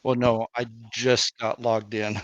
Well, no, I just got logged in.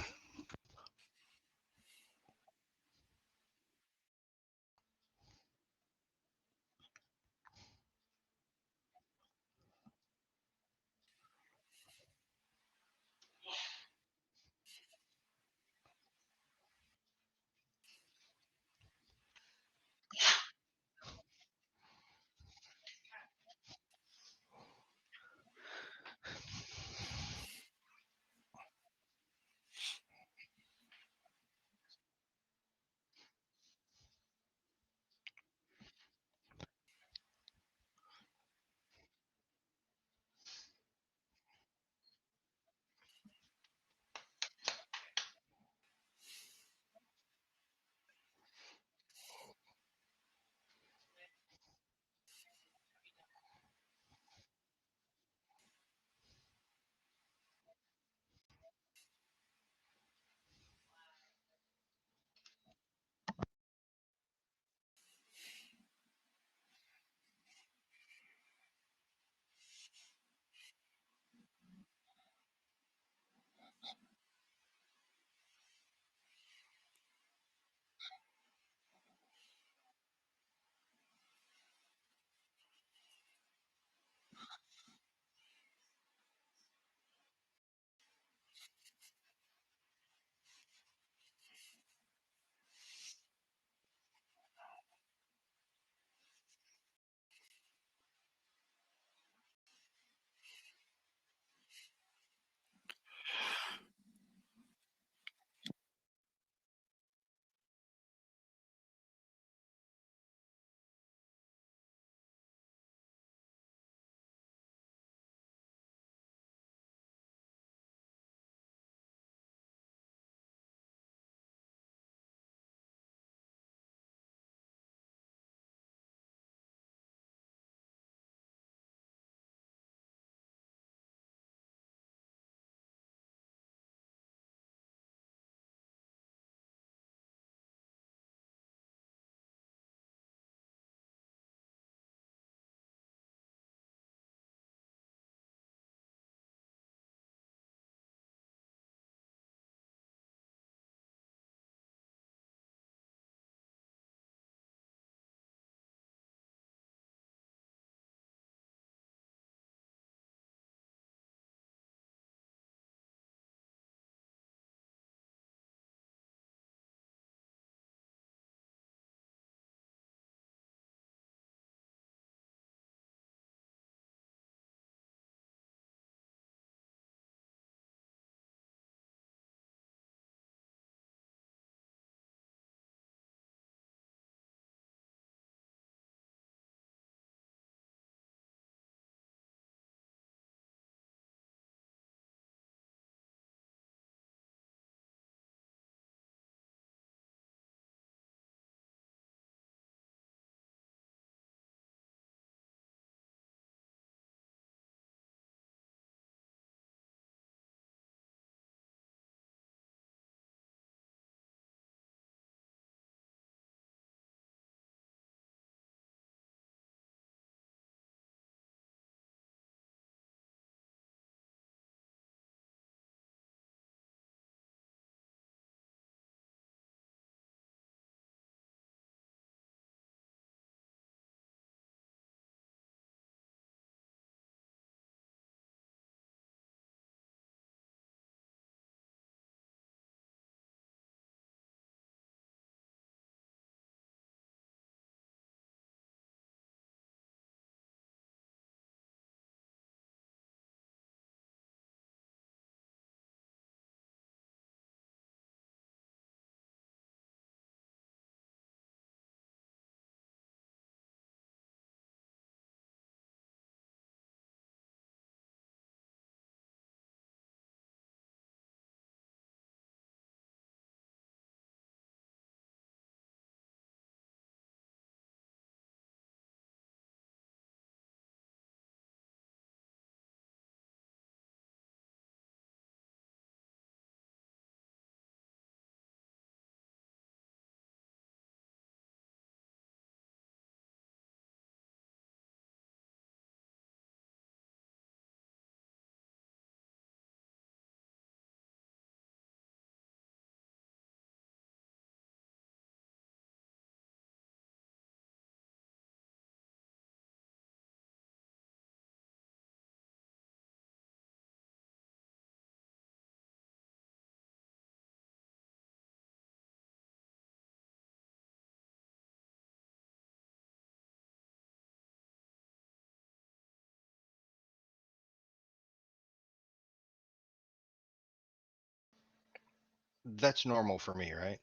That's normal for me, right?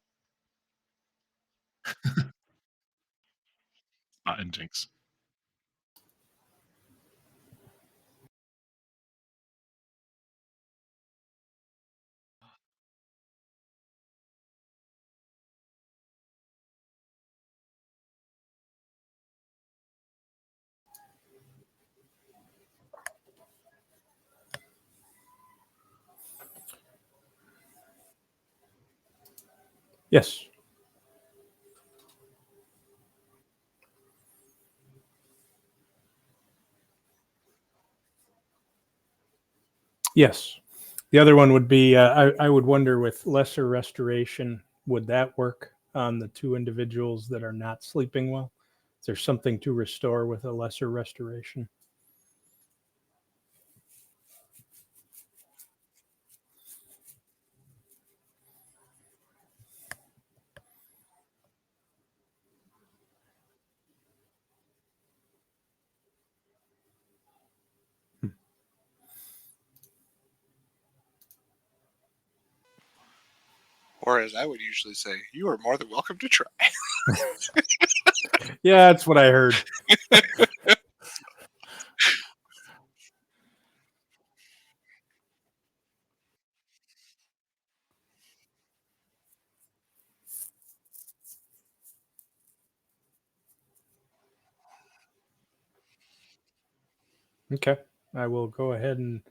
Not in Jinx. Yes. Yes. The other one would be I would wonder with lesser restoration, would that work on the two individuals that are not sleeping well? Is there something to restore with a lesser restoration? Or as I would usually say, you are more than welcome to try. Yeah, that's what I heard. Okay. I will go ahead and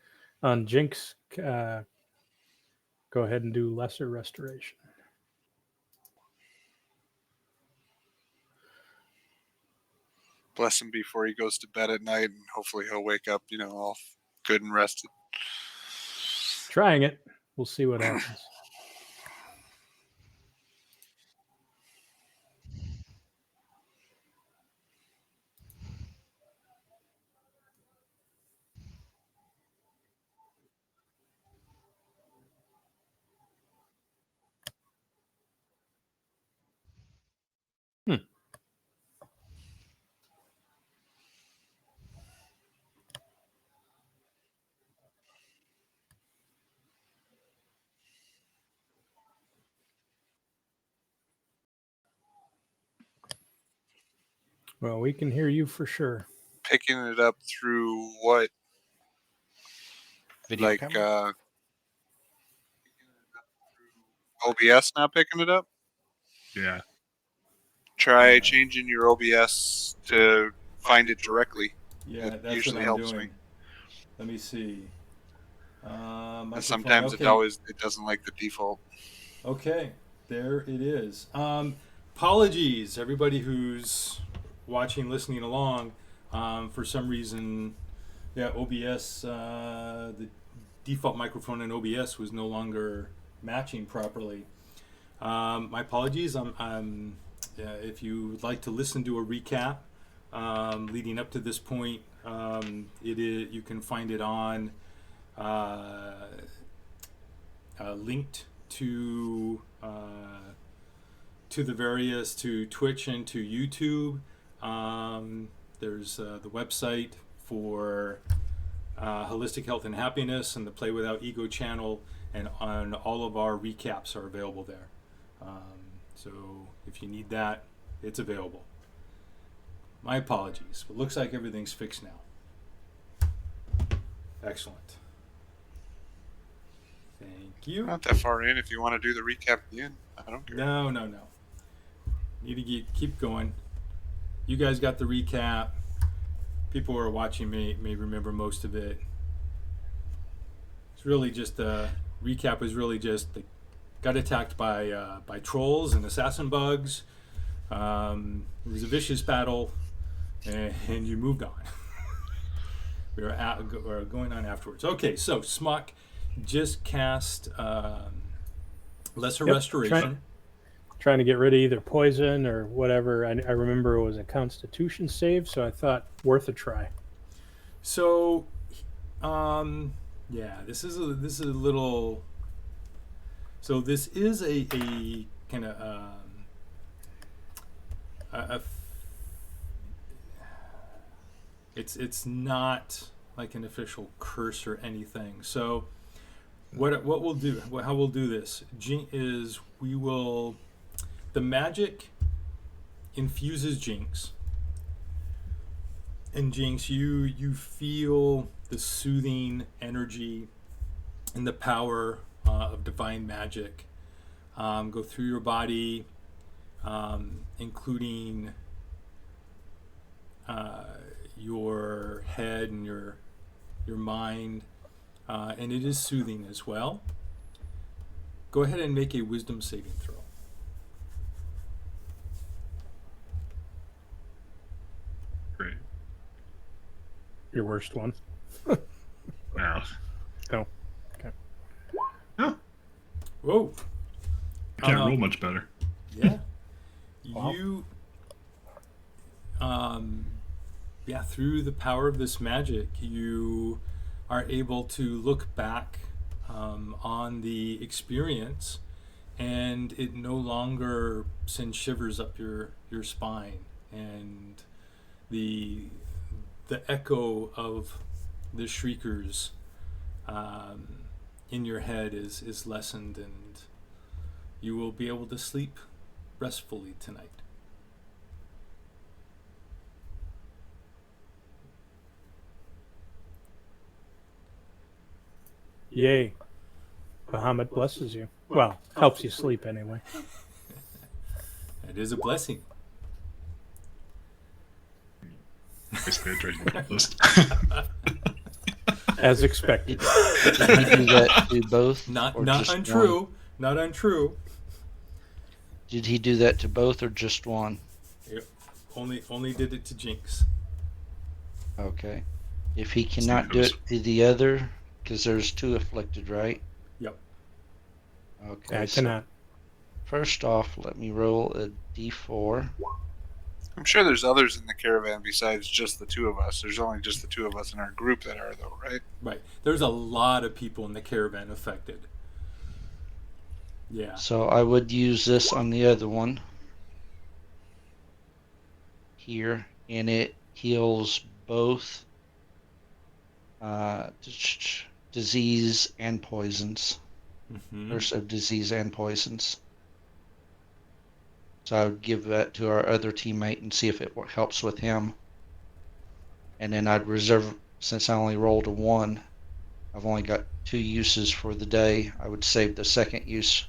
on Jinx, go ahead and do lesser restoration. Bless him before he goes to bed at night, and hopefully he'll wake up, all good and rested. Trying it. We'll see what happens. Hmm. Well, we can hear you for sure. Picking it up through what? Video Like camera? OBS not picking it up? Yeah. Try Yeah. changing your OBS to find it directly. Yeah, It that's what usually I'm helps doing. me. Let me see. And Microphone. sometimes Okay. it doesn't like the default. Okay. There it is. Apologies, everybody who's watching, listening along. For some reason, yeah, OBS, the default microphone in OBS was no longer matching properly. My apologies. If you would like to listen to a recap leading up to this point, you can find it on linked to the various to Twitch and to YouTube. There's the website for Holistic Health and Happiness and the Play Without Ego channel, and on all of our recaps are available there. So if you need that, it's available. My apologies, but looks like everything's fixed now. Excellent. Thank you. Not that far in. If you want to do the recap at the end, I don't care. No. Need to keep going. You guys got the recap. People who are watching may remember most of it. It's really just recap was really just got attacked by trolls and assassin bugs. It was a vicious battle, and you moved on. we're going on afterwards. Okay, so Smuck just cast Lesser Restoration. Trying to get rid of either poison or whatever. I remember it was a Constitution save, so I thought worth a try. So, yeah, this is a little. So this is a kind of it's not like an official curse or anything. So What we'll do, how we'll do this, is the magic infuses Jinx, and Jinx, you feel the soothing energy and the power of divine magic go through your body, including your head and your mind, and it is soothing as well. Go ahead and make a wisdom saving throw. Great. Your worst one. Now, No. Okay. no, Whoa. I can't roll much better. Yeah. Wow. You, through the power of this magic, you are able to look back on the experience, and it no longer sends shivers up your spine, and the echo of the shriekers in your head is lessened, and you will be able to sleep restfully tonight. Yay. Bahamut blesses you. Well, helps you sleep anyway. It is a blessing. Basically, a drinking list. As expected. Did he do that to both? Not or not just untrue. one? Not untrue. Did he do that to both or just one? Yep. Only did it to Jinx. Okay. If he cannot do it to the other, because there's two afflicted, right? Yep. Okay. I so cannot. first off, let me roll a d4. I'm sure there's others in the caravan besides just the two of us. There's only just the two of us in our group that are, though, right? Right. There's a lot of people in the caravan affected. Yeah. So I would use this on the other one here, and it heals both disease and poisons. Mm-hmm. Curse of disease and poisons. So I would give that to our other teammate and see if it helps with him. And then I'd reserve, since I only rolled a 1, I've only got 2 uses for the day. I would save the second use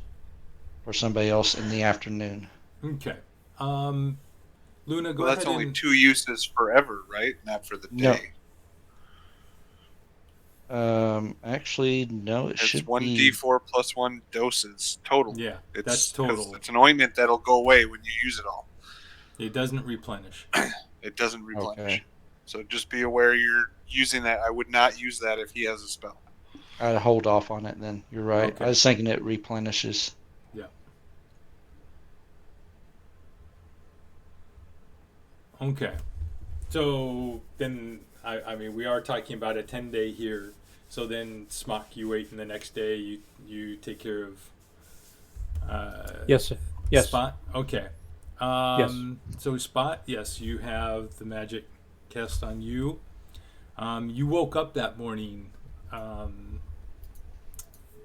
for somebody else in the afternoon. Okay. Luna, go Well, ahead that's only and 2 uses forever, right? Not for the No. day. Actually, no, it It's should 1d4 plus 1 doses total. yeah, It's, that's 'cause total. It's an ointment that'll go away when you use it all. It doesn't replenish. It doesn't replenish. Okay. So just be aware you're using that. I would not use that if he has a spell. I'd hold off on it then. You're right. Okay. I was thinking it replenishes. Yeah. Okay. So then, I mean, we are talking about a 10-day here. So then, Smock, you wait, and the next day you take care of. Yes, sir. Yes. Spot. Okay. So Spot, yes, you have the magic cast on you. You woke up that morning,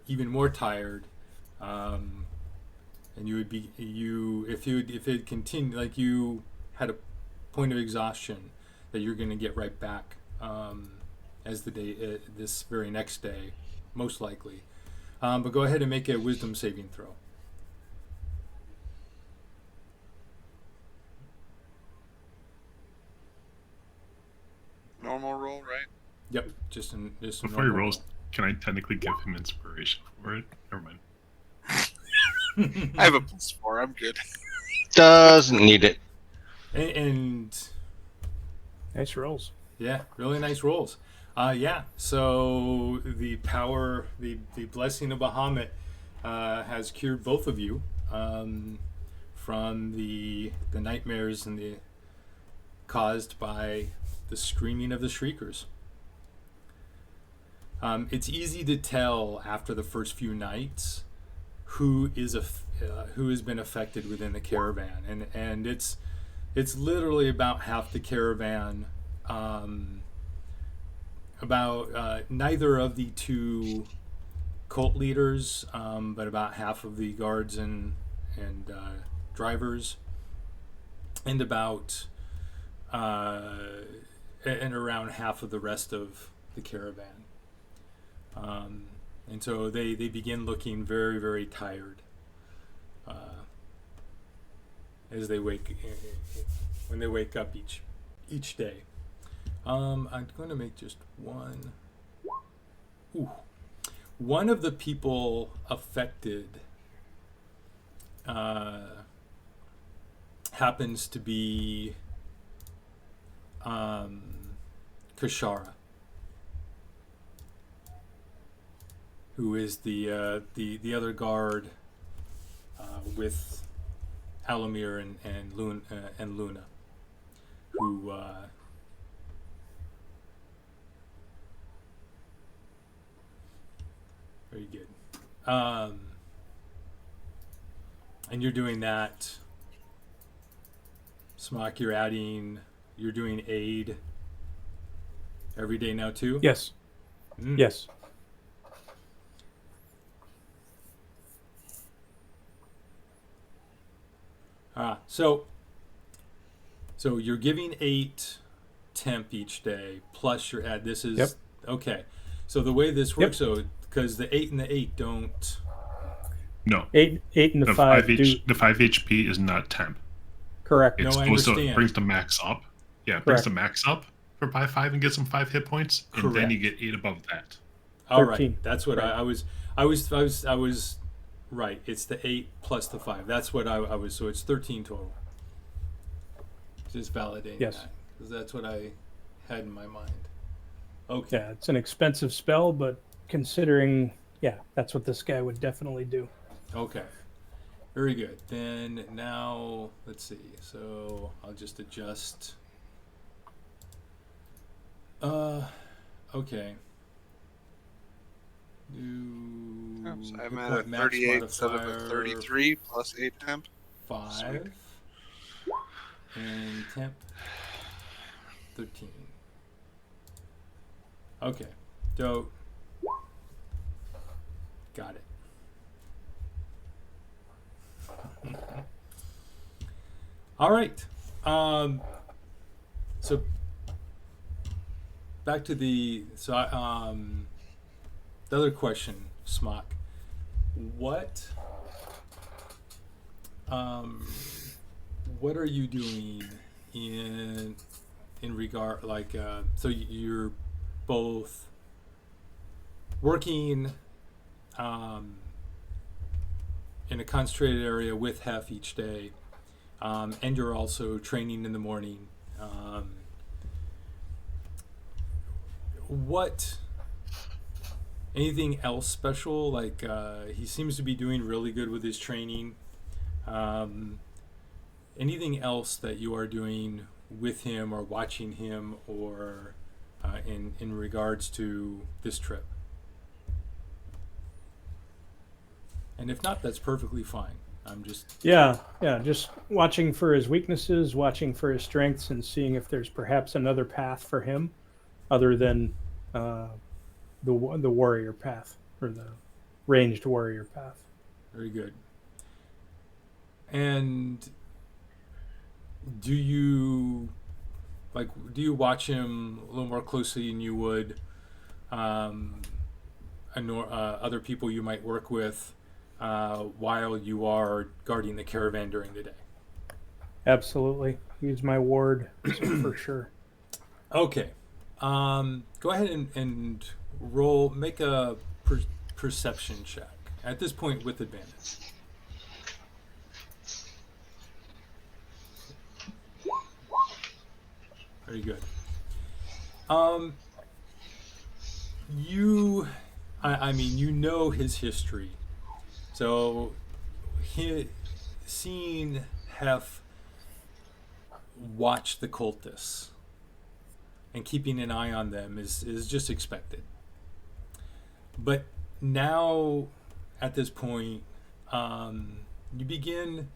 even more tired, and you would be if it continued, like, you had a point of exhaustion that you're going to get right back as the day this very next day, most likely. But go ahead and make a wisdom saving throw. Normal roll, right? Yep, just a Before he normal rolls, can I technically give him inspiration for it? Never mind. roll. I have a +4. I'm good. Doesn't need it. and Nice rolls. yeah, really nice rolls. Yeah, so the power, the blessing of Bahamut has cured both of you from the nightmares and the caused by the screaming of the shriekers. It's easy to tell after the first few nights who has been affected within the caravan, and it's literally about half the caravan. About neither of the two cult leaders, but about half of the guards and drivers, and about and around half of the rest of the caravan. And so they begin looking very, very tired as they when they wake up each day. I'm going to make just one. Ooh. One of the people affected happens to be Kashara, who is the other guard with Alamir and Luna, who very good. And you're doing that, Smock. You're doing aid every day now too. Yes. Mm. Yes. So you're giving 8 temp each day plus your ad. This is Yep. Okay. So the way this works, Yep. so because the 8 and the 8 don't. No, 8 and the the 5 5 do the 5 HP is not temp. correct. No, It's I supposed to understand. brings the max up. Yeah, it brings Correct. the max up for by 5 and gets them 5 hit points, and then you Correct. get 8 above that. All right, 13. that's what Right. I was right. It's the 8 plus the 5. That's what I was. So it's 13 total. Just validating Yes. that, because that's what I had in my mind. Okay. Yeah, it's an expensive spell, but considering, yeah, that's what this guy would definitely do. Okay. Very good. Then now let's see. So I'll just adjust. Okay. So Hit I'm at a point max 38 instead of a modifier 33 plus 8 temp. 5 Sweet. and temp 13. Okay. So got it. All right. So back to the other question, Smock. What are you doing in regard, like, so you're both working in a concentrated area with Hef each day, and you're also training in the morning. What anything else special? Like, he seems to be doing really good with his training. Anything else that you are doing with him or watching him, or in regards to this trip? And if not, that's perfectly fine. I'm just Yeah, just watching for his weaknesses, watching for his strengths, and seeing if there's perhaps another path for him other than the warrior path or the ranged warrior path. very good. And do you watch him a little more closely than you would other people you might work with while you are guarding the caravan during the day? Absolutely, he's my ward, so for sure. Okay. Go ahead and make a perception check at this point with advantage. Very good. I mean, you know his history. So, seeing Hef watch the cultists and keeping an eye on them is just expected. But now, at this point, you begin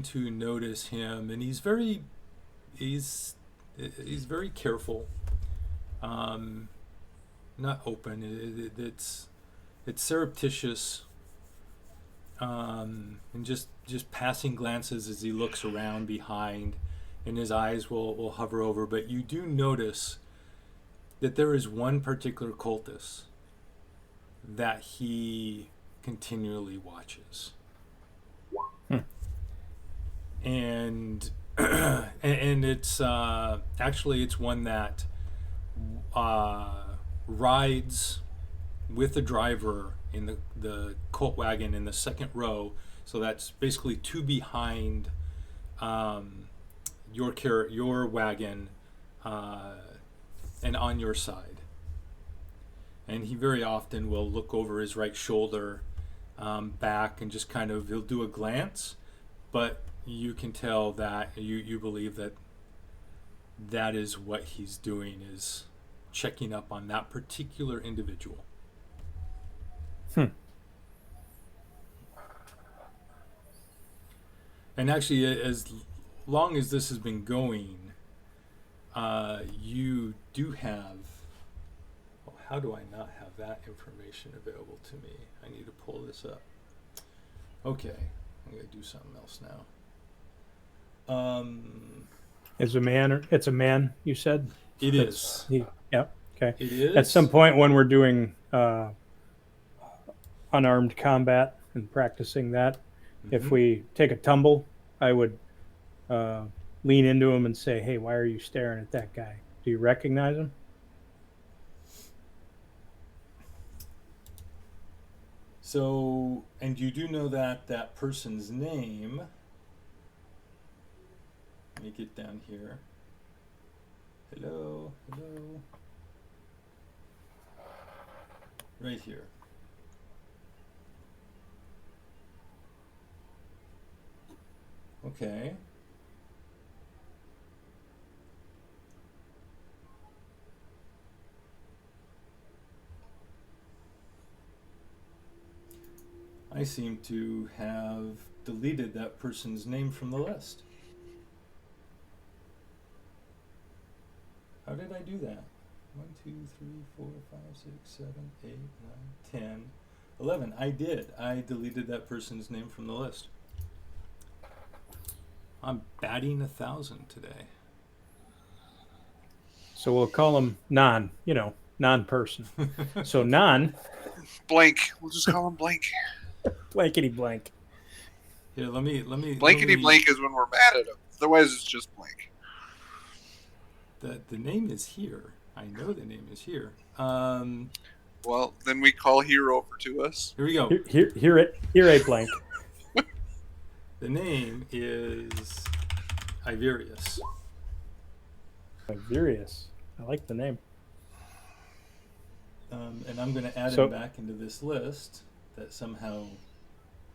to notice him, and he's very careful. not open. It's surreptitious, and just passing glances as he looks around behind, and his eyes will hover over. But you do notice that there is one particular cultist that he continually watches, and and it's actually it's one that rides with the driver in the cult wagon in the second row. So that's basically two behind your wagon and on your side. And he very often will look over his right shoulder, back, and just kind of he'll do a glance, but you can tell that you believe that that is what he's doing, is checking up on that particular individual. And actually, as long as this has been going, you do have. Well, how do I not have that information available to me? I need to pull this up. Okay, I'm gonna do something else now. It's a man, you said? It is. Yep. Okay. It is. At some point when we're doing unarmed combat and practicing that, if we take a tumble, I would lean into him and say, "Hey, why are you staring at that guy? Do you recognize him?" So, and you do know that person's name. Let me get down here. Hello. Right here. Okay. I seem to have deleted that person's name from the list. How did I do that? 1, 2, 3, 4, 5, 6, 7, 8, 9, 10, 11. I did. I deleted that person's name from the list. I'm batting 1,000 today. So we'll call him non-person. So Blank. We'll just call him Blank. blankety blank. Here, let me. Blankety blank is when we're mad at him. Otherwise, it's just blank. The name is here. I know the name is here. Well, then we call Hero over to us. Here we go. Here a blank. The name is Iverius. Iverius. I like the name. And I'm going to add So- him back into this list that somehow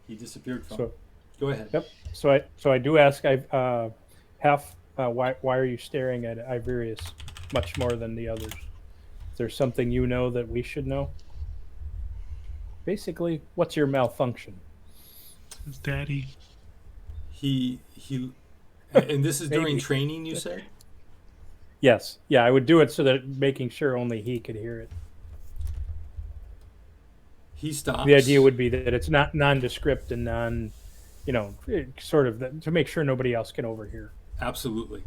he disappeared from. So Go ahead. yep. So I do ask. Why are you staring at Iverius much more than the others? Is there something you know that we should know? Basically, what's your malfunction? His daddy. He and this is during Maybe. training, you said? Yes. Yeah, I would do it so that making sure only he could hear it. He stops. The idea would be that it's not nondescript and sort of to make sure nobody else can overhear. Absolutely.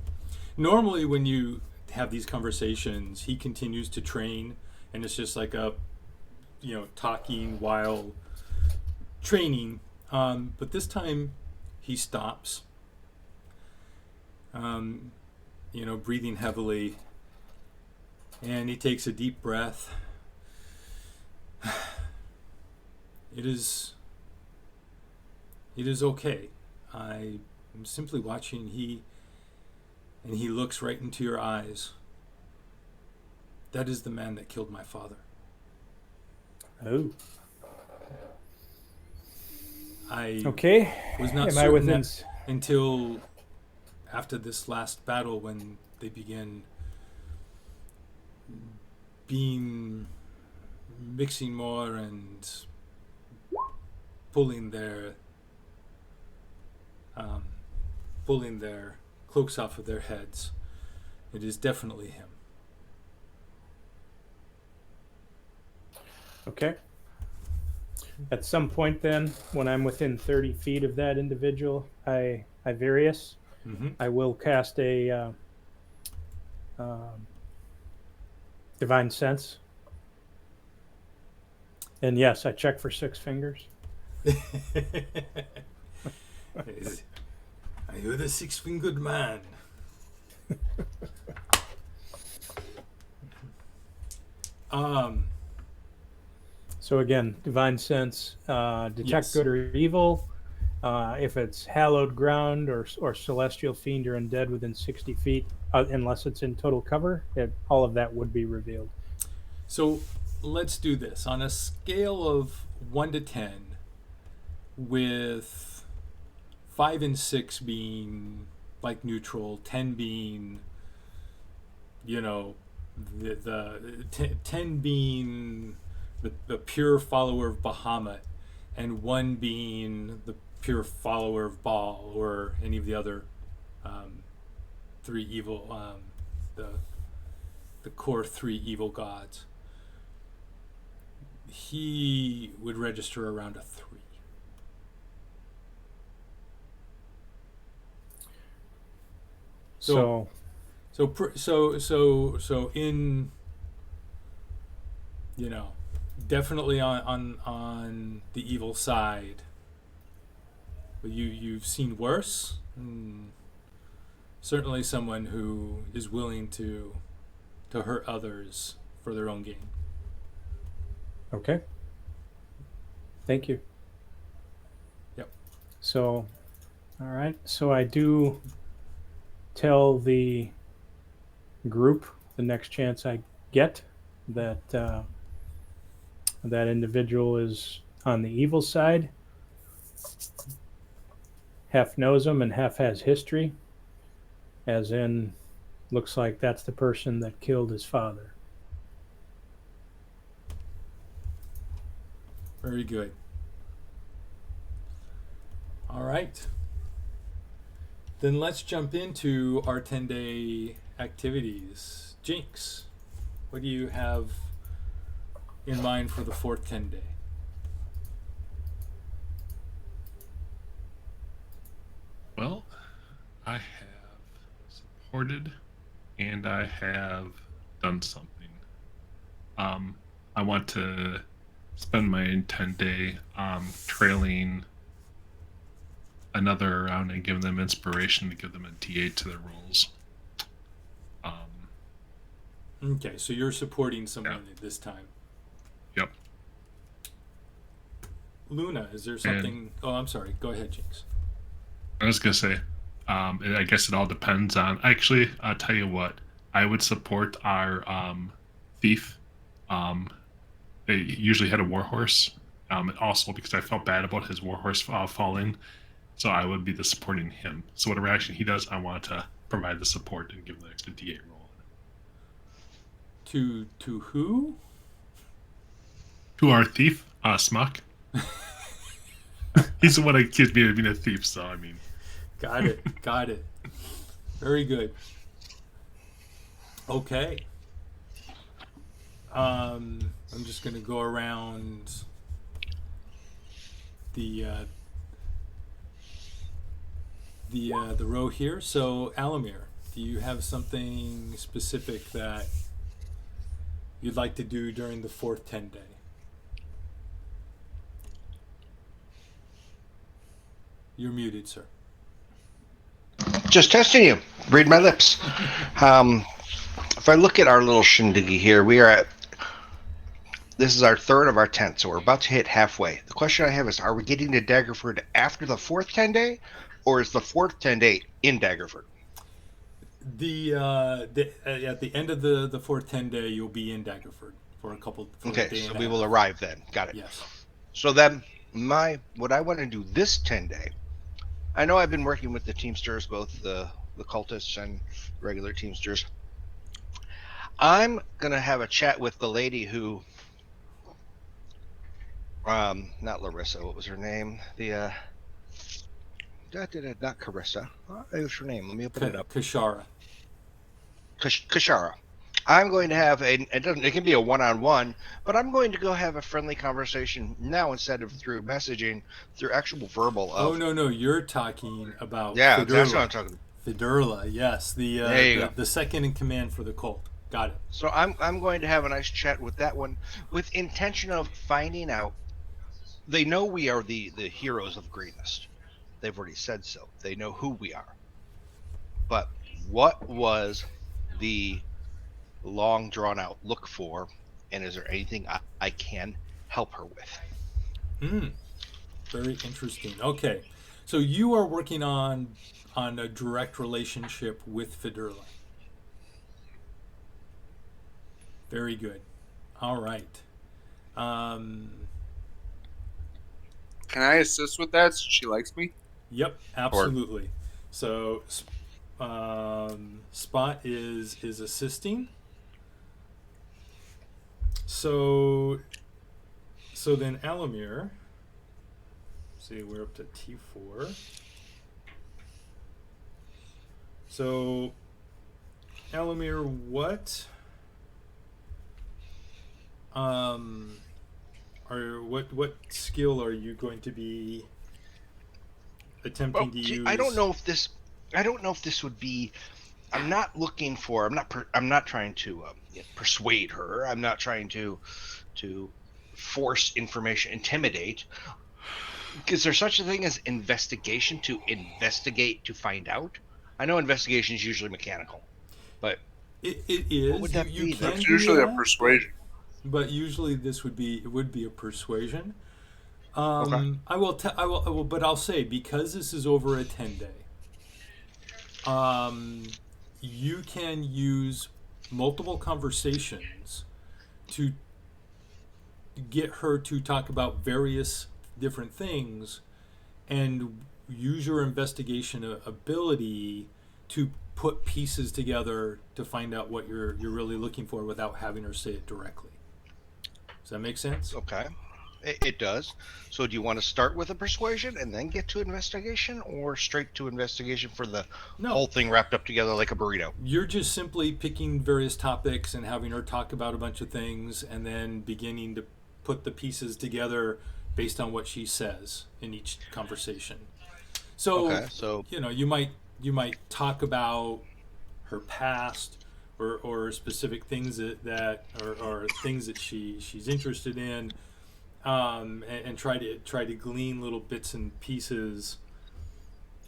Normally, when you have these conversations, he continues to train, and it's just like talking while training. But this time, he stops. Breathing heavily, and he takes a deep breath. It is okay. I am simply watching. He looks right into your eyes. That is the man that killed my father. Oh. I Okay. was not Am I certain within? that until after this last battle, when they began mixing more and pulling their cloaks off of their heads. It is definitely him. Okay. At some point, then, when I'm within 30 feet of that individual, I various. Mm-hmm. I will cast a um, divine sense, and yes, I check for 6 fingers. Are you the six-fingered man? um, So again, divine sense, detect Yes. good or evil. If it's hallowed ground or celestial fiend or undead within 60 feet, unless it's in total cover, all of that would be revealed. so let's do this on a scale of 1 to 10, with 5 and 6 being like neutral, 10 being, you know, the 10 being the pure follower of Bahamut, and 1 being the pure follower of Baal or any of the other um, 3 evil, the core 3 evil gods. He would register around a 3. So So in, you know, definitely on the evil side. But you've seen worse. Certainly someone who is willing to hurt others for their own gain. okay, thank you. Yep. So, all right. So I do tell the group the next chance I get that that individual is on the evil side, half knows him and half has history, as in, looks like that's the person that killed his father. Very good. All right. Then let's jump into our 10-day activities. Jinx, what do you have in mind for the 4th 10 day? Well, I have supported and I have done something. I want to spend my 10-day trailing another round and giving them inspiration to give them a D8 to their rolls. Okay, so you're supporting someone at this time. Yep. Luna, is there something? Oh, I'm sorry. Go ahead, Jinx. I was gonna say, I guess it all depends on. Actually, I'll tell you what. I would support our thief. They usually had a warhorse. Also, because I felt bad about his warhorse falling, so I would be the supporting him. So whatever action he does, I want to provide the support and give him the extra D8 roll. To who? To our thief, Smuck. He's the one that accused me of being a thief. So I mean, Got it. Got it. Very good. Okay. I'm just gonna go around the row here. So, Alamir, do you have something specific that you'd like to do during the 4th 10 day? You're muted, sir. Just testing you. Read my lips. If I look at our little shindiggy here, this is our 3rd of our 10th, so we're about to hit halfway. The question I have is, are we getting to Daggerford after the 4th 10 day, or is the 4th 10 day in Daggerford? At the end of the 4th 10 day, you'll be in Daggerford for a couple. For a Okay, day so and a we half. will arrive then. Got it. Yes. So then, what I want to do this 10 day, I know I've been working with the Teamsters, both the cultists and regular Teamsters. I'm gonna have a chat with the lady who, not Larissa. What was her name? Not Carissa. What was her name? Let me open it up. Kashara. Kashara. I'm going to have it can be a one-on-one, but I'm going to go have a friendly conversation now instead of through messaging, through actual verbal Oh of, no, you're talking about yeah, that's what I'm Fedurla. talking. Fedurla, yes, There you go. the second in command for the cult. Got it. So I'm going to have a nice chat with that one with intention of finding out. They know we are the heroes of Greenest. They've already said so. They know who we are. But what was the long drawn out look for, and is there anything I can help her with? Hmm. Very interesting. Okay, so you are working on a direct relationship with Fedurla. Very good. All right. Um, Can I assist with that since she likes me? yep, Or absolutely. So, Spot is assisting. So then Alamir. See, we're up to T4. So Alamir, um what skill are you going to be Well, attempting to see, I don't use? know if this. I don't know if this would be. I'm not looking for. I'm not. I'm not trying to persuade her. I'm not trying to force information, intimidate. Is there such a thing as investigation to investigate to find out? I know investigation is usually mechanical, but It what would is. You that you be then? can that's do usually a that, persuasion. but usually this would be a persuasion. Okay. I will, but I'll say because this is over a 10-day, um, you can use multiple conversations to get her to talk about various different things and use your investigation ability to put pieces together to find out what you're really looking for without having her say it directly. Does that make sense? Okay. It does. So do you want to start with a persuasion and then get to investigation, or straight to investigation for the No, whole thing wrapped up together like a burrito? you're just simply picking various topics and having her talk about a bunch of things and then beginning to put the pieces together based on what she says in each conversation. So, Okay. So you might talk about her past or specific things or things that she's interested in, and try to glean little bits and pieces.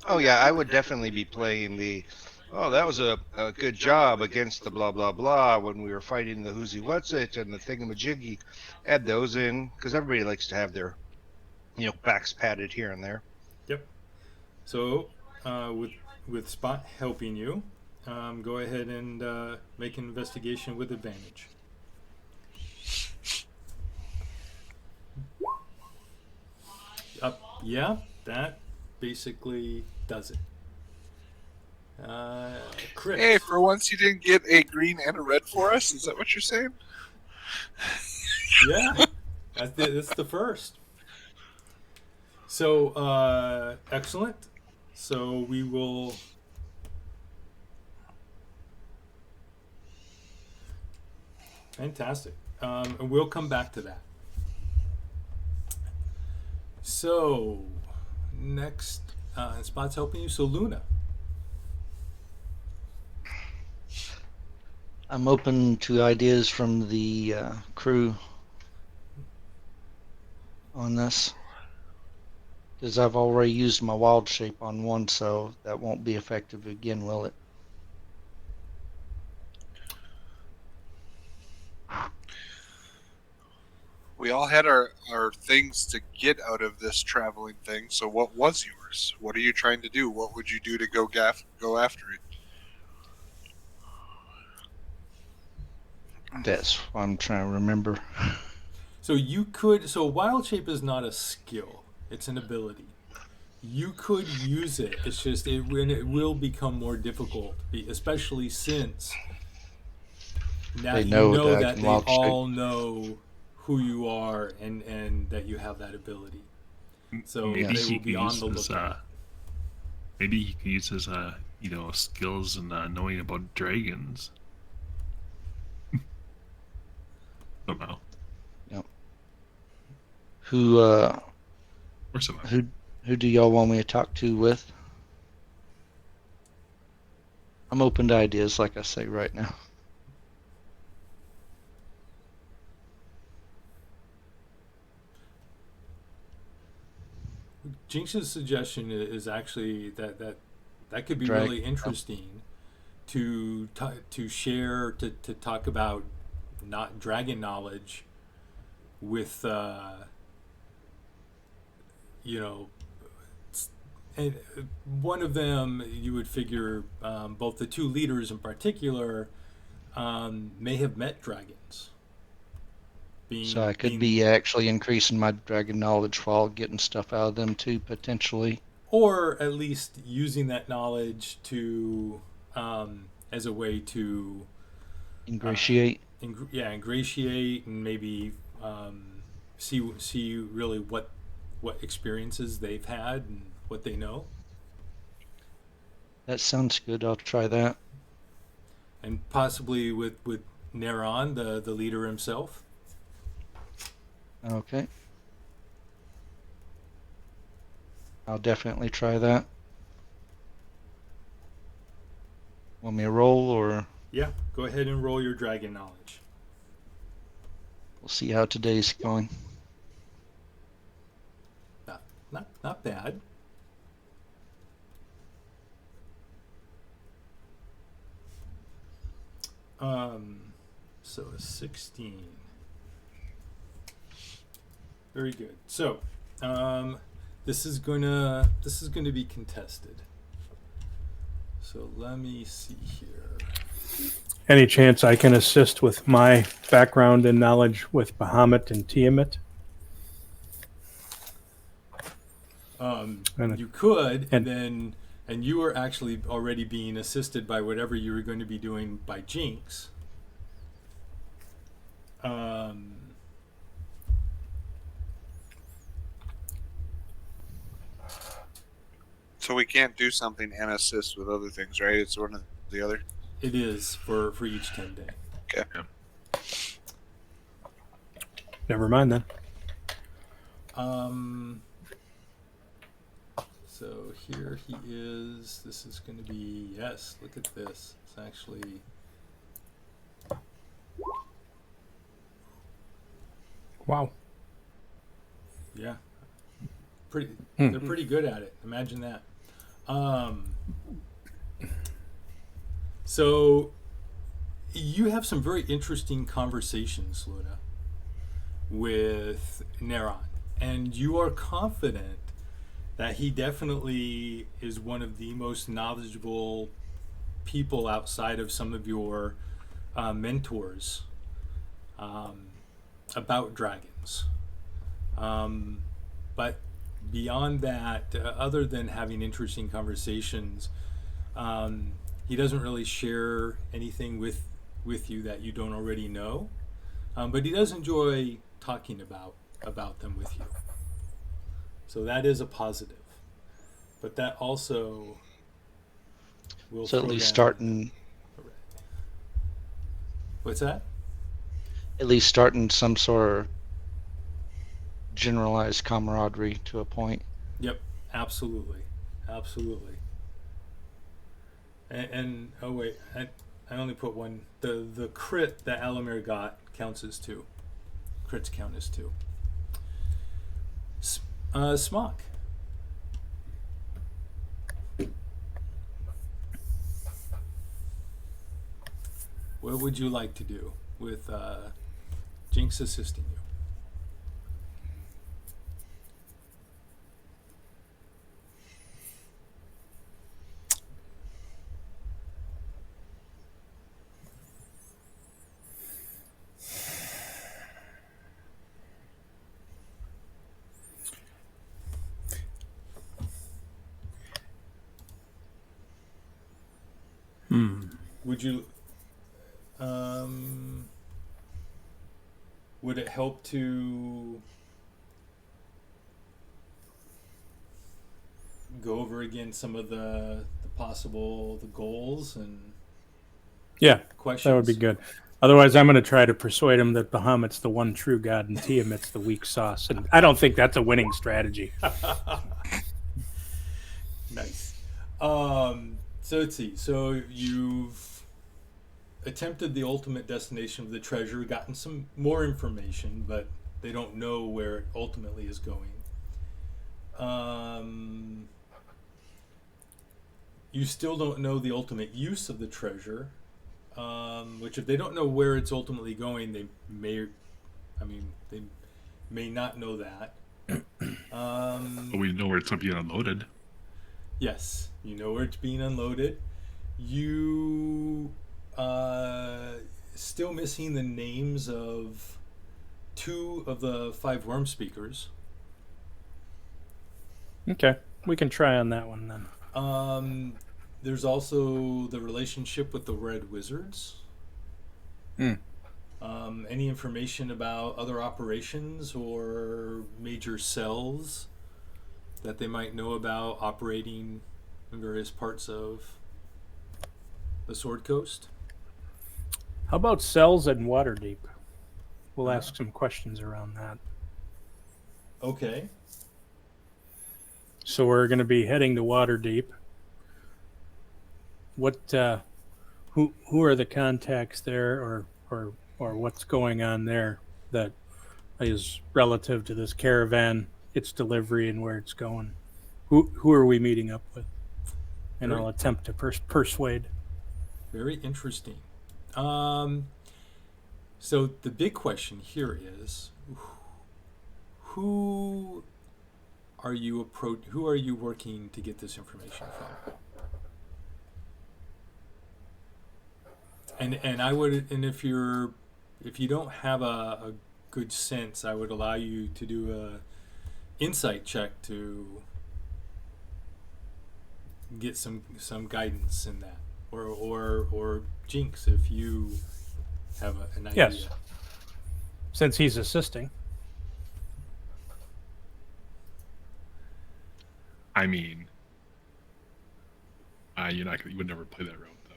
oh yeah, I would definitely be playing the. Oh, that was a good job against the blah blah blah when we were fighting the who's he what's it and the thingamajiggy. Add those in because everybody likes to have their backs padded here and there. Yep. So, with Spot helping you, go ahead and make an investigation with advantage. Yeah, that basically does it. Crit. Hey, for once you didn't get a green and a red for us. Is that what you're saying? Yeah, that's the first. So, excellent. So we will. Fantastic. And we'll come back to that. So, next, Spot's helping you. So, Luna. I'm open to ideas from the crew on this because I've already used my wild shape on one, so that won't be effective again, will it? We all had our things to get out of this traveling thing. So what was yours? What are you trying to do? What would you do to go after it? That's what I'm trying to remember. So you could. So wild shape is not a skill; it's an ability. You could use it. It's just it will become more difficult, especially since now They you know know that I that can they wild shape. all know who you are and that you have that ability. So Maybe they he will be can on use the his lookout. maybe he can use his skills and knowing about dragons. somehow. Yep. Who Or somehow. who do y'all want me to talk to with? I'm open to ideas, like I say right now. Jinx's suggestion is actually that could be Drag. really interesting to share to talk about not dragon knowledge with you know and one of them you would figure both the two leaders in particular may have met dragons So I could being be actually increasing my dragon knowledge while getting stuff out of them too, potentially. or at least using that knowledge to as a way to Ingratiate. ingratiate and maybe see really what experiences they've had and what they know, That sounds good. I'll try that. and possibly with Neron, the leader himself. Okay. I'll definitely try that. Want me to roll, or Yeah, go ahead and roll your dragon knowledge. we'll see how today's going. Not bad. So a 16. Very good. So, this is gonna be contested. So let me see here. Any chance I can assist with my background and knowledge with Bahamut and Tiamat? And- You could, and- and you are actually already being assisted by whatever you were going to be doing by Jinx. So we can't do something and assist with other things, right? It's one or the other. It is for each 10 day. Okay. Never mind then. So here he is. This is going to be, yes, look at this. It's actually, Wow. yeah, pretty. Hmm. They're pretty good at it. Imagine that. So you have some very interesting conversations, Luna, with Neron, and you are confident that he definitely is one of the most knowledgeable people outside of some of your mentors about dragons. But beyond that, other than having interesting conversations, he doesn't really share anything with you that you don't already know. But he does enjoy talking about them with you. So that is a positive. But that also will So at throw least down- starting What's that? some sort of generalized camaraderie to a point. Yep, absolutely. And oh wait, I only put one. The crit that Alamir got counts as 2. Crits count as 2. Smock. What would you like to do with Jinx assisting you? Would you would it help to go over again some of the goals and Yeah, questions? that would be good. Otherwise, I'm going to try to persuade him that Bahamut's the one true God and Tiamat's the weak sauce. And I don't think that's a winning strategy. Nice. So let's see. So you've attempted the ultimate destination of the treasure, gotten some more information, but they don't know where it ultimately is going. You still don't know the ultimate use of the treasure, which if they don't know where it's ultimately going, they may not know that. But we know where it's being unloaded. Yes, you know where it's being unloaded. You still missing the names of 2 of the 5 worm speakers. Okay, we can try on that one then. There's also the relationship with the Red Wizards. Hmm. Any information about other operations or major cells that they might know about operating in various parts of the Sword Coast? How about cells and Waterdeep? We'll Uh-huh. ask some questions around that. Okay. So we're going to be heading to Waterdeep. What, who are the contacts there, or what's going on there that is relative to this caravan, its delivery, and where it's going? Who are we meeting up with? And Very- I'll attempt to persuade. Very interesting. So the big question here is, who who are you working to get this information from? And I would, and if you don't have a good sense, I would allow you to do a insight check to get some guidance in that, or Jinx if you have an idea. Yes. Since he's assisting. I mean, you would never play that route though.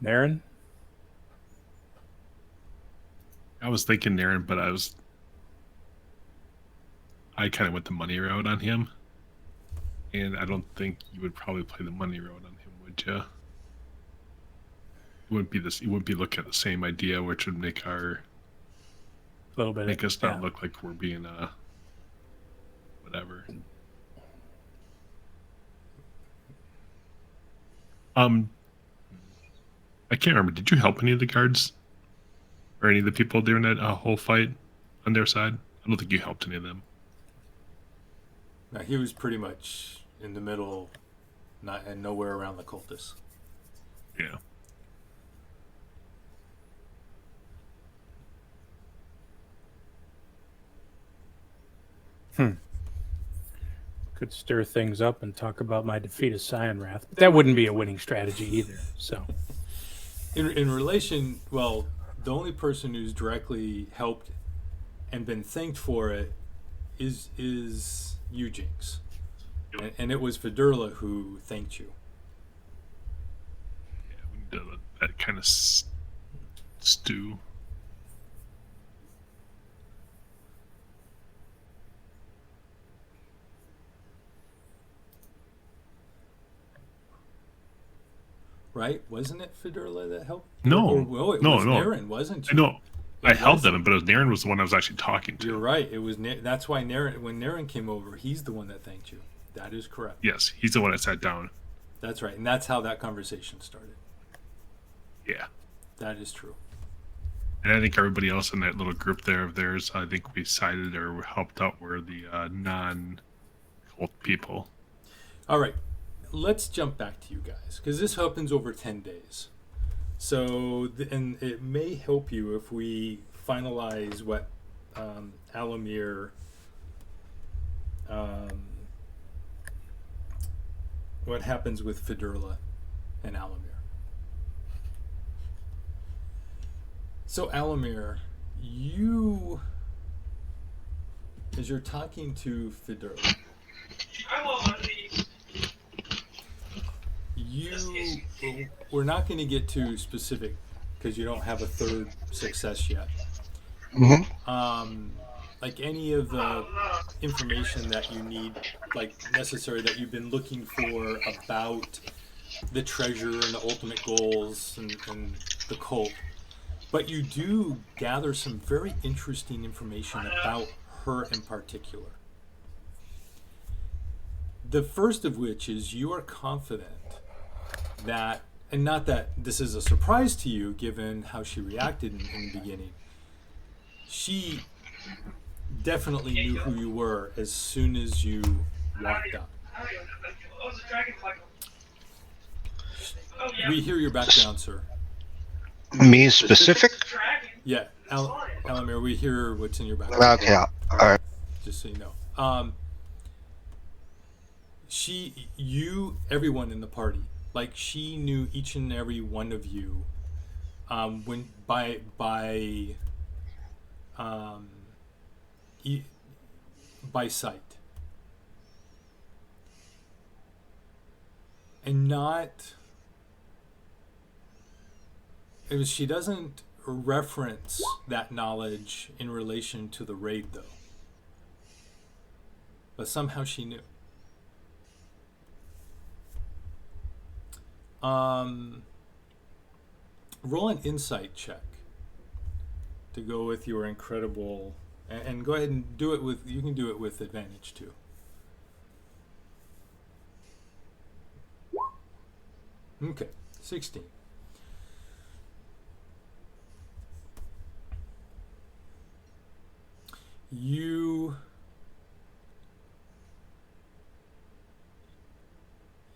Naren? I was thinking Naren, but I kind of went the money route on him, and I don't think you would probably play the money route on him, would you? It wouldn't be this. You wouldn't be looking at the same idea, which would make A little bit. us not look like we're being whatever. I can't remember. Did you help any of the guards or any of the people during that whole fight on their side? I don't think you helped any of them. Now he was pretty much in the middle, not and nowhere around the cultists. Yeah. Could stir things up and talk about my defeat of Cyanrath. But that wouldn't be a winning strategy either. So In relation, well, the only person who's directly helped and been thanked for it is you, Jinx, and it was Fedurla who thanked you. Yeah, we need that kind of stew. Right? Wasn't it Fedurla that helped? No, it was no. Naren, wasn't you? No, It I held wasn't. them, but it was Naren was the one I was actually talking to. You're right. It was that's why Naren, when Naren came over, he's the one that thanked you. That is correct. Yes, he's the one that sat down. That's right, and that's how that conversation started. Yeah. That is true. And I think everybody else in that little group there of theirs, I think we sided or helped out were the non-cult people. All right, let's jump back to you guys because this happens over 10 days. So, and it may help you if we finalize what Alamir, what happens with Fedurla and Alamir. So, Alamir, you as you're talking to Fidel, we're not going to get too specific because you don't have a third success yet. Mm-hmm. Like any of the information that you need, like necessary that you've been looking for about the treasure and the ultimate goals and the cult, but you do gather some very interesting information about her in particular. The first of which is you are confident that, and not that this is a surprise to you given how she reacted in the beginning, she definitely knew who you were as soon as you walked up. We hear your background, sir. Me specific? Yeah, Alamir, we hear what's in your background. Okay. All right. Just so you know. Everyone in the party, like she knew each and every one of you, when um, by sight, and not. She doesn't reference that knowledge in relation to the raid, though. But somehow she knew. Roll an insight check to go with your incredible, and go ahead and do it with. You can do it with advantage too. Okay, 16.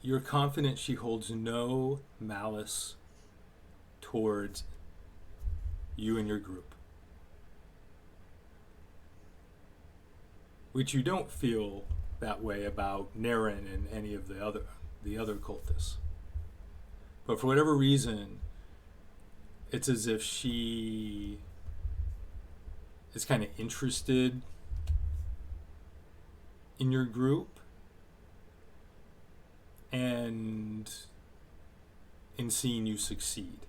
You're confident she holds no malice towards you and your group, which you don't feel that way about Naren and any of the other cultists. But for whatever reason, it's as if she is kind of interested in your group and in seeing you succeed.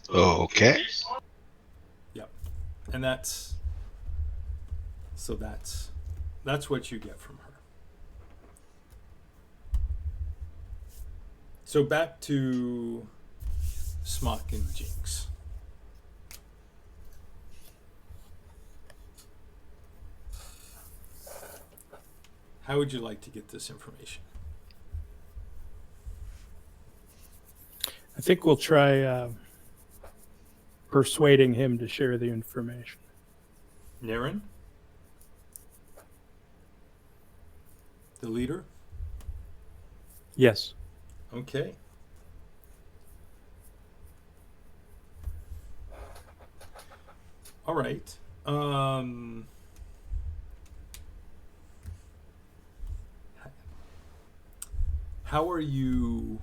Okay. Yep. And that's what you get from her. So back to Smock and Jinx. How would you like to get this information? I think we'll try persuading him to share the information. Naren? The leader? Yes. Okay. All right. How are you?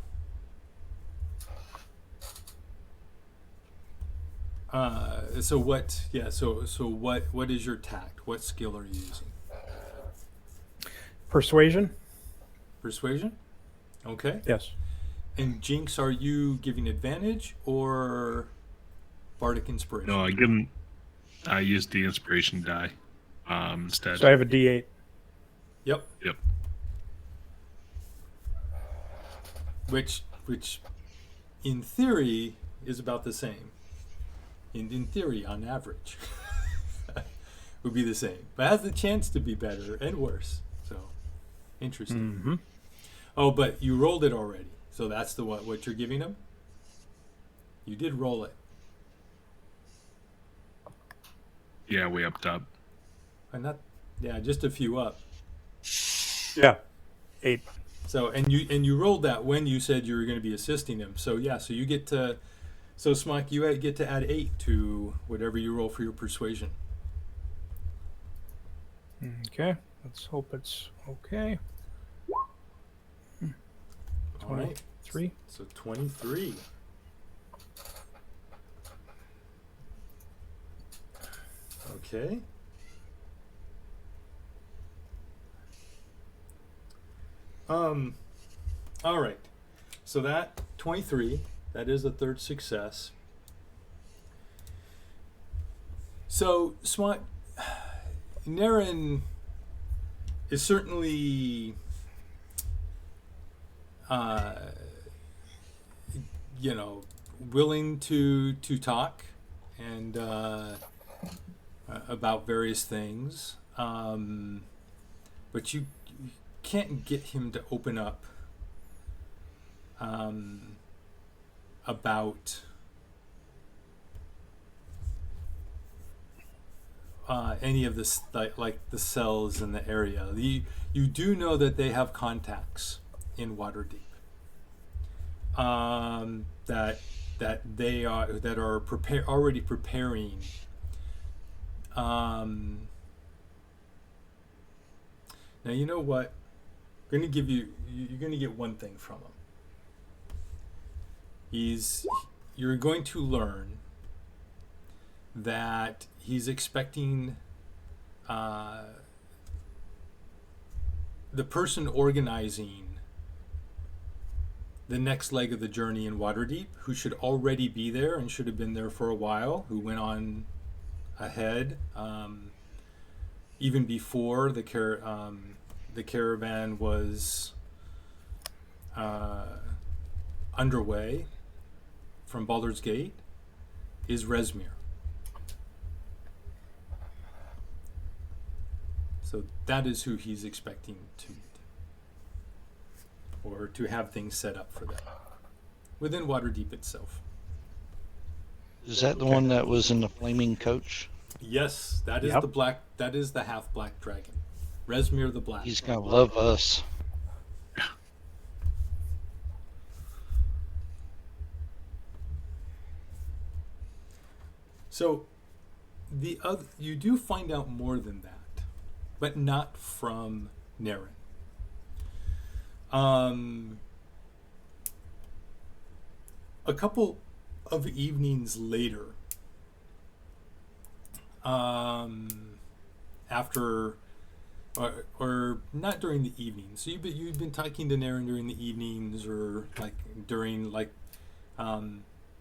So what? Yeah. So what? What is your tact? What skill are you using? Persuasion? Persuasion. Okay. Yes. And Jinx, are you giving advantage or bardic inspiration? No, I use the inspiration die instead. So I have a D8. Yep. Yep. Which in theory is about the same. In theory, on average, would be the same, but has the chance to be better and worse. So interesting. Mm-hmm. Oh, but you rolled it already, so that's the what you're giving him. You did roll it. Yeah, we upped up. Just a few up. Yeah. 8. So and you rolled that when you said you were going to be assisting him. So yeah, so you get to, so Smock, you get to add 8 to whatever you roll for your persuasion. Okay. Let's hope it's okay. All right. 23. So 23. Okay. All right. So that 23, that is the third success. So Swat, Naren is certainly, uh, you know, willing to talk and about various things, but you can't get him to open up about any of this, like the cells in the area. You do know that they have contacts in Waterdeep. That they are already preparing. Now you know what? I'm going to give you. You're going to get one thing from him. You're going to learn that he's expecting the person organizing the next leg of the journey in Waterdeep, who should already be there and should have been there for a while, who went on ahead even before the caravan was underway from Baldur's Gate, is Resmir. So that is who he's expecting to meet, or to have things set up for that within Waterdeep itself. Is that the one that was in the flaming coach? Yes, that is Yep. the black. That is the half black dragon, Resmir the Black. He's gonna love us. So, you do find out more than that, but not from Naren. A couple of evenings later, after, or not during the evenings. So you've been talking to Naren during the evenings, or like during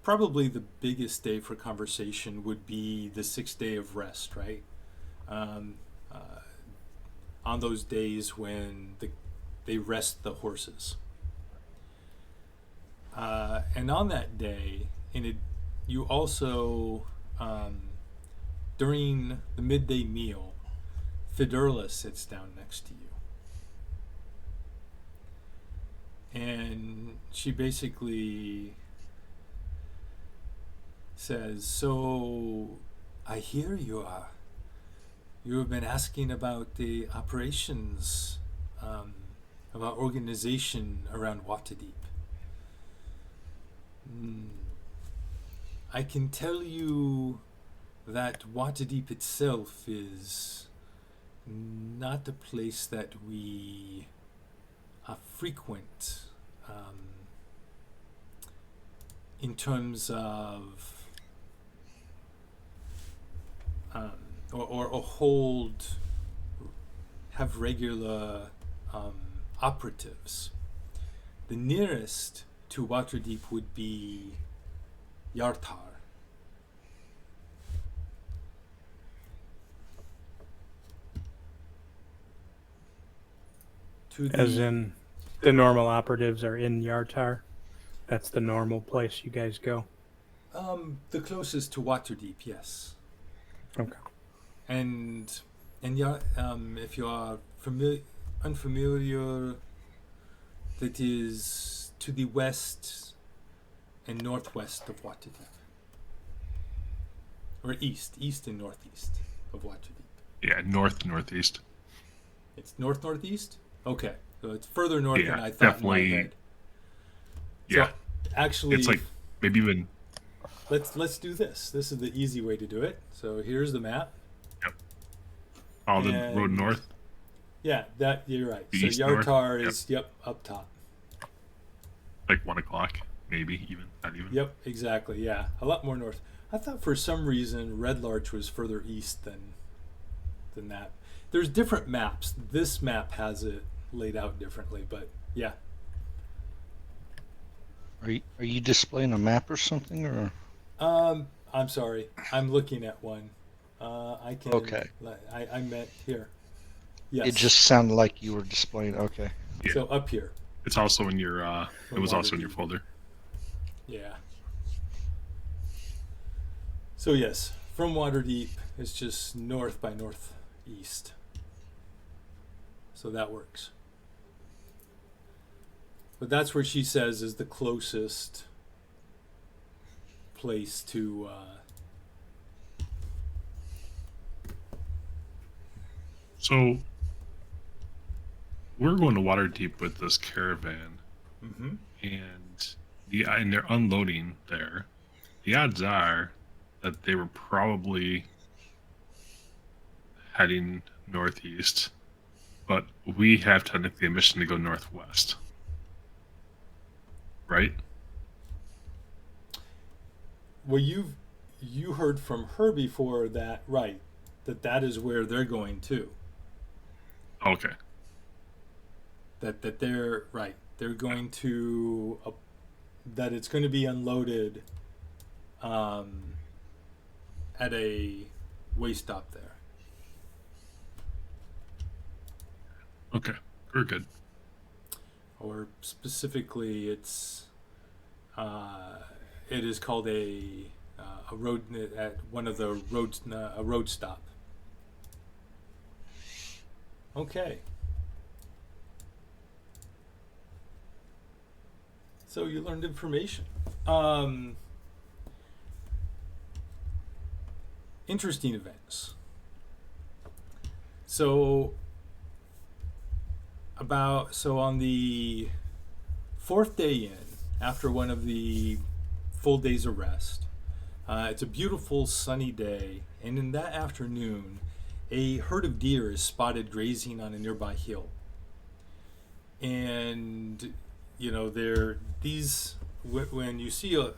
probably the biggest day for conversation would be the 6th day of rest, right? On those days when they rest the horses. And on that day, you also, during the midday meal, Fiderla sits down next to you. And she basically says, "So, I hear you have been asking about the operations, about organization around Waterdeep. I can tell you that Waterdeep itself is not a place that we frequent in terms of or have regular operatives. The nearest to Waterdeep would be Yartar. As in, the normal operatives are in Yartar. That's the normal place you guys go. The closest to Waterdeep, yes. Okay. And if you are unfamiliar, that is to the west and northwest of Waterdeep, or east and northeast of Waterdeep. Yeah, northeast. It's northeast. Okay, so it's further north Yeah, than I thought definitely. in my head. Yeah, So actually, it's like maybe even let's do this. This is the easy way to do it. So here's the map. all the And- road north. Yeah, that you're right. So East, north? Yartar is up top. Like 1 o'clock, maybe even not even. Yep, exactly. Yeah, a lot more north. I thought for some reason Red Larch was further east than than that. There's different maps. This map has it laid out differently, but yeah. Are you displaying a map or something, or I'm sorry. I'm looking at one. I can. okay? I meant here. It Yes. just sounded like you were displaying. Okay. Yeah. So up here. It's also in your. It was also in your Waterdeep. folder. Yeah. So yes, from Waterdeep, it's just north by northeast. So that works. But that's where she says is the closest place to. So we're going to Waterdeep with this caravan, Mm-hmm. and they're unloading there. The odds are that they were probably heading northeast, but we have technically a mission to go northwest, right? Well, you heard from her before that, right? That is where they're going to. Okay. That they're right. They're going to. That it's going to be unloaded. At a way stop there. Okay. We're good. Or specifically, it is called a road at one of the roads, a road stop. Okay. So you learned information. Interesting events. So on the fourth day in, after one of the full days of rest, it's a beautiful sunny day, and in that afternoon, a herd of deer is spotted grazing on a nearby hill. And when you see a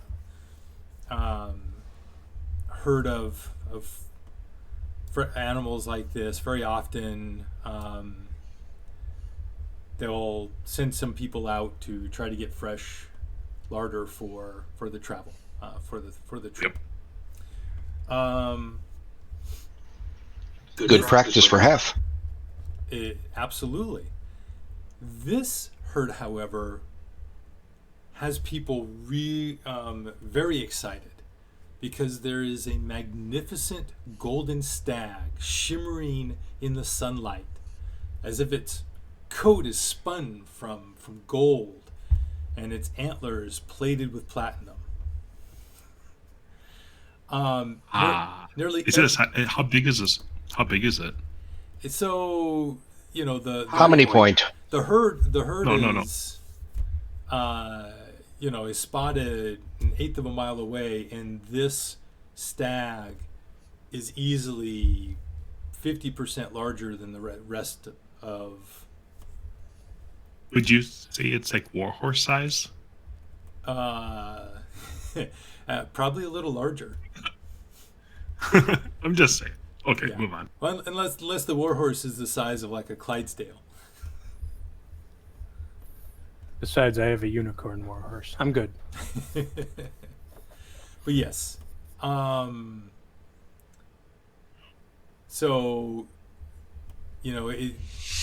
herd of animals like this, very often they'll send some people out to try to get fresh larder for the travel, for the trip. Good practice for half. Absolutely. This herd, however, has people very excited because there is a magnificent golden stag shimmering in the sunlight as if its coat is spun from gold and its antlers plated with platinum. Nearly. Is this how big is this? How big is it? So How many point? the herd No. is is spotted an eighth of a mile away, and this stag is easily 50% larger than the rest of. Would you say it's like warhorse size? Probably a little larger. I'm just saying. Okay, Yeah. move on. Well, unless the warhorse is the size of like a Clydesdale. Besides, I have a unicorn warhorse. I'm good. But yes. So,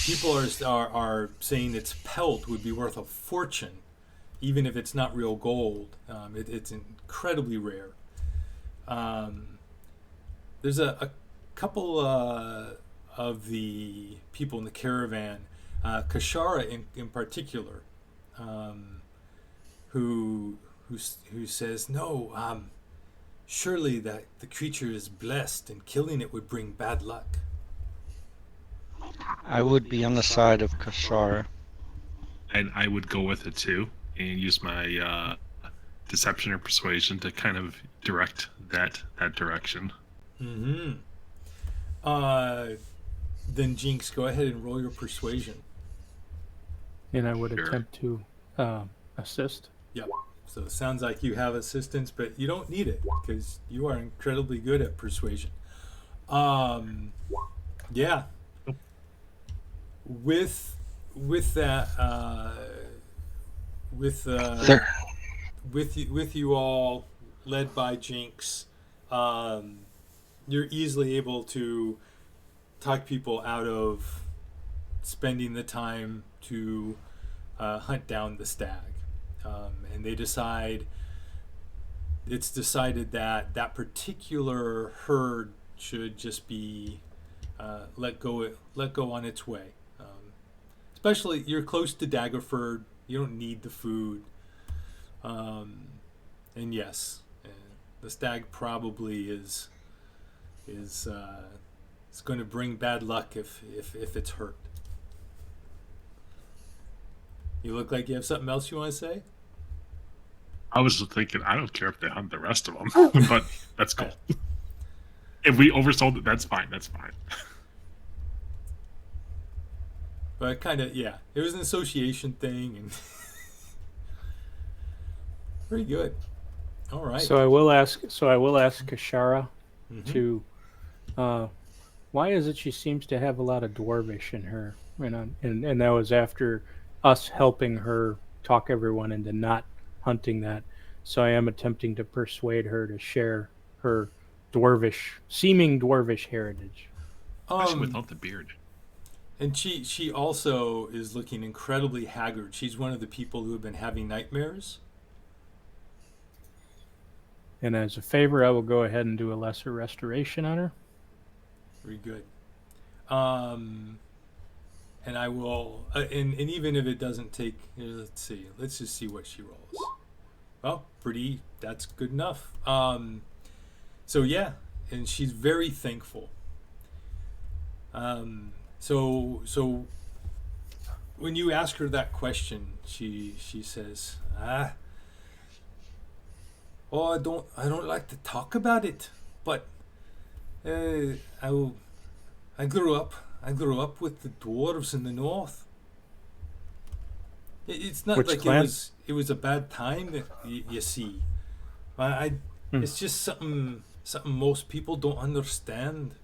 people are saying its pelt would be worth a fortune, even if it's not real gold. It's incredibly rare. There's a couple of the people in the caravan, Kashara in particular, who says no. Surely that the creature is blessed, and killing it would bring bad luck. I would be on the side of Kashara. And I would go with it too, and use my deception or persuasion to kind of direct that direction. Mm-hmm. Then Jinx, go ahead and roll your persuasion. And I would Sure. attempt to assist. Yep. So it sounds like you have assistance, but you don't need it because you are incredibly good at persuasion. Yeah. With that with There. with you all led by Jinx, um, you're easily able to talk people out of spending the time to hunt down the stag, and they decide it's decided that that particular herd should just be let go on its way. Especially you're close to Daggerford, you don't need the food, um, and yes, the stag probably is it's going to bring bad luck if it's hurt. You look like you have something else you want to say. I was just thinking, I don't care if they hunt the rest of them, but that's cool. If we oversold it, that's fine. That's fine. But kind of, yeah, it was an association thing, and pretty good. All right. So I will ask. So I will ask Kashara Mhm. to. Why is it she seems to have a lot of dwarvish in her? And that was after us helping her talk everyone into not hunting that. So I am attempting to persuade her to share her seeming dwarvish heritage. Especially without the beard. And she also is looking incredibly haggard. She's one of the people who have been having nightmares. And as a favor, I will go ahead and do a lesser restoration on her. Very good. And I will, and even if it doesn't take, let's see, let's just see what she rolls. Well, pretty. That's good enough. So yeah, and she's very thankful. So when you ask her that question, she says, oh, I don't like to talk about it, but I grew up with the dwarves in the north. It's not Which like clan? it was a bad time, you see. I It's just something most people don't understand.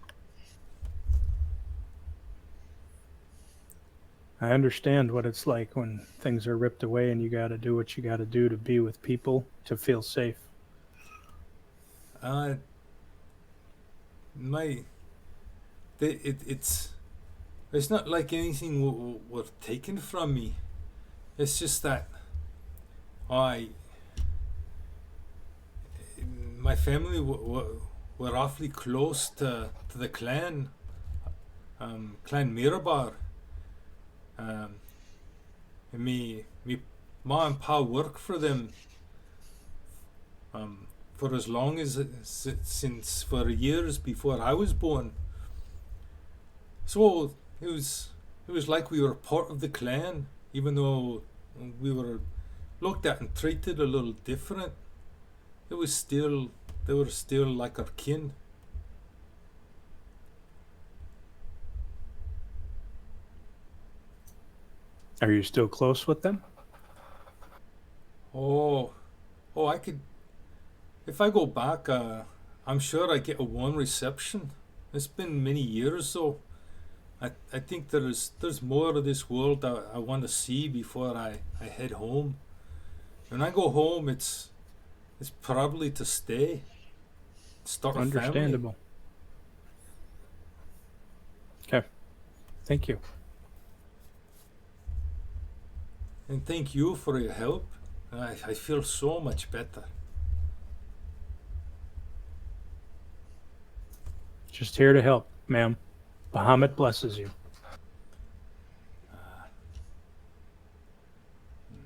I understand what it's like when things are ripped away and you got to do what you got to do to be with people to feel safe. Uh, my it's not like anything was taken from me. It's just that I my family were awfully close to the clan, Clan Mirabar. And me ma and pa worked for them for as long as since for years before I was born. So it was like we were part of the clan, even though we were looked at and treated a little different. It was still they were still like our kin. Are you still close with them? Oh, I could if I go back. I'm sure I get a warm reception. It's been many years though. I think there's more of this world that I want to see before I head home. When I go home, it's probably to stay, start a family. Understandable. Okay. Thank you. And thank you for your help. I feel so much better. Just here to help, ma'am. Bahamut blesses you.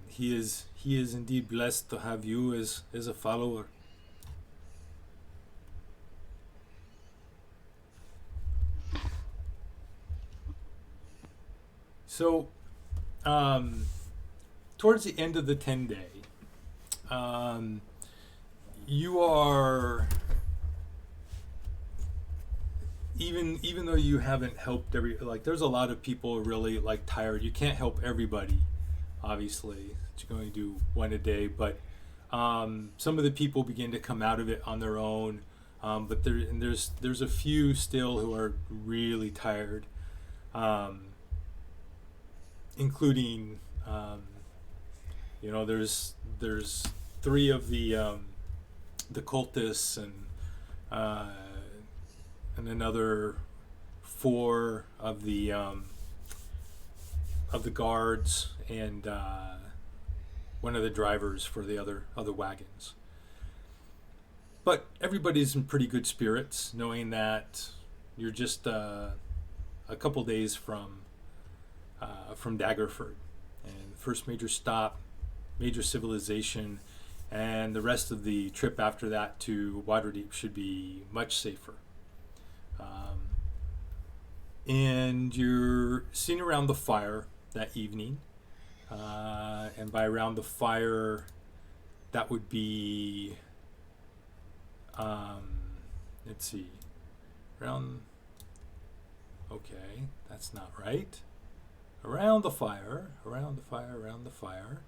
He is indeed blessed to have you as a follower. So, towards the end of the 10-day, you are even though you haven't helped there's a lot of people really like tired. You can't help everybody, obviously. You're going to do one a day, but some of the people begin to come out of it on their own. But there's a few still who are really tired, um, including there's three of the cultists uh, and another four of the guards and one of the drivers for the other wagons. But everybody's in pretty good spirits, knowing that you're just a couple days from Daggerford, and the first major stop, major civilization, and the rest of the trip after that to Waterdeep should be much safer. And you're sitting around the fire that evening, and by around the fire, that would be, um, let's see, around. Okay, that's not right. Around the fire, around the fire, around the fire.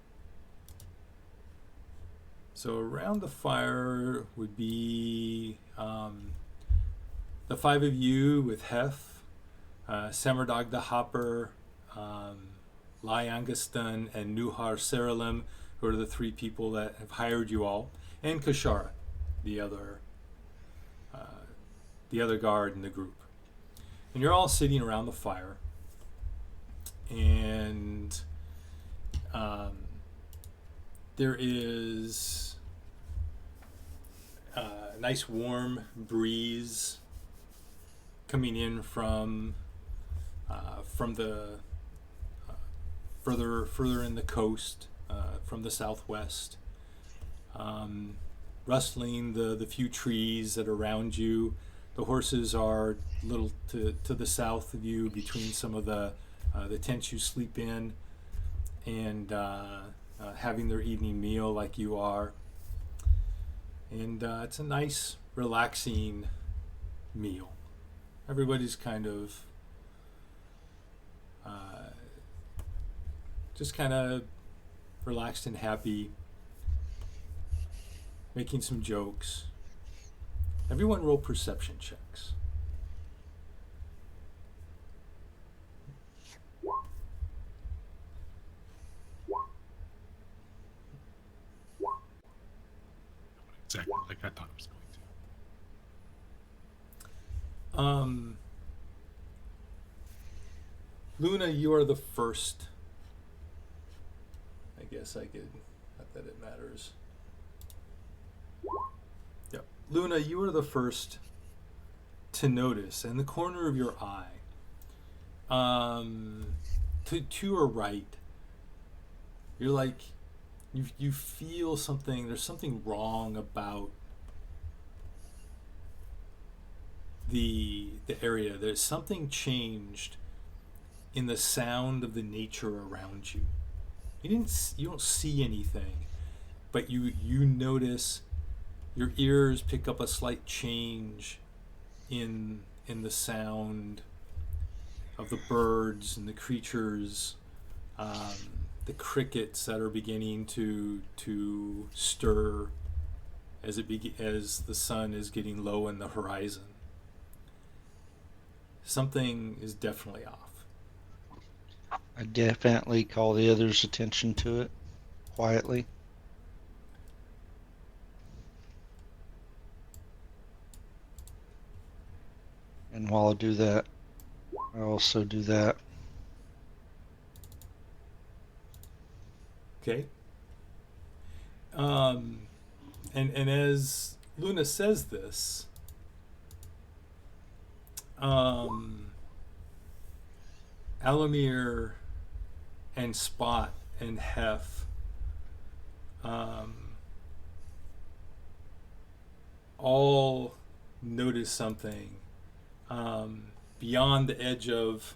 So around the fire would be the five of you with Hef, Samardog the Hopper, Lai Angaston, and Nuhar Seralim, who are the three people that have hired you all, and Kashara, the other guard in the group. And you're all sitting around the fire, and there is a nice warm breeze coming in from the further in the coast, from the southwest, rustling the few trees that are around you. The horses are a little to the south of you, between some of the tents you sleep in, and having their evening meal like you are. And it's a nice, relaxing meal. Everybody's kind of just kind of relaxed and happy, making some jokes. Everyone roll perception checks. Exactly like I thought it was going to. Luna, you are the first. I guess I could, not that it matters. Yep. Luna, you are the first to notice in the corner of your eye, to your right, you're like, you feel something, there's something wrong about the area. There's something changed in the sound of the nature around you. You don't see anything, but you notice, your ears pick up a slight change in the sound of the birds and the creatures, the crickets that are beginning to stir as the sun is getting low in the horizon. Something is definitely off. I definitely call the others' attention to it quietly. And while I do that, I also do that. Okay. And as Luna says this, Alamir and Spot and Hef all notice something beyond the edge of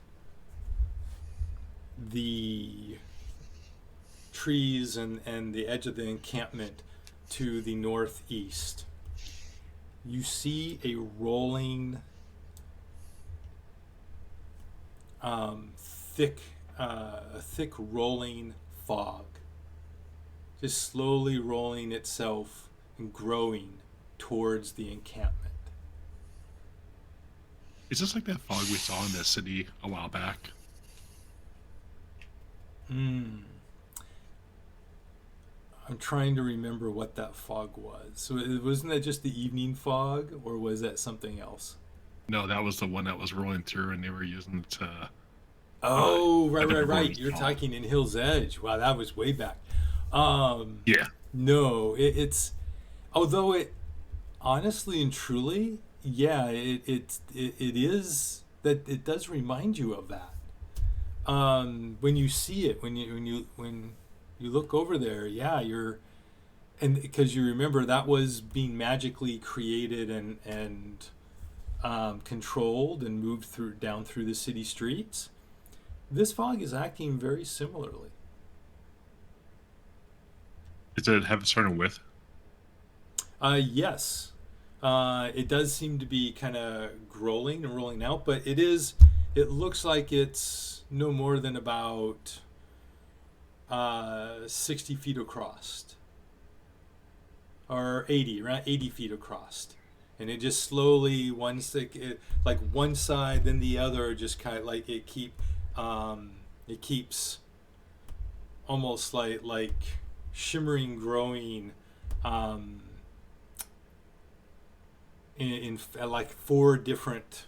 the trees and the edge of the encampment to the northeast. You see a rolling, thick rolling fog, just slowly rolling itself and growing towards the encampment. Is this like that fog we saw in the city a while back? Hmm. I'm trying to remember what that fog was. So wasn't that just the evening fog, or was that something else? No, that was the one that was rolling through, and they were using it to. Oh, right, Let right, everyone right. You're know. talking in Hill's Edge. Wow, that was way back. Um, Yeah, no, it's although it honestly and truly, yeah, it is that it does remind you of that. When you see it, when you look over there, yeah, you're and because you remember that was being magically created and controlled and moved through down through the city streets. This fog is acting very similarly. does it have a certain width? Yes, it does seem to be kind of growing and rolling out, but it is. It looks like it's no more than about 60 feet across, or 80, around 80 feet across, and it just slowly like one side then the other, just kind of like it keeps almost like shimmering, growing. Um, in like four different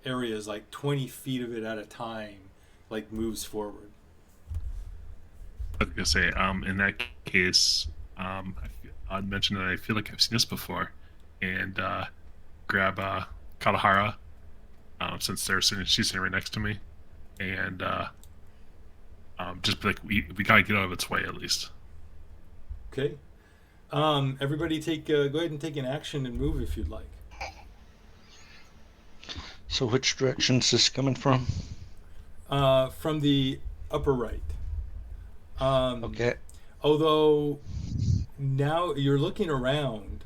areas, like 20 feet of it at a time, like moves forward. I was gonna say, in that case, I'd mention that I feel like I've seen this before, and grab Kalahara, since she's sitting right next to me, and just be like, we gotta get out of its way at least. Okay. Everybody go ahead and take an action and move if you'd like. So which direction is this coming from? From the upper right. Okay. Although now you're looking around,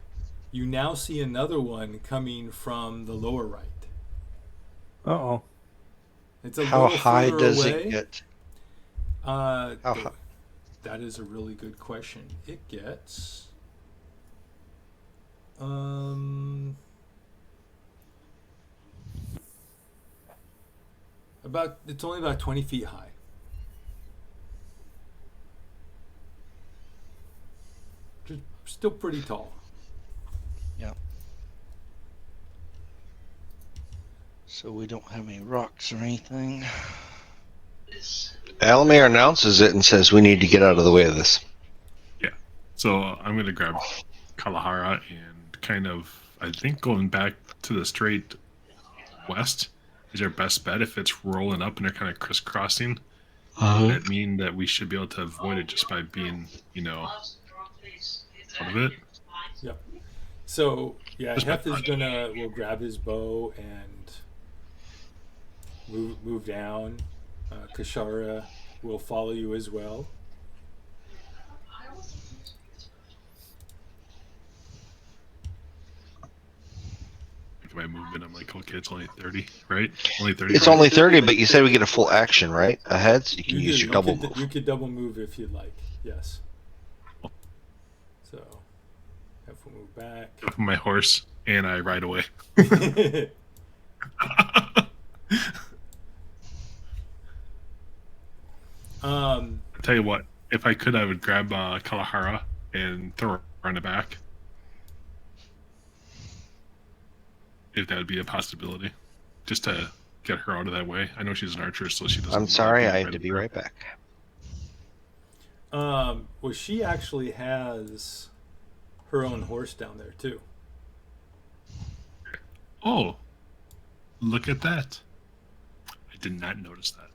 you now see another one coming from the lower right. Uh-oh. It's a How little high further does away. it get? Uh, How th- high? that is a really good question. It gets um it's only about 20 feet high. Just still pretty tall. Yeah. So we don't have any rocks or anything. Alamir announces it and says we need to get out of the way of this. Yeah. So I'm gonna grab Kalahara and kind of, I think going back to the straight west is our best bet. If it's rolling up and they're kind of crisscrossing, would it mean that we should be able to avoid it just by being, out of it? Yep. So yeah, Just by Hef is touch. will grab his bow and move down. Kashara will follow you as well. My movement, I'm like, okay, it's only 30, right? Only 30. It's Right? only 30, but you said we get a full action, right? Ahead, so you can use your double move. You could double move if you'd like. Yes. So Hef will move back. Up on my horse, and I ride away. I tell you what, if I could, I would grab Kalahara and throw her on the back. If that would be a possibility. Just to get her out of that way. I know she's an archer, so she doesn't. I'm sorry, I had to be right back. Well, she actually has her own horse down there too. Oh, look at that. I did not notice that.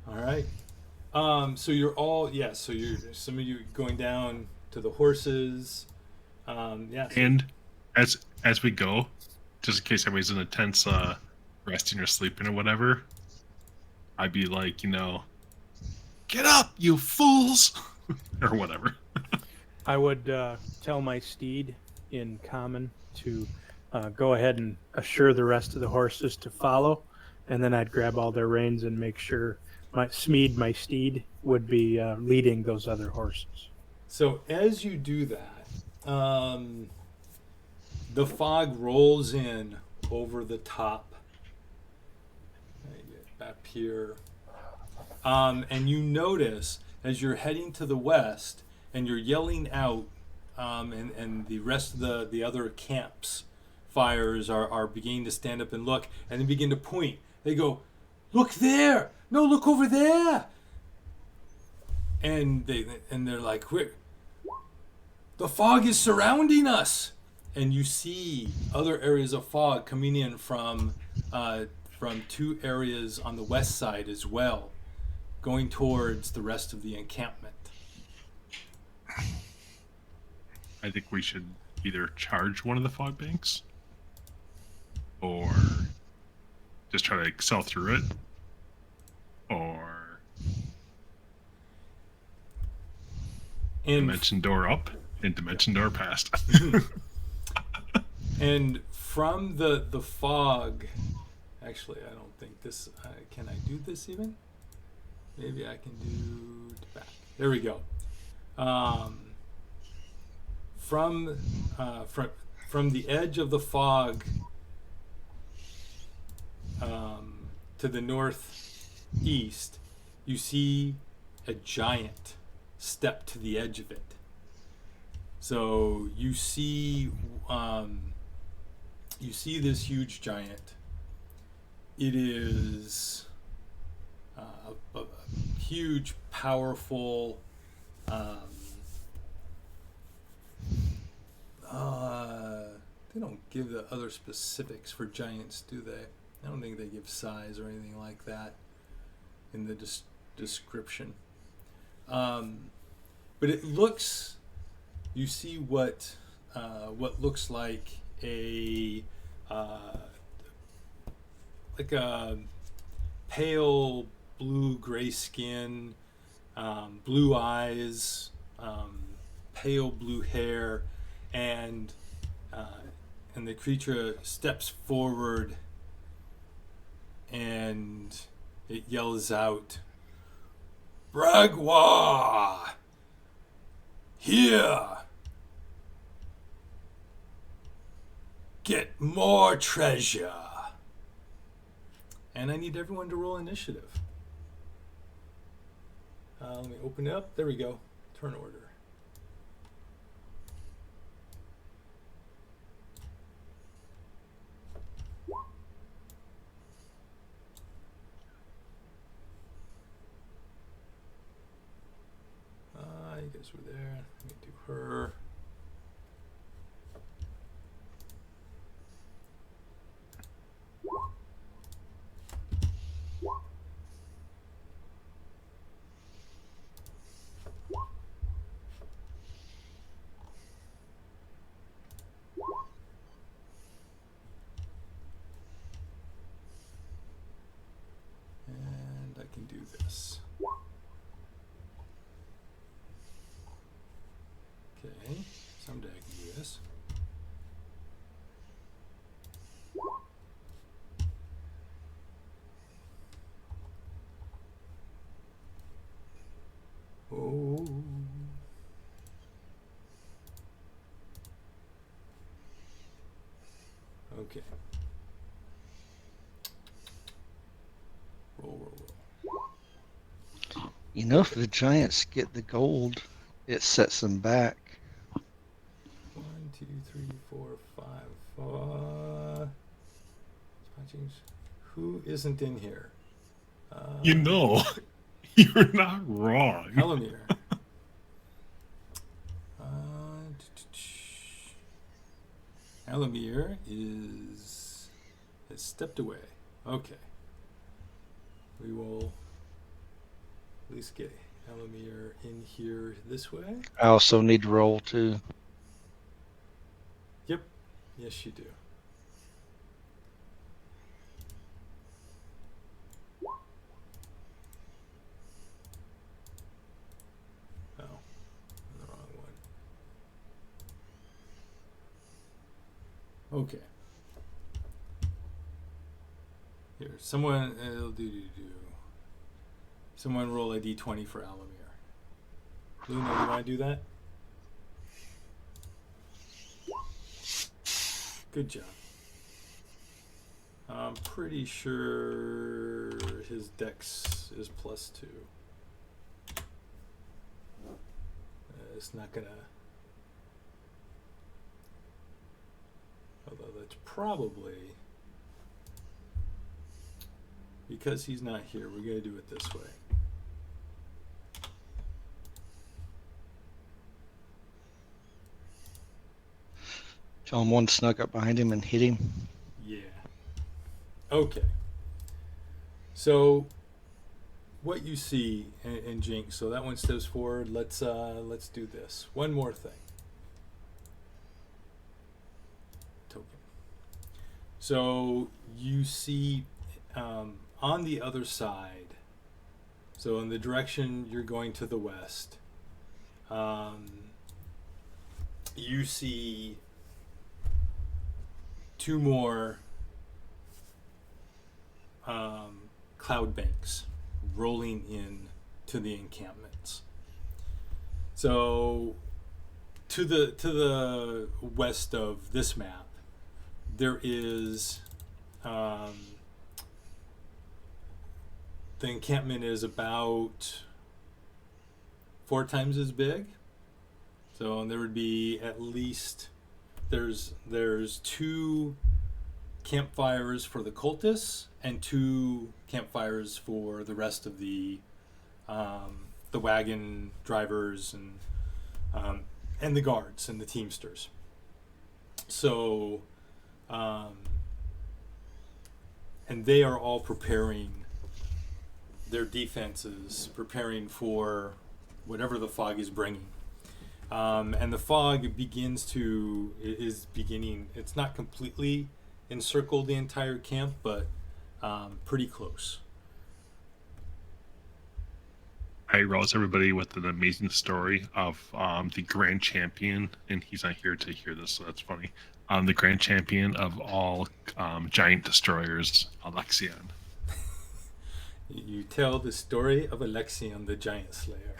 All right. So you're all So you're some of you going down to the horses. Yeah. So, And as we go, just in case everybody's in a tense resting or sleeping or whatever, I'd be like, get up, you fools, or whatever. I would tell my steed in common to go ahead and assure the rest of the horses to follow, and then I'd grab all their reins and make sure my steed, would be leading those other horses. so as you do that, the fog rolls in over the top. I get up here. And you notice as you're heading to the west and you're yelling out, and the rest of the other camps fires are beginning to stand up and look, and they begin to point. They go, "Look there! No, look over there!" And they're like, the fog is surrounding us, and you see other areas of fog coming in from 2 areas on the west side as well, going towards the rest of the encampment. I think we should either charge one of the fog banks or just try to excel through it, or And dimension door up and dimension door past. and from the fog, actually, I don't think this. Can I do this even? Maybe I can do back. There we go. From the edge of the fog to the northeast, you see a giant step to the edge of it. So you see this huge giant. It is a huge, powerful. They don't give the other specifics for giants, do they? I don't think they give size or anything like that in the description. But it looks. You see what looks like a pale blue-gray skin, blue eyes, pale blue hair, and the creature steps forward and it yells out, "Bragwa! Here! Get more treasure!" And I need everyone to roll initiative. Let me open it up. There we go. Turn order. You guys were there. Let me do her. And I can do this. Okay, someday I can do this. Oh. Okay. Roll. You know, if the giants get the gold, it sets them back. 1, 2, 3, 4, 5. Who isn't in here? You know, you're not wrong. Elamir. Elamir has stepped away. Okay. We will at least get Elamir in here this way. I also need to roll too. Yep. Yes, you do. Oh, the wrong one. Okay. Here, someone Someone roll a d20 for Elamir. Luna, you want to do that? Good job. I'm pretty sure his dex is +2. It's not gonna. Although that's probably because he's not here. We're gonna do it this way. Tell him one snuck up behind him and hit him. Yeah. Okay. So, what you see in Jinx? So that one steps forward. Let's do this. One more thing. Token. So you see on the other side. So in the direction you're going to the west, you see two more cloud banks rolling in to the encampments. So to the west of this map, there is the encampment is about 4 times as big. So there would be at least there's 2 campfires for the cultists and 2 campfires for the rest of the wagon drivers and the guards and the teamsters. So and they are all preparing their defenses, preparing for whatever the fog is bringing. And the fog is beginning. It's not completely encircled the entire camp, but pretty close. I rouse everybody with an amazing story of the grand champion, and he's not here to hear this, so that's funny. The grand champion of all giant destroyers, Alexion. You tell the story of Alexion, the giant slayer.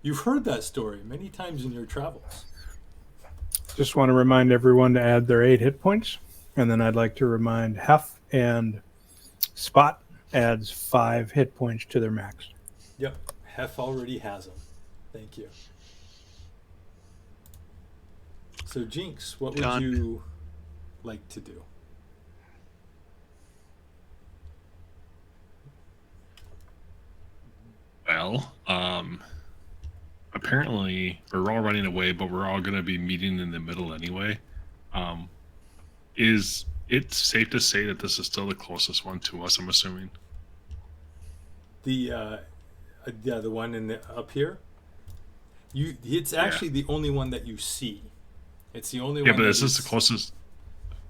You've heard that story many times in your travels. Just want to remind everyone to add their 8 hit points. And then I'd like to remind Hef and Spot adds 5 hit points to their max. Yep, Hef already has them. Thank you. So Jinx, what would you like to do? Well, apparently we're all running away, but we're all going to be meeting in the middle anyway. Is it safe to say that this is still the closest one to us? I'm assuming. The one up here. It's actually the only one that you see. It's the only one. Yeah, but is this the closest?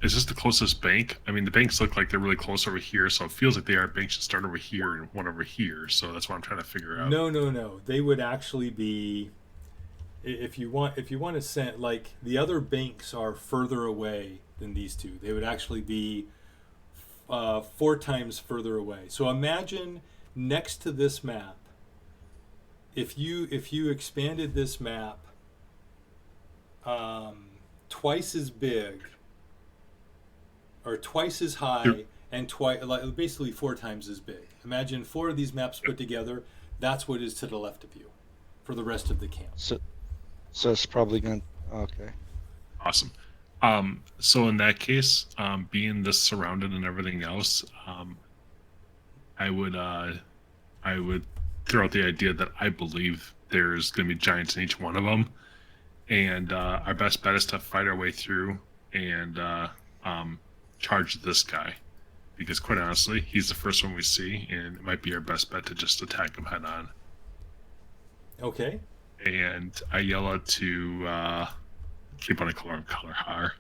Is this the closest bank? I mean, the banks look like they're really close over here, so it feels like they are banks that start over here and one over here. So that's what I'm trying to figure out. No. They would actually be, if you want to send, like, the other banks are further away than these two. They would actually be 4 times further away. So imagine next to this map, if you expanded this map twice as big or twice as high and basically 4 times as big. Imagine 4 of these maps put together. That's what is to the left of you for the rest of the camp. So it's probably going to... Okay. Awesome. So in that case, being this surrounded and everything else, I would throw out the idea that I believe there's going to be giants in each one of them, and our best bet is to fight our way through and charge this guy, because quite honestly, he's the first one we see, and it might be our best bet to just attack him head on. Okay. And I yell out to keep on a color har.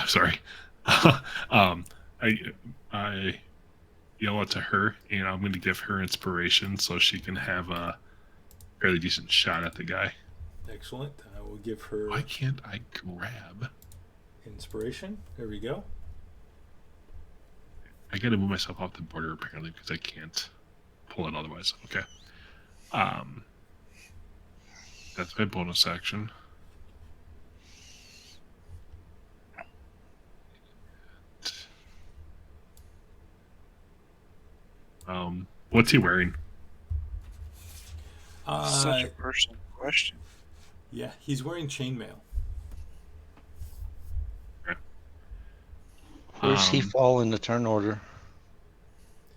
Sorry. I yell out to her, and I'm going to give her inspiration so she can have a fairly decent shot at the guy. Excellent. I will give her. Why can't I grab inspiration? There we go. I got to move myself off the border apparently because I can't pull it otherwise. Okay. That's my bonus action. What's he wearing? Such a personal question. Yeah, he's wearing chainmail. Where's he Um, fall in the turn order?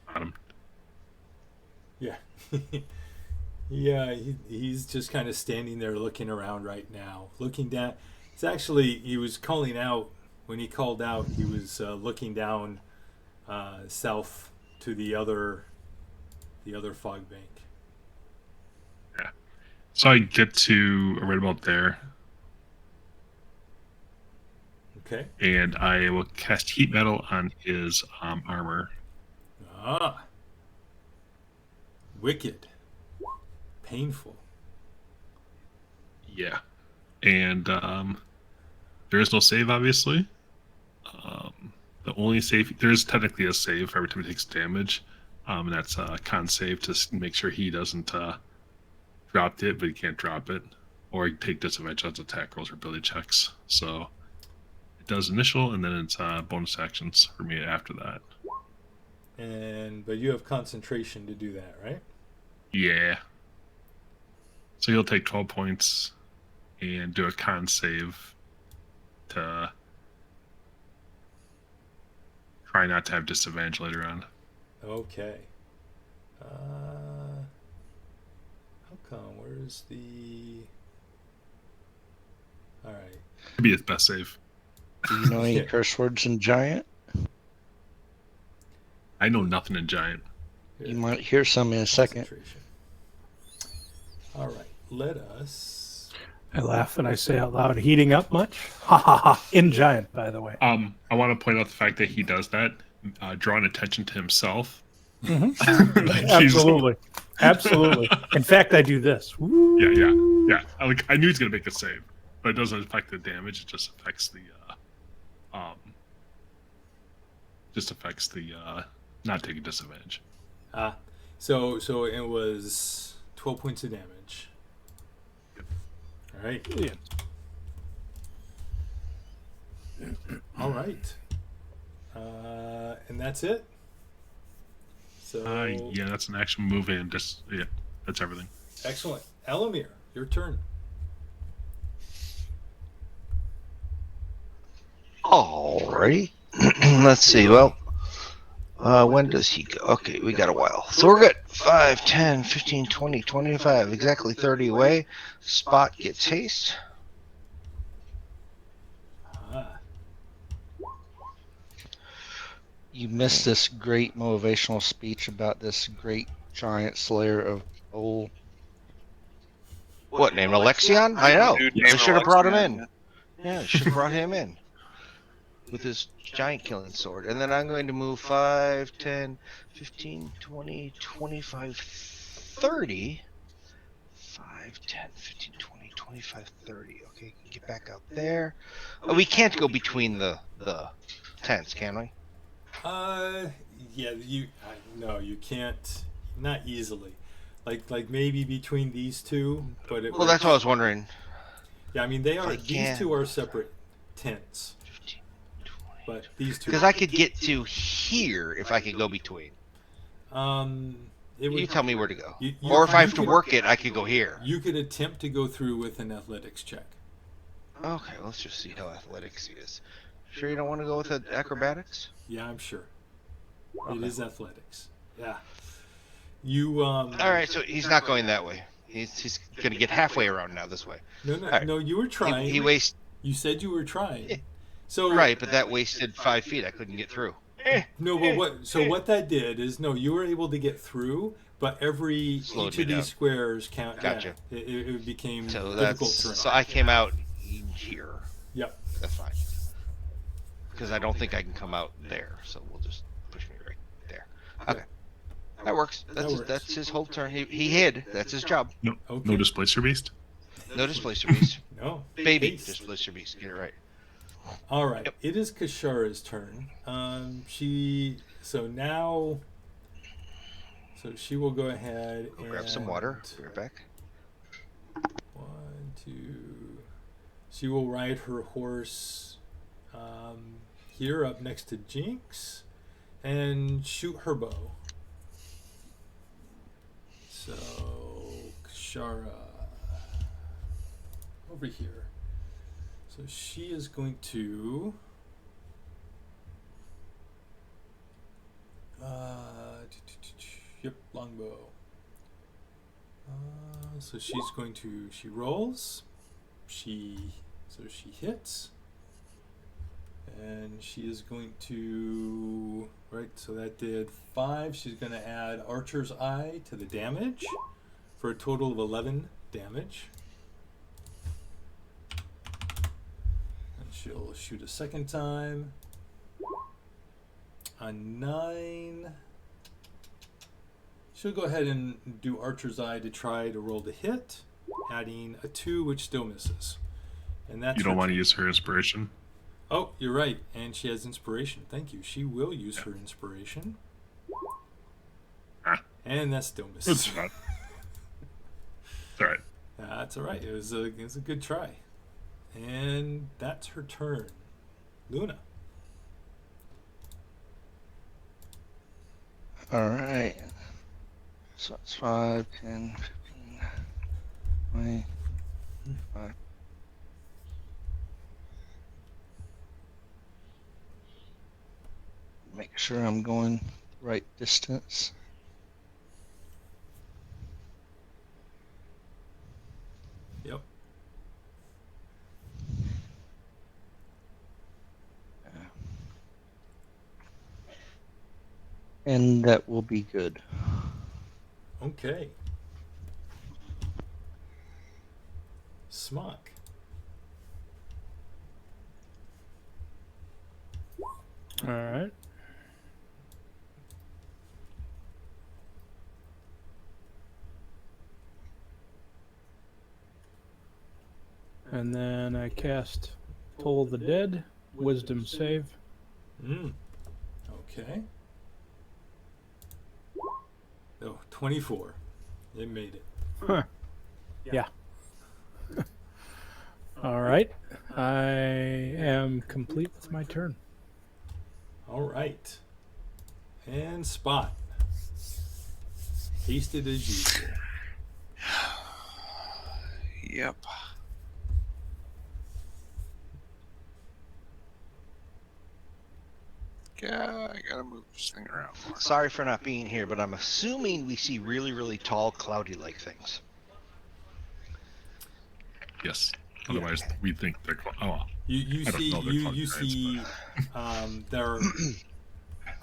Bottom. Yeah. Yeah, he's just kind of standing there looking around right now, looking down. It's actually, he was calling out. When he called out, he was looking down south to the other fog bank. Yeah. So I get to right about there, Okay. and I will cast heat metal on his armor. Ah, wicked, painful. Yeah. And there is no save, obviously. The only save, there is technically a save for every time he takes damage. And that's a con save to make sure he doesn't drop it, but he can't drop it. Or he take disadvantage on attack rolls or ability checks. So it does initial, and then it's bonus actions for me after that. But you have concentration to do that, right? Yeah. So he'll take 12 points and do a con save to try not to have disadvantage later on. Okay. How come? Where's the? All right. Could be his best save. Do you know any Yeah. curse words in Giant? I know nothing in Giant. You might hear some in a second. Concentration. All right. Let us. I laugh and I say out loud, heating up much? Ha ha ha. In Giant, by the way. I want to point out the fact that he does that, drawing attention to himself. Mhm. Like he's- Absolutely. Absolutely. In fact, I do this. Woo. Yeah. I knew he was gonna make a save, but it doesn't affect the damage. It just affects the not taking disadvantage. So it was 12 points of damage. All right. Yeah. All right. And that's it. So Yeah, that's an action move, and just that's everything. excellent. Elamir, your turn. Alrighty. Let's see. Well, when does he go? Okay, we got a while. So we're good. 5, 10, 15, 20, 25. Exactly 30 away. Spot gets haste. Ah, You missed this great motivational speech about this great giant slayer of old. What, named Alexion? I know. Dude They named should have brought him Alexion, in. Yeah, should have brought him in. With his giant killing sword. And then I'm going to move 5, 10, 15, 20, 25, 30. 5, 10, 15, 20, 25, 30. Okay, get back out there. Oh, we can't go between the tents, can we? yeah. No, you can't. Not easily. Like maybe between these two, but it. Well, that's what I was wondering. Yeah, I mean they are. I These can't. two are separate tents, 15, 20. but these two. Because I could get to here if I could go between. It would. You tell me where to go. You- Or if I you have to could- work it, I could go here. You could attempt to go through with an athletics check. Okay, let's just see how athletics he is. Sure you don't want to go with acrobatics? Yeah, I'm sure. It Okay. is athletics. Yeah. You. All right, so he's not going that way. He's going to get halfway around now this way. No, no, right. no. You were trying. He wastes You said you were trying. So right, but that wasted 5 feet. I couldn't get through. No, but what? So what that did is no, you were able to get through, but each Slowed of me these down. squares count. Gotcha. Yeah, it became So difficult that's terrain. so I came out here. Yep. That's fine. Because I don't think I can come out there, so we'll just push me right there. Okay, that works. works. That's his whole turn. He hid. That's his job. No Okay. displacer beast. No displacer beast. No. Baby Haste. displacer beast. Get it right. All right. Yep. It is Kashara's turn. So she will go ahead Go and grab some water. Be right back. 1, 2. She will ride her horse here up next to Jinx and shoot her bow. So, Kshara. Over here. So she is going to. Yep, longbow. So she's going to. She rolls. So she hits. And she is going to. Right, so that did 5. She's going to add Archer's Eye to the damage for a total of 11 damage. And she'll shoot a second time. A 9. She'll go ahead and do Archer's Eye to try to roll the hit, adding a 2, which still misses. And that's You don't her want to turn. use her inspiration. Oh, you're right. And she has inspiration. Thank you. She will use her inspiration. Ah. And that still It's misses. fine. It's all right. That's all right. It was a good try. And that's her turn. Luna. All right. So it's 5, 10, 15, 20, 5. Make sure I'm going the right distance. Yep. And that will be good. Okay. Smock. All right. And then I cast Toll the Dead, Wisdom save. Okay. Oh, 24. It made it. Huh. Yeah. All right. I am complete with my turn. All right. And Spot. Hasted as usual. Yep. Yeah, I gotta move this thing around more. Sorry for not being here, but I'm assuming we see really, really tall, cloudy-like things. Yes. Otherwise, we think they're. Oh, well. You I don't see know their you cloud giants, see there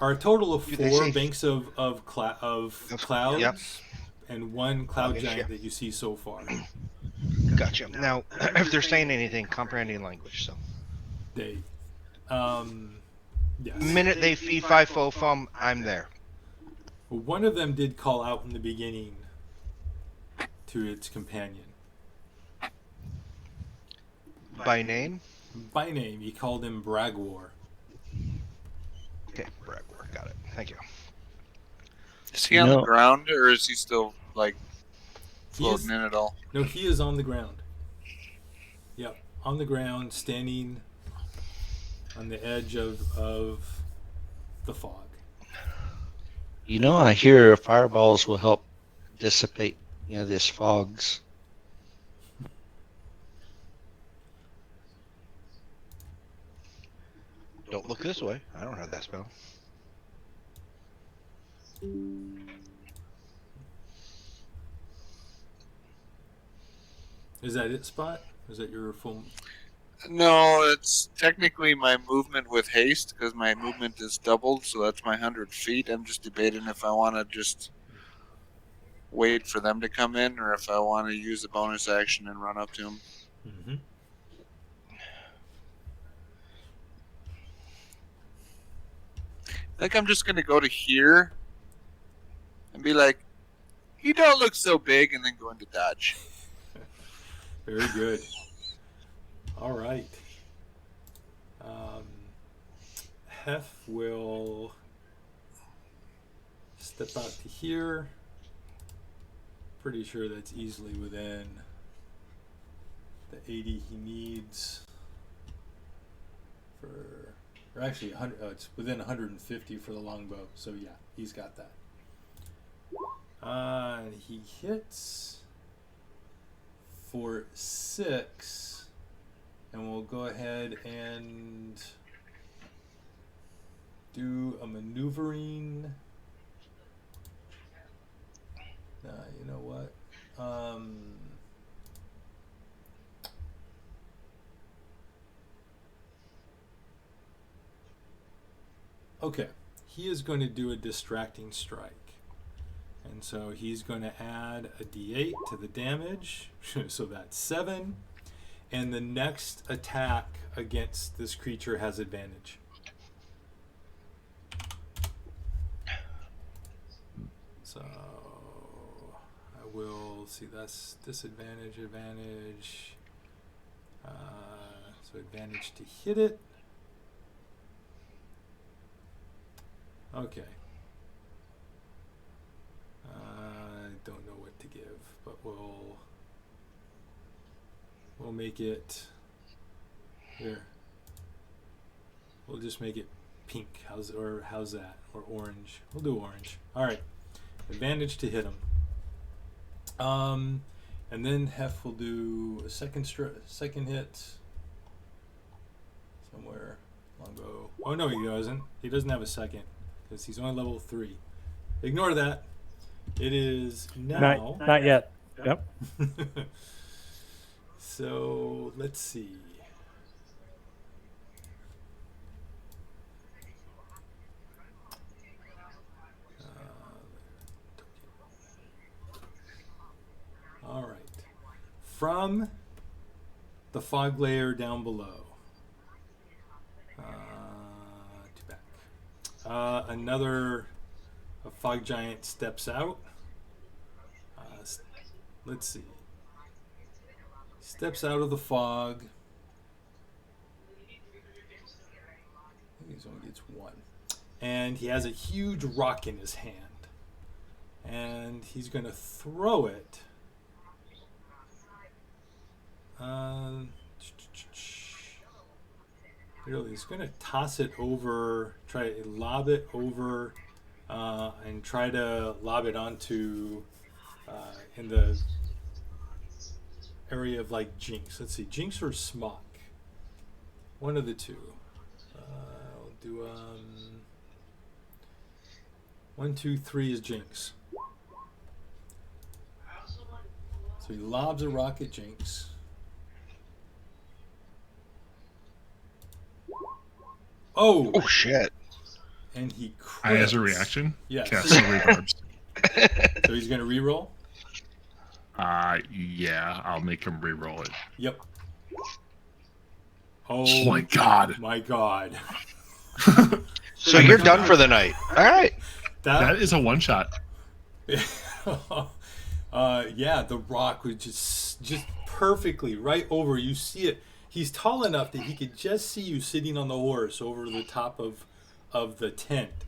are a total of Do they 4 say- banks of clouds Yep. and 1 cloud Okay, giant yeah. that you see so far. Gotcha. Now, if they're saying anything, comprehending language. So, They yes. the minute they fee fi fo fum, I'm there. Well, one of them did call out in the beginning to its companion. By name? By name, he called him Bragwar. Okay, Bragwar. Got it. Thank you. Is he on No. the ground or is he still like He is- floating in it all? No, he is on the ground. Yep, on the ground, standing on the edge of the fog. You know, I hear fireballs will help dissipate, this fogs. Don't look this way. I don't have that spell. Is that it, Spot? Is that your full? No, it's technically my movement with haste because my movement is doubled, so that's my 100 feet. I'm just debating if I want to just wait for them to come in or if I want to use the bonus action and run up to them. Mm-hmm. I think I'm just going to go to here and be like, you don't look so big, and then go into dodge. Very good. All right. Hef will step out to here. Pretty sure that's easily within the 80 he needs for, or actually 100. It's within 150 for the longbow. So yeah, he's got that. He hits for 6, and we'll go ahead and do a maneuvering. You know what? Okay, he is going to do a distracting strike. And so he's going to add a d8 to the damage, so that's 7. And the next attack against this creature has advantage. So I will see, that's disadvantage, advantage. So advantage to hit it. Okay. I don't know what to give, but we'll make it here. We'll just make it pink. How's that? Or orange? We'll do orange. All right. Advantage to hit him. And then Hef will do a second hit somewhere. Longbow. Oh no, he doesn't. He doesn't have a second because he's only level 3. Ignore that. It is now. Not yet. Yep. So let's see. All right. From the fog layer down below. To back. Another fog giant steps out. Let's see. Steps out of the fog. I think he only gets 1. And he has a huge rock in his hand. And he's going to throw it. Really, he's going to toss it over, try to lob it over, and try to lob it onto in the area of like Jinx. Let's see, Jinx or Smock. One of the two. I'll do 1, 2, 3 is Jinx. So he lobs a rock at Jinx. Oh! Oh shit! And he crits. I, as a reaction, Yes. cast some reverbs. So he's going to reroll? Yeah, I'll make him reroll it. Yep. Oh my god. My god. So you're done for the night. All right. That is a one-shot. Yeah, the rock was just perfectly right over. You see it. He's tall enough that he could just see you sitting on the horse over the top of the tent.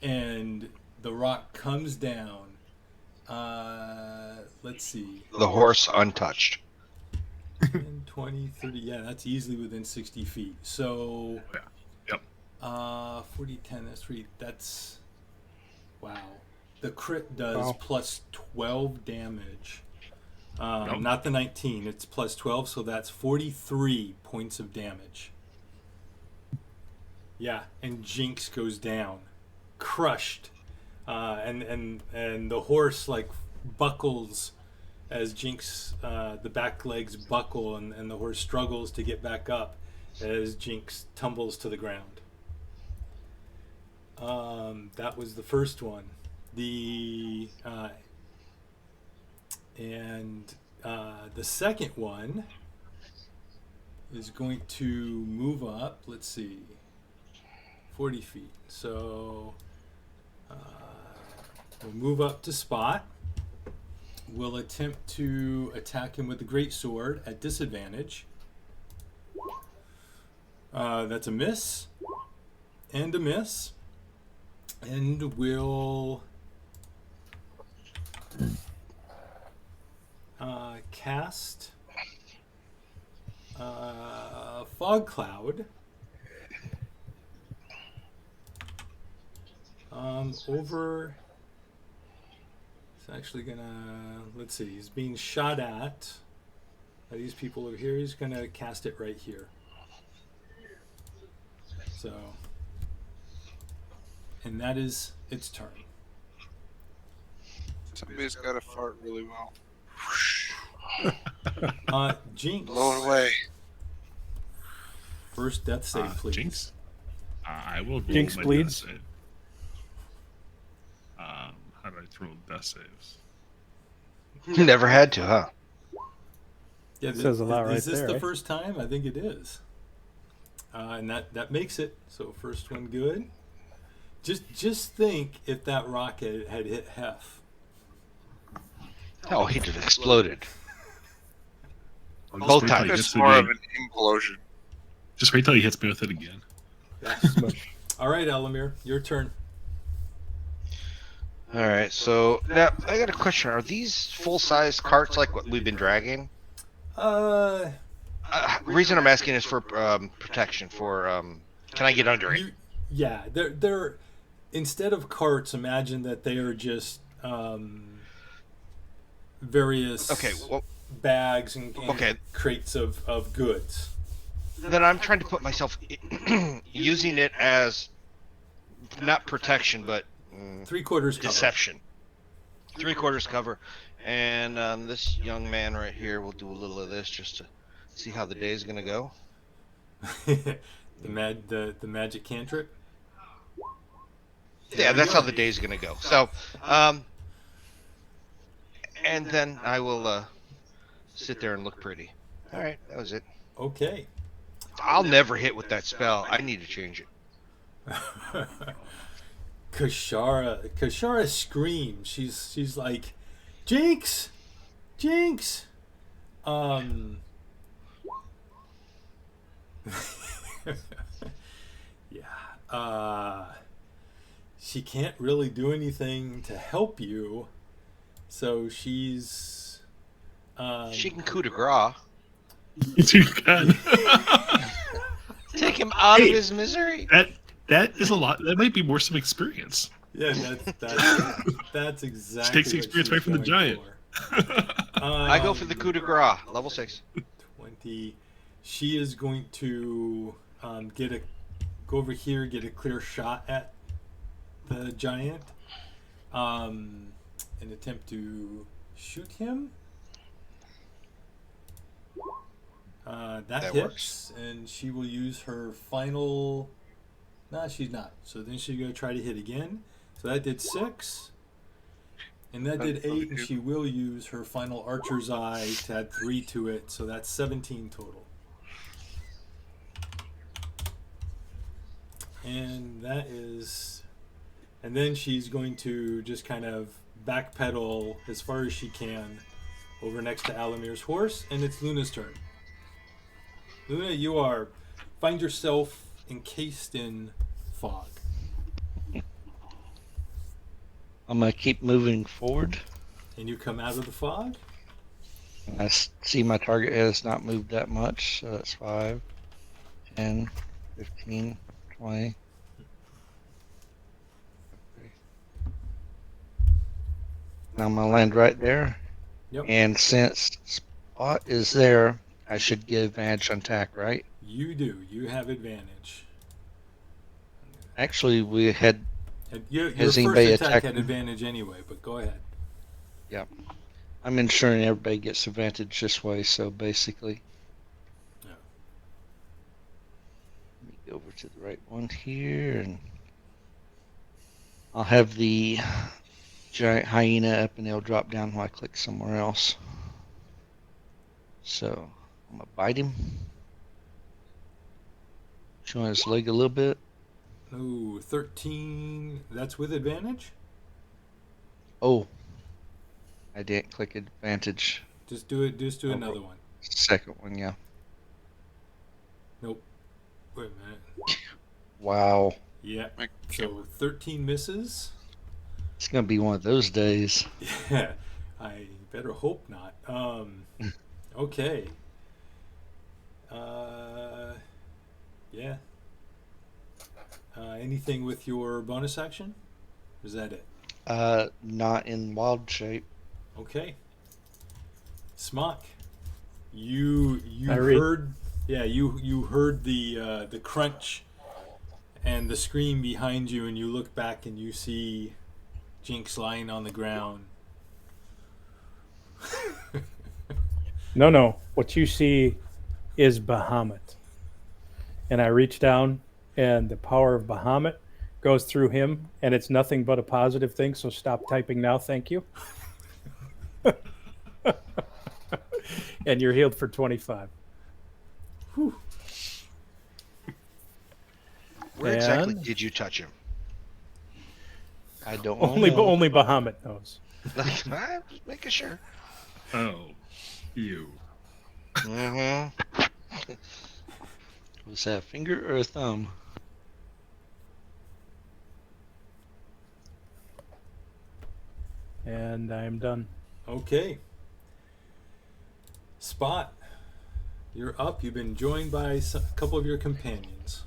And the rock comes down. Let's see. The horse untouched. 10, 20, 30. Yeah, that's easily within 60 feet. So, yeah. Yep. 40, 10, that's 3. That's, wow. The crit does Wow. plus 12 damage. Yep. Not the 19, it's plus 12, so that's 43 points of damage. Yeah, and Jinx goes down, crushed. And the horse like buckles as Jinx, the back legs buckle, and the horse struggles to get back up as Jinx tumbles to the ground. That was the first one. The second one is going to move up. Let's see, 40 feet. So we'll move up to Spot. We'll attempt to attack him with the greatsword at disadvantage. That's a miss and a miss. And we'll cast Fog Cloud over. actually gonna, let's see, he's being shot at by these people over here. He's gonna cast it right here. So, and that is its turn. Somebody's got to fart really well. Jinx. Blow it away. First death save, please. Jinx. I will roll Jinx my bleeds. death save. How do I throw death saves? Never had to, huh? Yeah, Says a lot is right this there, the right? first time? I think it is. And that makes it. So first one good. Just think if that rocket had hit Hef. Oh, he just exploded. I'll Both wait till he times. hits It's me more of again. an implosion. Just wait till he hits me with it again. Smush. All right, Elamir, your turn. All right, so now I got a question. Are these full-size carts like what we've been dragging? Uh, Reason I'm asking is for protection. Can I get under it? yeah, they're instead of carts, imagine that they are just various Okay, well, bags and okay. crates of goods. Then I'm trying to put myself using it as not protection, but 3/4 cover. deception. 3/4 cover, and this young man right here will do a little of this just to see how the day is gonna go. the magic cantrip. Yeah, that's how the day's gonna go. So, and then I will sit there and look pretty. All right, that was it. Okay. I'll never hit with that spell. I need to change it. Kashara screams. She's like, Jinx, Jinx. Yeah. She can't really do anything to help you, so she's. She can coup de grace. You can. Take him out Hey. of his misery. That is a lot. That might be more some experience. Yeah, that's exactly. She takes the what experience she away was from the going giant. for. I go for the coup de grace, level 6. 20. She is going to go over here, get a clear shot at the giant, and attempt to shoot him. That hits, works. and she will use her final. Nah, she's not. So then she's going to try to hit again. So that did 6. And that did 8, and she will use her final Archer's Eye to add 3 to it, so that's 17 total. And that is. And then she's going to just kind of backpedal as far as she can over next to Alamir's horse, and it's Luna's turn. Luna, you find yourself encased in fog. I'm gonna keep moving forward. And you come out of the fog? I see my target has not moved that much, so that's 5, 10, 15, 20. Now I'm gonna land right there. Yep. And since Spot is there, I should get advantage on attack, right? You do. You have advantage. Actually, we had. And your Has first anybody attack attacked had me? advantage anyway, but go ahead. I'm ensuring everybody gets advantage this way, so basically. Yeah. Let me go over to the right one here, and I'll have the giant hyena up, and they'll drop down while I click somewhere else. So I'm gonna bite him. Showing his leg a little bit. Oh, 13. That's with advantage? Oh, I didn't click advantage. Just do it. Just do Oh. another one. Second one, yeah. Nope. Wait a minute. Wow, Yeah. My So 13 misses. it's gonna be one of those days. Yeah. I better hope not. Okay. Yeah. Anything with your bonus action? Or is that it? Not in wild shape. Okay. Smock, you I read. heard, yeah, you heard the crunch and the scream behind you, and you look back and you see Jinx lying on the ground. No. What you see is Bahamut. And I reach down, and the power of Bahamut goes through him, and it's nothing but a positive thing. So stop typing now. Thank you. And you're healed for 25. Whew. Where exactly And did you touch him? I don't want to only know. only Bahamut knows. I'm just making sure. Oh, you. Mm-hmm. Was that a finger or a thumb? And I am done. Okay. Spot, you're up. You've been joined by a couple of your companions.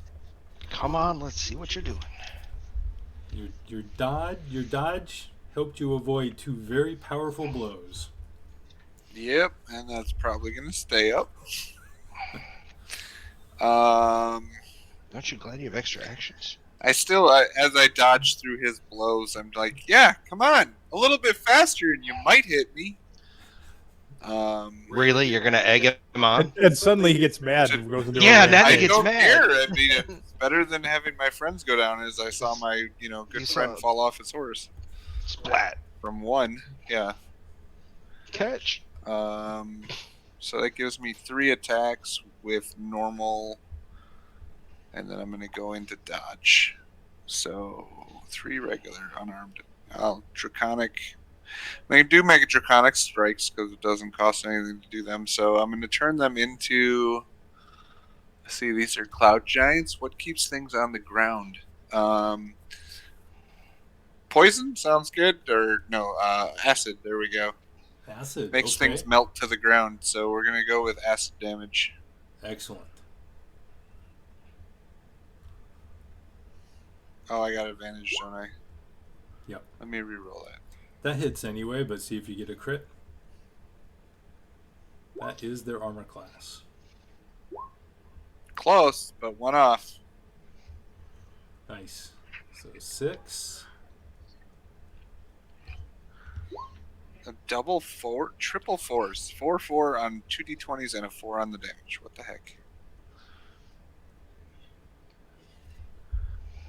Come on, let's see what you're doing. Your dodge helped you avoid two very powerful blows. Yep, and that's probably gonna stay up. Um, Aren't you glad you have extra actions? as I dodge through his blows, I'm like, yeah, come on, a little bit faster, and you might hit me. Really? You're gonna egg him on? And suddenly he gets mad and goes into Yeah, a now he I rampage. gets don't mad. care. I mean, it's better than having my friends go down. As I saw my, good You friend saw- fall off his horse Splat. from one. Yeah. Catch. So that gives me 3 attacks with normal, and then I'm gonna go into dodge. So 3 regular unarmed. Draconic. I do make a draconic strikes because it doesn't cost anything to do them. So I'm gonna turn them into. See, these are cloud giants. What keeps things on the ground? Poison sounds good, or no? Acid. There we go. Acid. Makes Okay. things melt to the ground. So we're gonna go with acid damage. Excellent. Oh, I got advantage, don't I? Yep. Let me re-roll that. That hits anyway, but see if you get a crit. That is their armor class. Close, but 1 off. Nice. So 6. A double 4, triple 4s. 4 on 2d20s and a 4 on the damage. What the heck?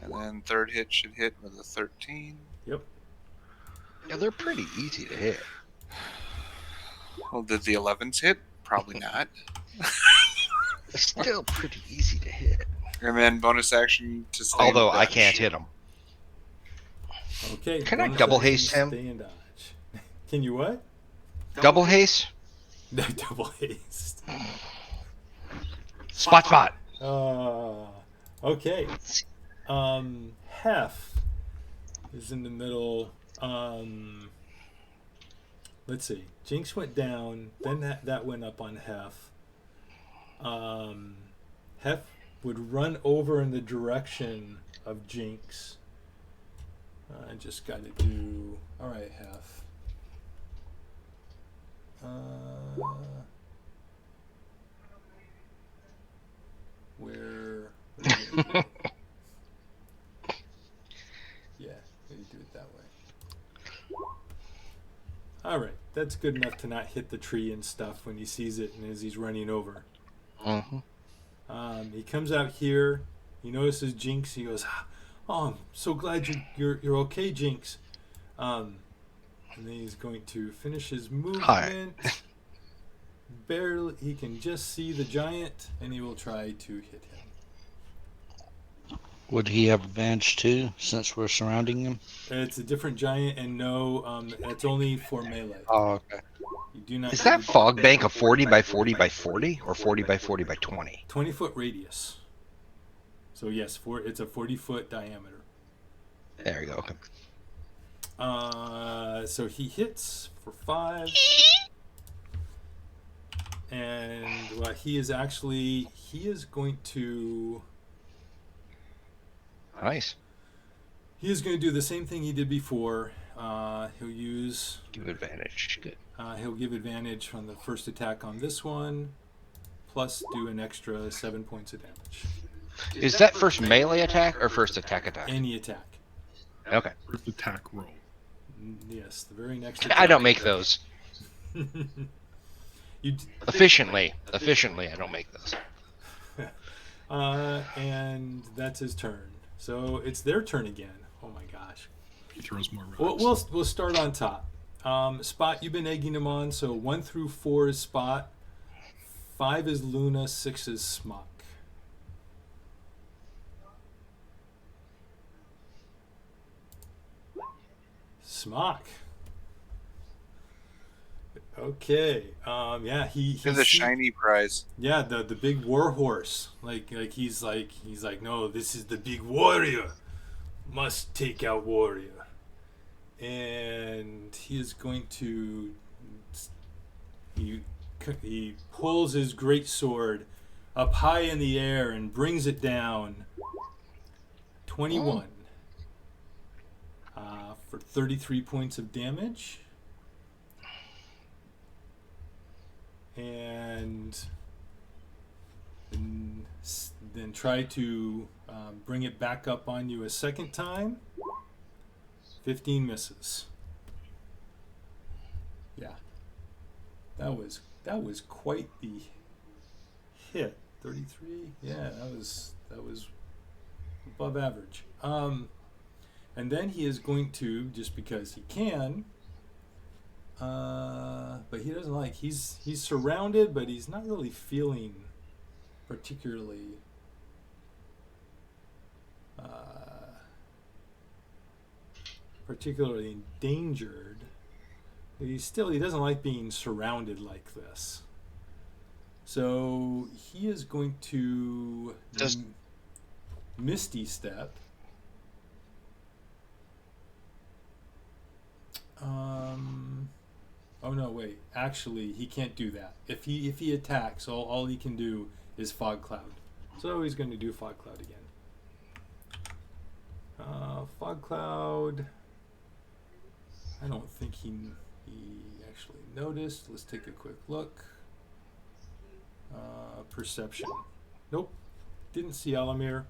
And then third hit should hit with a 13. Yep. Yeah, they're pretty easy to hit. Well, did the 11s hit? Probably not. Still pretty easy to hit. And then bonus action to stay. Although in I dodge. can't hit them. Okay. Can I bonus double action, haste him? Stay and dodge. Can you what? Double haste? No, double haste. Spot. Okay. Hef is in the middle. Let's see. Jinx went down, then that went up on Hef. Hef would run over in the direction of Jinx. I just got to do. All right, Hef. Where? Yeah, maybe do it that way. All right, that's good enough to not hit the tree and stuff when he sees it and as he's running over. Mm-hmm. He comes out here. He notices Jinx. He goes, "Oh, I'm so glad you're okay, Jinx." And then he's going to finish his movement. Hi. Barely, he can just see the giant, and he will try to hit him. Would he have advantage too, since we're surrounding him? It's a different giant, and no, it's only for melee. Oh, okay. You do not. Is that fog bank a 40 by 40 by 40 or 40 by 40 by 20? 20-foot radius? So yes, it's a 40-foot diameter. There you go. Okay. So he hits for 5. And he is going to. Nice. He is going to do the same thing he did before. He'll use. Give advantage. Good. He'll give advantage on the first attack on this one, plus do an extra 7 points of damage. Is that first melee attack or first attack? Any attack. Okay. First attack roll. Yes, the very next attack. I don't make those. You Efficiently, I don't make those. and that's his turn. So it's their turn again. Oh my gosh. He throws more rocks. We'll start on top. Spot, you've been egging him on. So 1 through 4 is Spot, 5 is Luna, 6 is Smock. Smock. Okay. Yeah, he's To the shiny prize. Yeah, the big war horse. Like he's like no, this is the big warrior. Must take out warrior. And he is going to he pulls his great sword up high in the air and brings it down. 21 for 33 points of damage. And then try to bring it back up on you a second time. 15 misses. Yeah, that was quite the hit. 33. Yeah, that was above average. And then he is going to, just because he can. But he doesn't like. He's surrounded, but he's not really feeling particularly endangered. He doesn't like being surrounded like this. So he is going to Misty Step. Oh no, wait. Actually, he can't do that. If he attacks, all he can do is Fog Cloud. So he's going to do Fog Cloud again. Fog Cloud. I don't think he actually noticed. Let's take a quick look. Perception. Nope. Didn't see Alamir.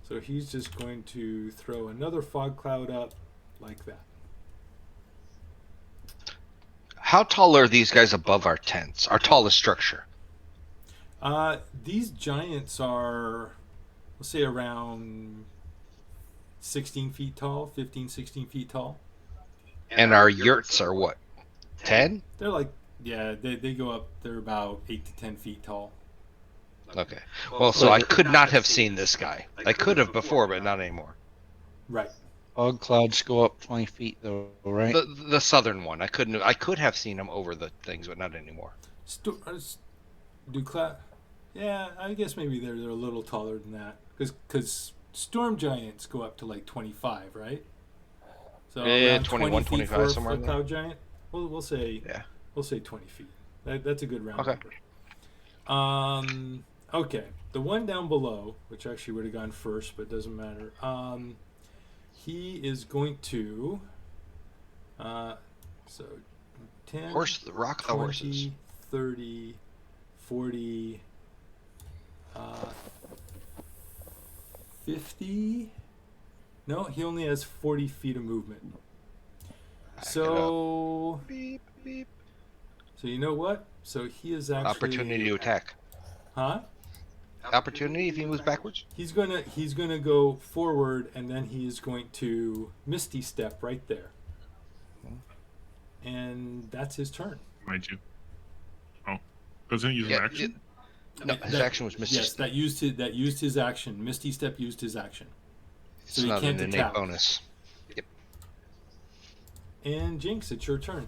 So he's just going to throw another Fog Cloud up like that. How tall are these guys above our tents? Our tallest structure? These giants are, let's say, around 16 feet tall, 15, 16 feet tall. And our yurts are what? 10? They're like, yeah, they go up, they're about 8 to 10 feet tall. Okay. Well, so I could not have seen this guy. I could have before, but not anymore. Right. Fog clouds go up 20 feet, though, right? The southern one. I could have seen him over the things, but not anymore. Yeah, I guess maybe they're a little taller than that. Because storm giants go up to like 25, right? So around 21, 20 feet 25, for a somewhere in there. cloud giant. We'll say 20 feet. That's a good round number. Okay, the one down below, which actually would have gone first, but doesn't matter. He is going to. So 10, Rock the 20, horses. 30, 40, 50. No, he only has 40 feet of movement. So, Beep, beep. so you know what? So he is actually Opportunity to attack. Huh? Opportunity if he moves backwards? He's gonna go forward, and then he is going to Misty Step right there, and that's his turn. Mind you. Oh, doesn't he use an action? No, his action was Misty Yes, Step. that used his action. Misty Step used his action, It's so he not can't an innate attack. bonus. Yep. And Jinx, it's your turn.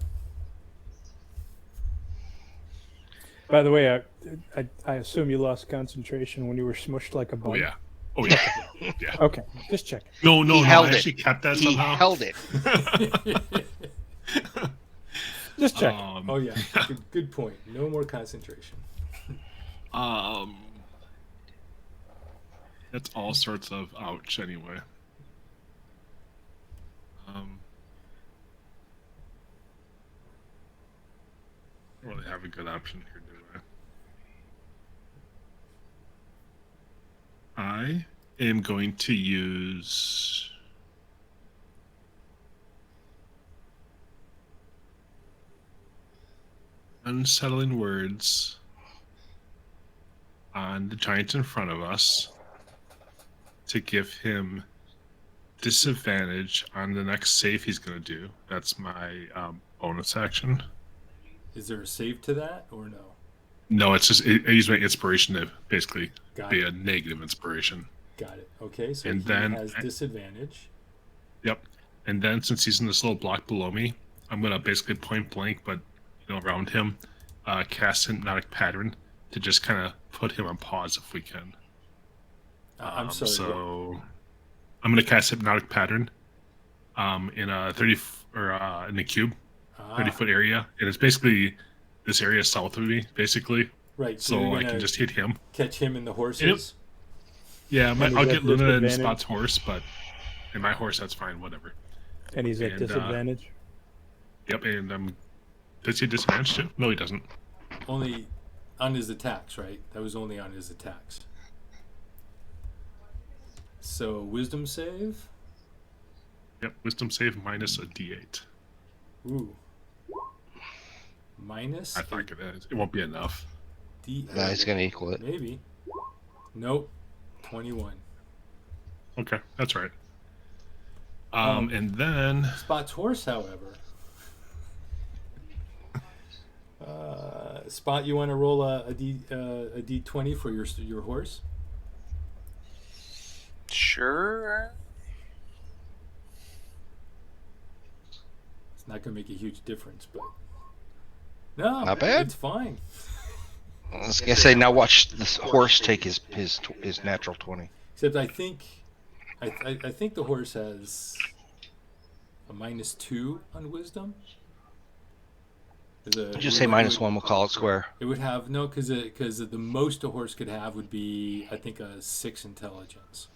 By the way, I assume you lost concentration when you were smushed like a bug. Oh yeah. Oh yeah. Yeah. Okay, just check. No, He I held actually it. kept that He somehow. held it. Just check. Oh yeah, good point. No more concentration. That's all sorts of ouch anyway. have a good option here, do I? I am going to use unsettling words on the giant in front of us to give him disadvantage on the next save he's going to do. That's my bonus action. Is there a save to that or no? No, it's just I use my inspiration to basically Got be it. a negative inspiration. Got it. Okay, so And he then has disadvantage. Yep. And then since he's in this little block below me, I'm gonna basically point blank, but around him, cast hypnotic pattern to just kind of put him on pause if we can. I'm sorry. So I'm gonna cast hypnotic pattern, in a 30 or in the cube, 30-foot area, and it's basically this area south of me, basically. Right. So you're I gonna can just hit him. catch him in the horses. Yeah, And I'll he's get at Luna and disadvantage? Spot's horse, but in my horse that's fine, whatever. And he's at And, disadvantage. Yep, and does he have disadvantage too? No, he doesn't. Only on his attacks, right? That was only on his attacks. So wisdom save. Yep, wisdom save minus a d8. Ooh. Minus I think it is. It won't be enough. D8. No, he's gonna equal it. Maybe. Nope. 21. Okay, that's right. And then Spot's horse, however. Spot, you want to roll a d20 for your horse? Sure. It's not going to make a huge difference, but no, Not bad. It's fine. I was gonna say, now watch this horse take his natural 20. Except I think the horse has a -2 on wisdom. Just say -1. We'll call it square. It would have no, because the most a horse could have would be, I think, a 6 intelligence.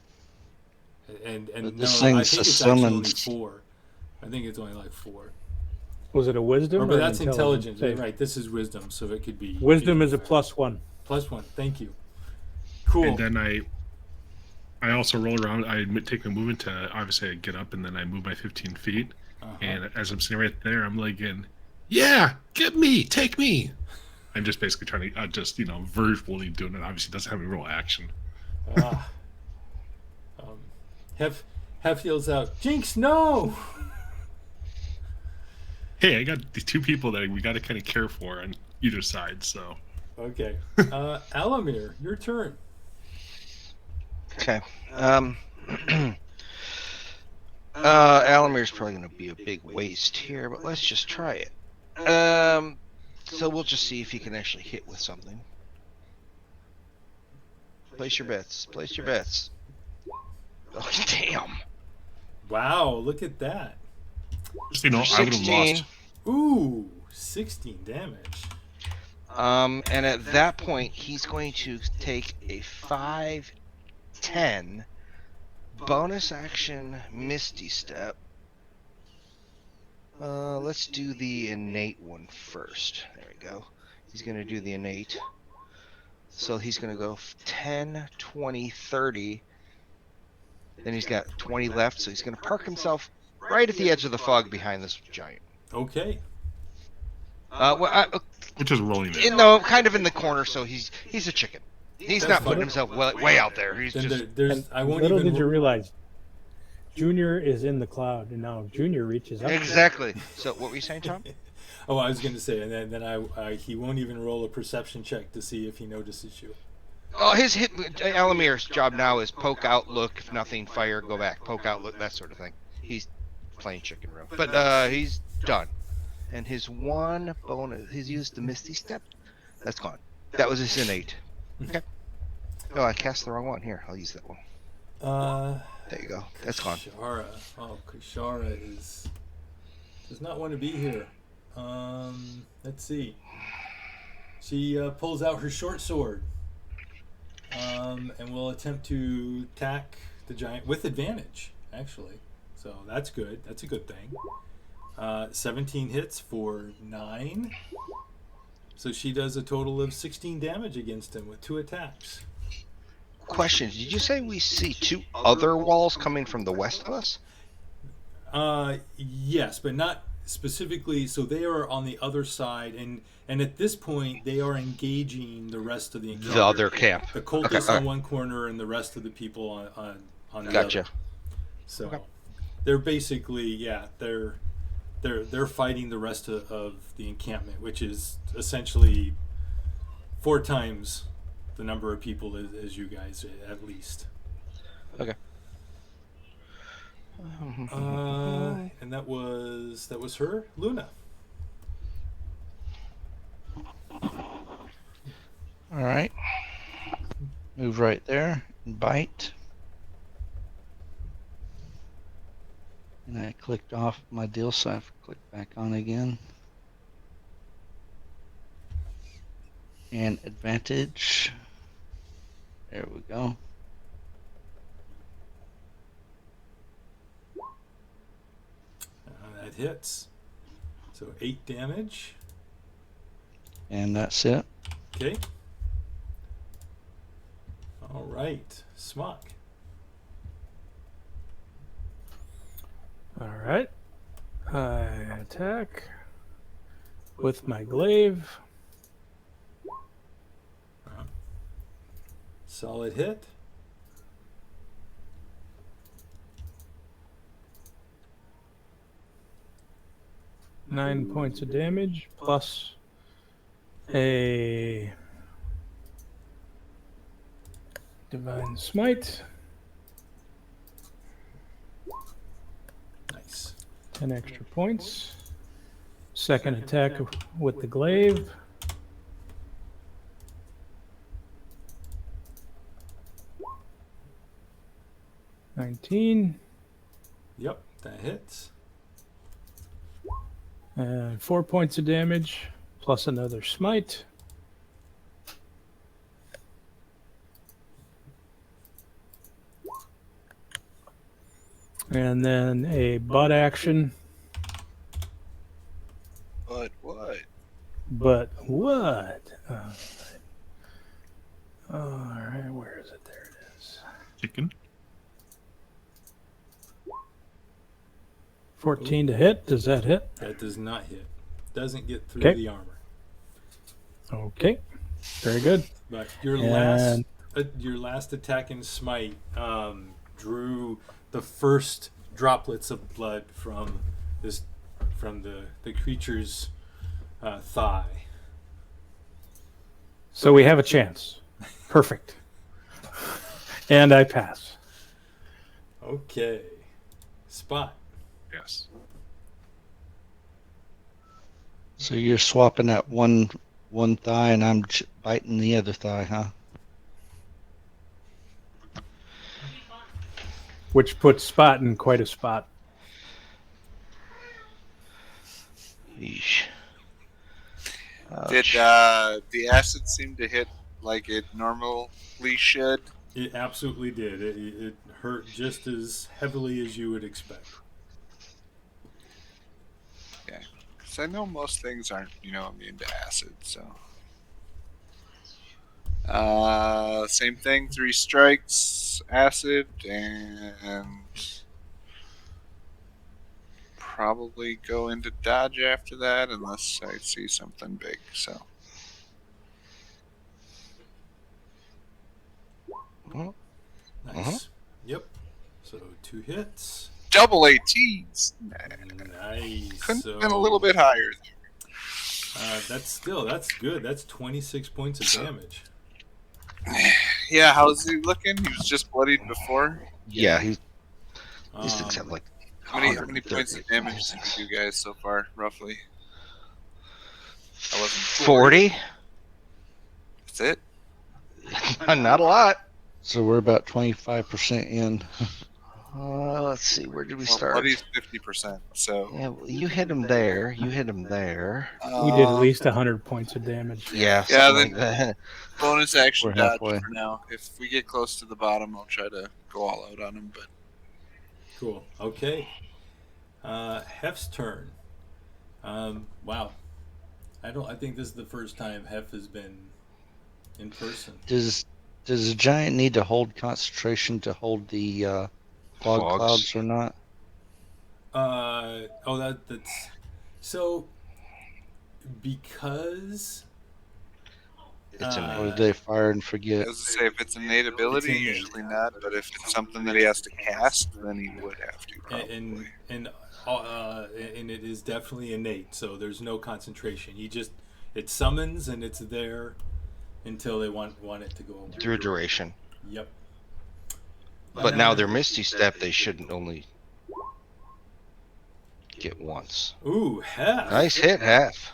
And But no, this I thing's think a it's actually only summons. 4. I think it's only like 4. Was it a wisdom? But or that's an intelligence, save? right? This is wisdom, so it could be. Wisdom is a +1. +1. Thank you. Cool. And then I also roll around. I take my movement to obviously get up, and then I move my 15 feet. Uh-huh. And as I'm sitting right there, I'm like, yeah, get me, take me. I'm just basically trying to just verbally doing it. Obviously, it doesn't have any real action. Hef yells out, "Jinx, no!" Hey, I got the two people that we got to kind of care for on either side. So Okay. Alamir, your turn. Okay. Alamir's probably going to be a big waste here, but let's just try it. So we'll just see if he can actually hit with something. Place your bets. Place your bets. Oh, damn. Wow, look at that. just, I would have 16. lost. Ooh, 16 damage. And at that point, he's going to take a 5-10 bonus action Misty Step. Let's do the innate one first. There we go. He's going to do the innate. So he's going to go 10, 20, 30. Then he's got 20 left, so he's going to park himself right at the edge of the fog behind this giant. Okay. Which is rolling in. No, kind of in the corner, so he's a chicken. He's That's not fine. putting himself way out there. He's Then just there's. I won't Little even. did you realize, Junior is in the cloud, and now Junior reaches up. exactly. So what were you saying, Tom? Oh, I was going to say, and then he won't even roll a perception check to see if he notices you. Oh, his hit. Alamir's job now is poke out, look. If nothing, fire, go back. Poke out, look, that sort of thing. He's playing chicken room, but he's done. And his one bonus, he's used the Misty Step. That's gone. That was his innate. Okay. Oh, I cast the wrong one. Here, I'll use that one. There you go. That's gone. Kashara. Oh, Kashara does not want to be here. Let's see. She pulls out her short sword. And will attempt to attack the giant with advantage, actually. So that's good. That's a good thing. 17 hits for 9. So she does a total of 16 damage against him with 2 attacks. Question: did you say we see 2 other walls coming from the west of us? Yes, but not specifically. So they are on the other side, and at this point they are engaging the rest of the encounter. The other camp. The cultists Okay, on one corner and the rest of the people on the Gotcha. other. So Okay. they're basically they're fighting the rest of the encampment, which is essentially 4 times the number of people as you guys at least. Okay. And that was her, Luna. All right. Move right there and bite. And I clicked off my deal, so I have to click back on again. And advantage. There we go. That hits. So 8 damage. And that's it. Okay. All right, Smock. All right. I attack with my glaive. Solid hit. Nine points of damage plus a divine smite. Nice. 10 extra points. Second attack with the glaive. $19. Yep, that hits. And 4 points of damage plus another smite. And then a butt action. But what? But what? All right, where is it? There it is. Chicken. 14 to hit. Does that hit? That does not hit. Doesn't get through Okay. the armor. Okay. Very good. But your And- last attack in smite drew the first droplets of blood from the creature's thigh. So we have a chance. Perfect. And I pass. Okay. Spot. Yes. So you're swapping that one thigh, and I'm biting the other thigh, huh? Which puts Spot in quite a spot. Yeesh. Did Ouch. the acid seem to hit like it normally should? It absolutely did. It hurt just as heavily as you would expect. Because I know most things aren't, immune to acid, so. Same thing, 3 strikes, acid, and probably go into dodge after that unless I see something big, so. Nice. Yep. So 2 hits. Double 18s! Nice. Couldn't So have been a little bit higher. that's good. That's 26 points of damage. Yeah, how's he looking? He was just bloodied before. Yeah, these things have Um, like How many 130 points of damage did you do guys so far, roughly? I wasn't 40. That's it? Not a lot. So we're about 25% in. Let's see. Where did we Well, start? bloody's 50%, so. Yeah, well, you hit him there. You hit him there. We did at least 100 points of damage. Yeah, Yeah, something like that. Bonus action We're dodge halfway. for now. If we get close to the bottom, I'll try to go all out on him, but. Cool. Okay. Hef's turn. Wow. I think this is the first time Hef has been in person. Does a giant need to hold concentration to hold the fog Fogs. clouds or not? That's so because It's an Or do they fire and forget? As I say, if it's innate ability, It's innate. usually not. But if it's something that he has to cast, then he would have to probably. and it is definitely innate. So there's no concentration. It summons and it's there until they want it to go away. through duration. Yep. But now their Misty Step, they shouldn't only get once. Ooh, Hef. Nice hit, Half.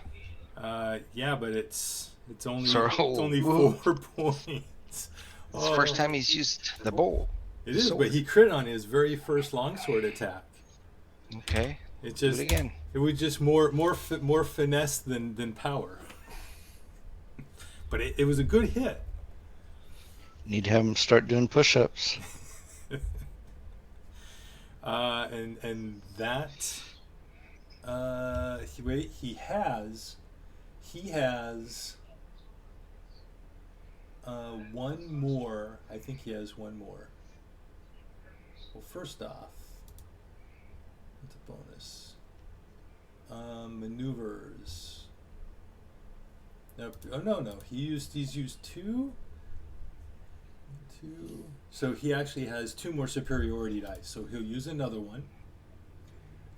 Yeah, but it's only So- it's only Ooh. 4 points. It's the first time he's used the bowl. It is, sword. but he crit on his very first longsword attack. Okay. It Do just it again. it was just more finesse than power. But it was a good hit. Need to have them start doing push-ups. And that he has one more. I think he has one more. Well, first off, what's a bonus? Maneuvers. No. He's used two. So he actually has 2 more superiority dice. So he'll use another one.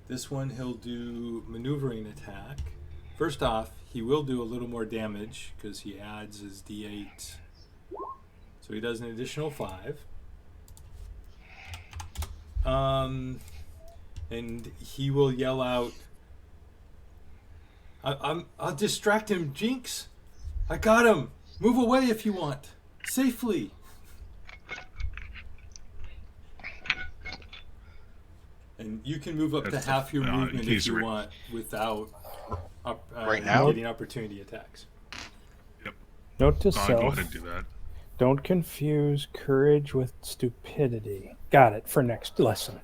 This one he'll do maneuvering attack. First off, he will do a little more damage because he adds his D8. So he does an additional 5. And he will yell out, I'll distract him, Jinx. I got him. Move away if you want. Safely. And you can move up to That's half your movement if he's you right. want without Right now? getting opportunity attacks. Note to I'll go self: ahead and do that. don't confuse courage with stupidity. Got it for next lesson.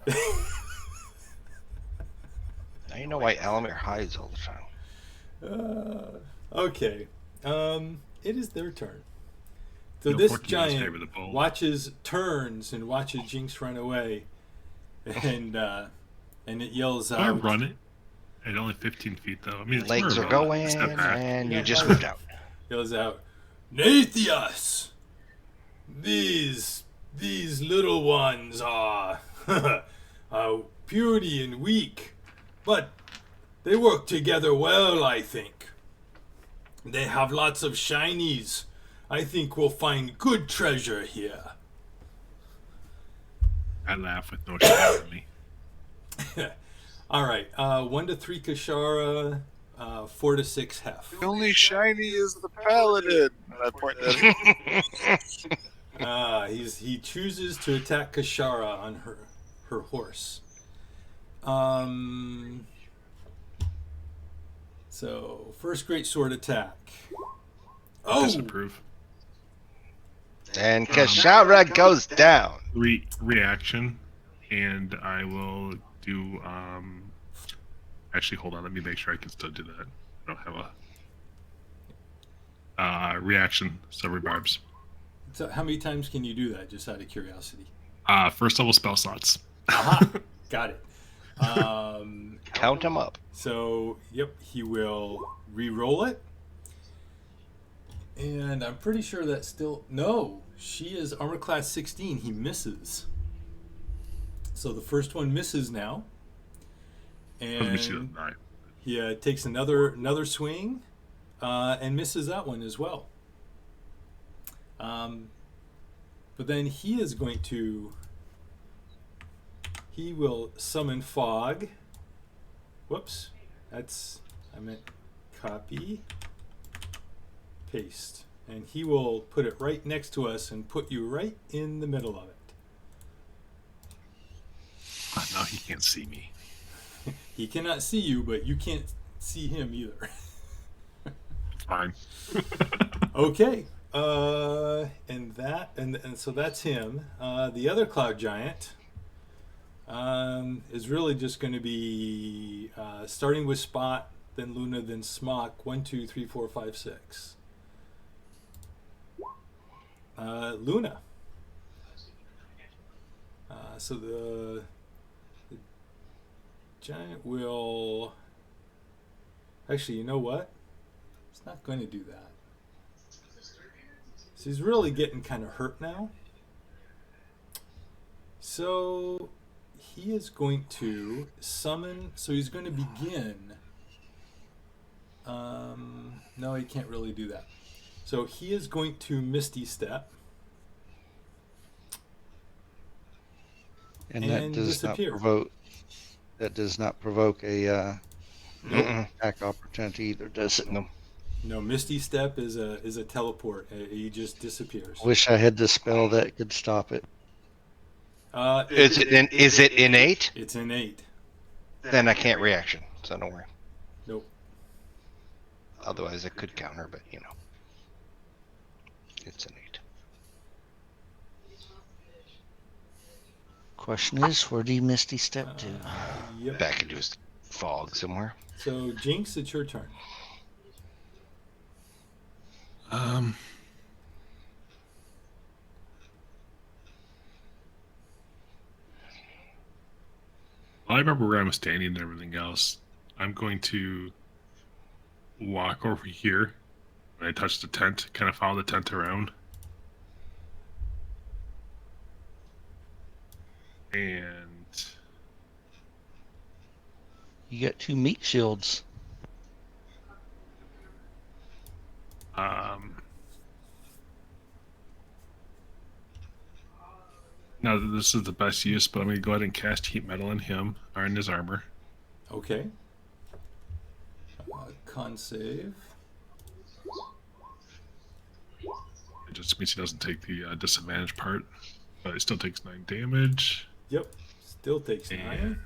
Now you know why Alamir hides all the time. Okay. It is their turn. So No, this 14 is giant favor the bowl. turns and watches Jinx run away, and it yells Can I out. run it? At only 15 feet, though. I mean, it's Legs more are of a going, step back. and you Yeah, just right. moved out. Yells out, Nathias! These little ones are puny and weak, but they work together well, I think. They have lots of shinies. I think we'll find good treasure here. I laugh with no shame on me. All right, 1 to 3 Kashara, 4 to 6 Hef. The only shiny is the paladin. I point that out. He chooses to attack Kashara on her horse. So first great sword attack. Oh, Disapprove. And Kashara goes down. Reaction, and I will do. Actually, hold on. Let me make sure I can still do that. I don't have a reaction. So rebarbs. so how many times can you do that? Just out of curiosity. First level spell slots. Aha, got it. Count them up. So yep, he will re-roll it, and I'm pretty sure that's still no. She is armor class 16. He misses. So the first one misses now, Let me see and that. he takes another swing, and misses that one as well. But then he is going to. He will summon fog. Whoops, I meant copy, paste, and he will put it right next to us and put you right in the middle of it. Oh, no, he can't see me. He cannot see you, but you can't see him either. Fine. Okay, and so that's him. The other cloud giant is really just going to be starting with Spot, then Luna, then Smock. 1, 2, 3, 4, 5, 6. Luna. So the giant will. Actually, you know what? It's not going to do that. So he's really getting kind of hurt now. So he is going to summon. So he's going to begin. No, he can't really do that. So he is going to Misty Step And and disappear. that does not provoke a Nope. attack opportunity either, does it? No. No, Misty Step is a teleport. He just disappears. Wish I had the spell that could stop it. Is it innate? It's innate. Then I can't reaction, so don't worry. Nope. Otherwise, I could counter, but you know, it's innate. Question is, where do you Misty Step to? Yep. Back into his fog somewhere. So Jinx, it's your turn. Well, I remember where I was standing and everything else. I'm going to walk over here. When I touch the tent, kind of follow the tent around. And You got 2 meat shields. now this is the best use, but I'm going to go ahead and cast Heat Metal on him, or in his armor. Okay. Con save. It just means he doesn't take the disadvantage part, but he still takes 9 damage. Yep. Still takes 9.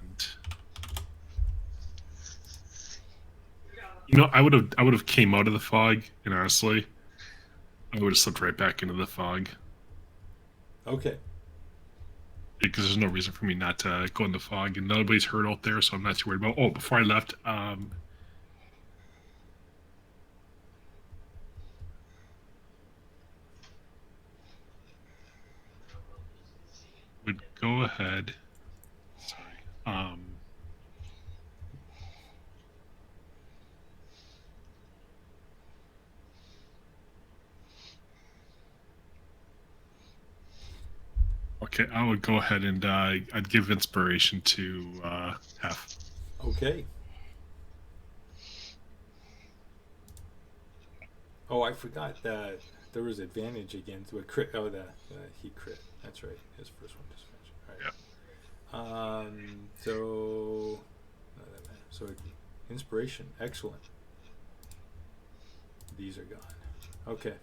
And I would have came out of the fog, and honestly, I would have slipped right back into the fog. Okay. Because there's no reason for me not to go in the fog, and nobody's hurt out there, so I'm not too worried about. Oh, before I left, would go ahead. Sorry. Okay, I would go ahead and I'd give inspiration to Hef. Okay. Oh, I forgot that there was advantage against a crit. Oh, he crit. That's right. His first one just mentioned. All right. So inspiration. Excellent. These are gone. Okay.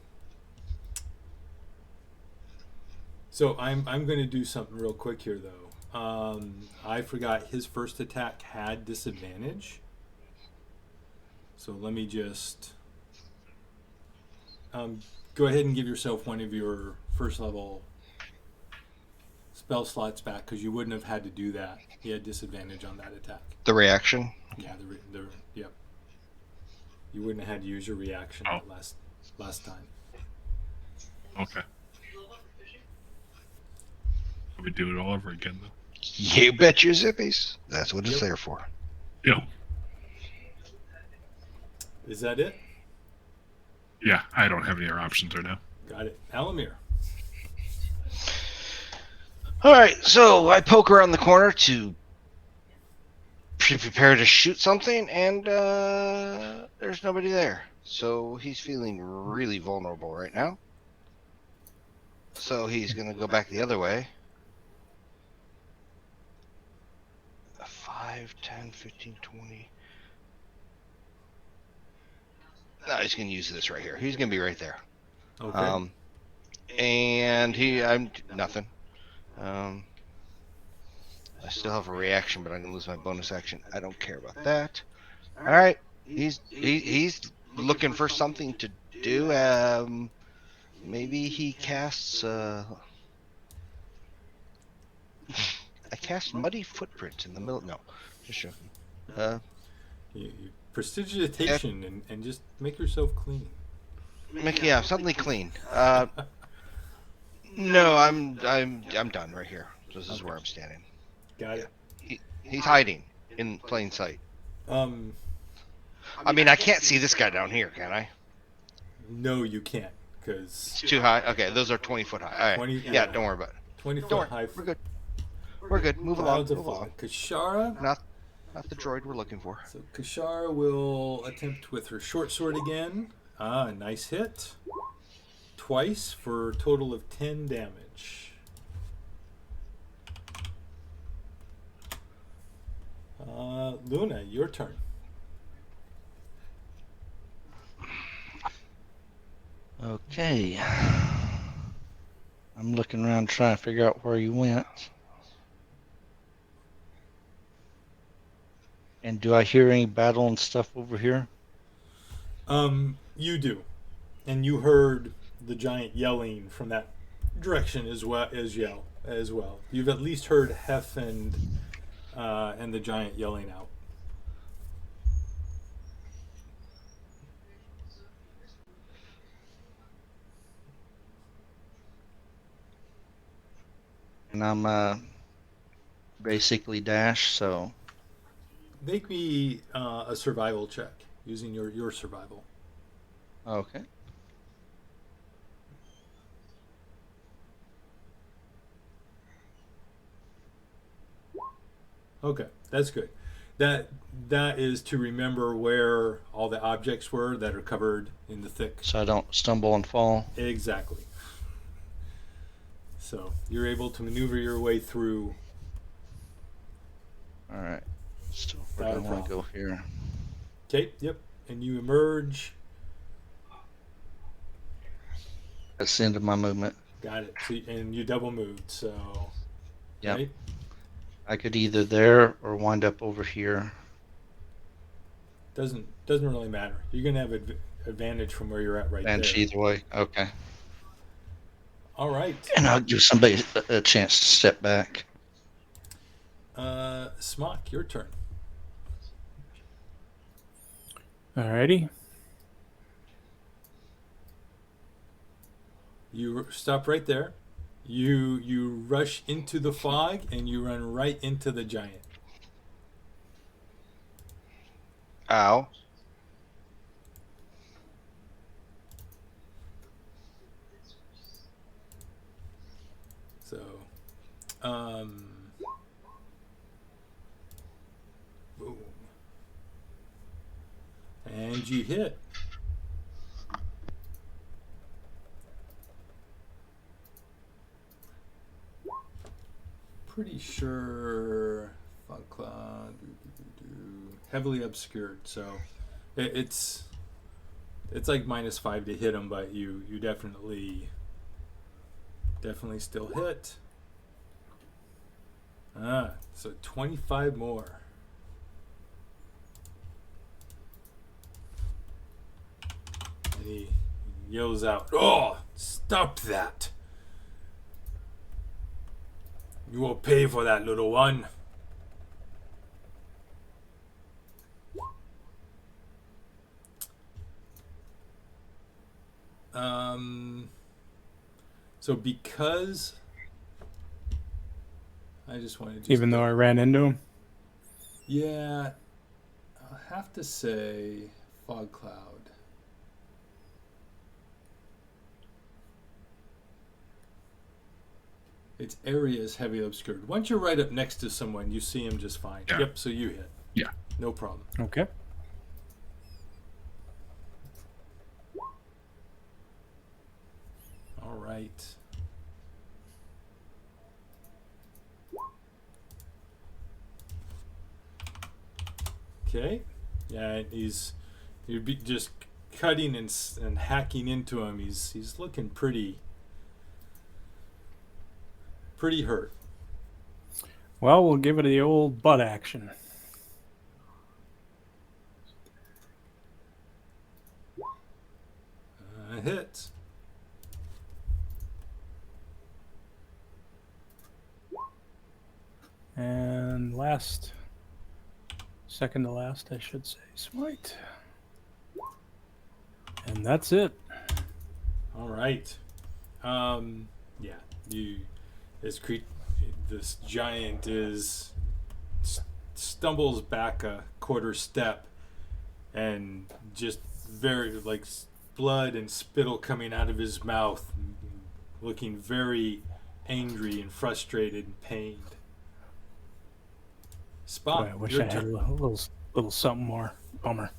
So I'm going to do something real quick here though. I forgot his first attack had disadvantage. So let me just go ahead and give yourself one of your first level spell slots back because you wouldn't have had to do that. He had disadvantage on that attack. The reaction? Yeah, yep. You wouldn't have had to use your reaction last time. Okay. We do it all over again, though. You bet your zippies. That's what it's there for. Yeah. Is that it? Yeah, I don't have any other options right now. Got it. Alamir. All right, so I poke around the corner to prepare to shoot something, and there's nobody there. So he's feeling really vulnerable right now. So he's going to go back the other way. 5, 10, 15, 20. No, he's going to use this right here. He's going to be right there. Okay. And I'm nothing. I still have a reaction, but I'm gonna lose my bonus action. I don't care about that. All right, he's looking for something to do. Maybe he casts. I cast Muddy Footprints in the middle. No, just joking. You prestidigitation and just make yourself clean. Yeah, suddenly clean. No, I'm done right here. This is where I'm standing. Got it. He's hiding in plain sight. Um, I mean, I can't see this guy down here, can I? no, you can't, because It's too high. Okay, those are 20-foot high. All right. 20. Yeah, don't worry about it. 20-foot Don't worry. high. We're good. We're good. Move along. Clouds of Move fog. along. Kashara. Not the droid we're looking for. So Kashara will attempt with her short sword again. Ah, nice hit. Twice for a total of 10 damage. Luna, your turn. Okay. I'm looking around trying to figure out where you went. And do I hear any battle and stuff over here? You do, and you heard the giant yelling from that direction as well. You've at least heard Hef and the giant yelling out. And I'm basically dash, so Make me a survival check using your survival. okay. Okay, that's good. That is to remember where all the objects were that are covered in the thick. So I don't stumble and fall. Exactly. So you're able to maneuver your way through. All right. So where Not do a I want to problem. go here? Okay, yep. And you emerge. That's the end of my movement. Got it. So, and you double moved. So. Yep. Right? I could either there or wind up over here. Doesn't really matter. You're gonna have advantage from where you're at right And there. either way. Okay. All right. And I'll give somebody a chance to step back. Smock, your turn. Alrighty. You stop right there. You rush into the fog and you run right into the giant. Ow. So, boom. And you hit. Pretty sure fog cloud, heavily obscured. So it's like -5 to hit him, but you definitely still hit. So 25 more. And he yells out, "Oh, stop that! You will pay for that, little one." So because I just wanted to Even though I ran into him. yeah, I'll have to say fog cloud. Its area is heavily obscured. Once you're right up next to someone, you see him just fine. Yeah. Yep, so you hit. Yeah. No problem. Okay. All right. Okay. Yeah, you'd be just cutting and hacking into him. He's looking pretty hurt. Well, we'll give it the old butt action. Hit. And last Second to last, I should say. Smite. And that's it. All right. Yeah, you this giant stumbles back a quarter step and just very like blood and spittle coming out of his mouth, looking very angry and frustrated and pained. Spot, Boy, I wish your I had a turn. little something more. Bummer.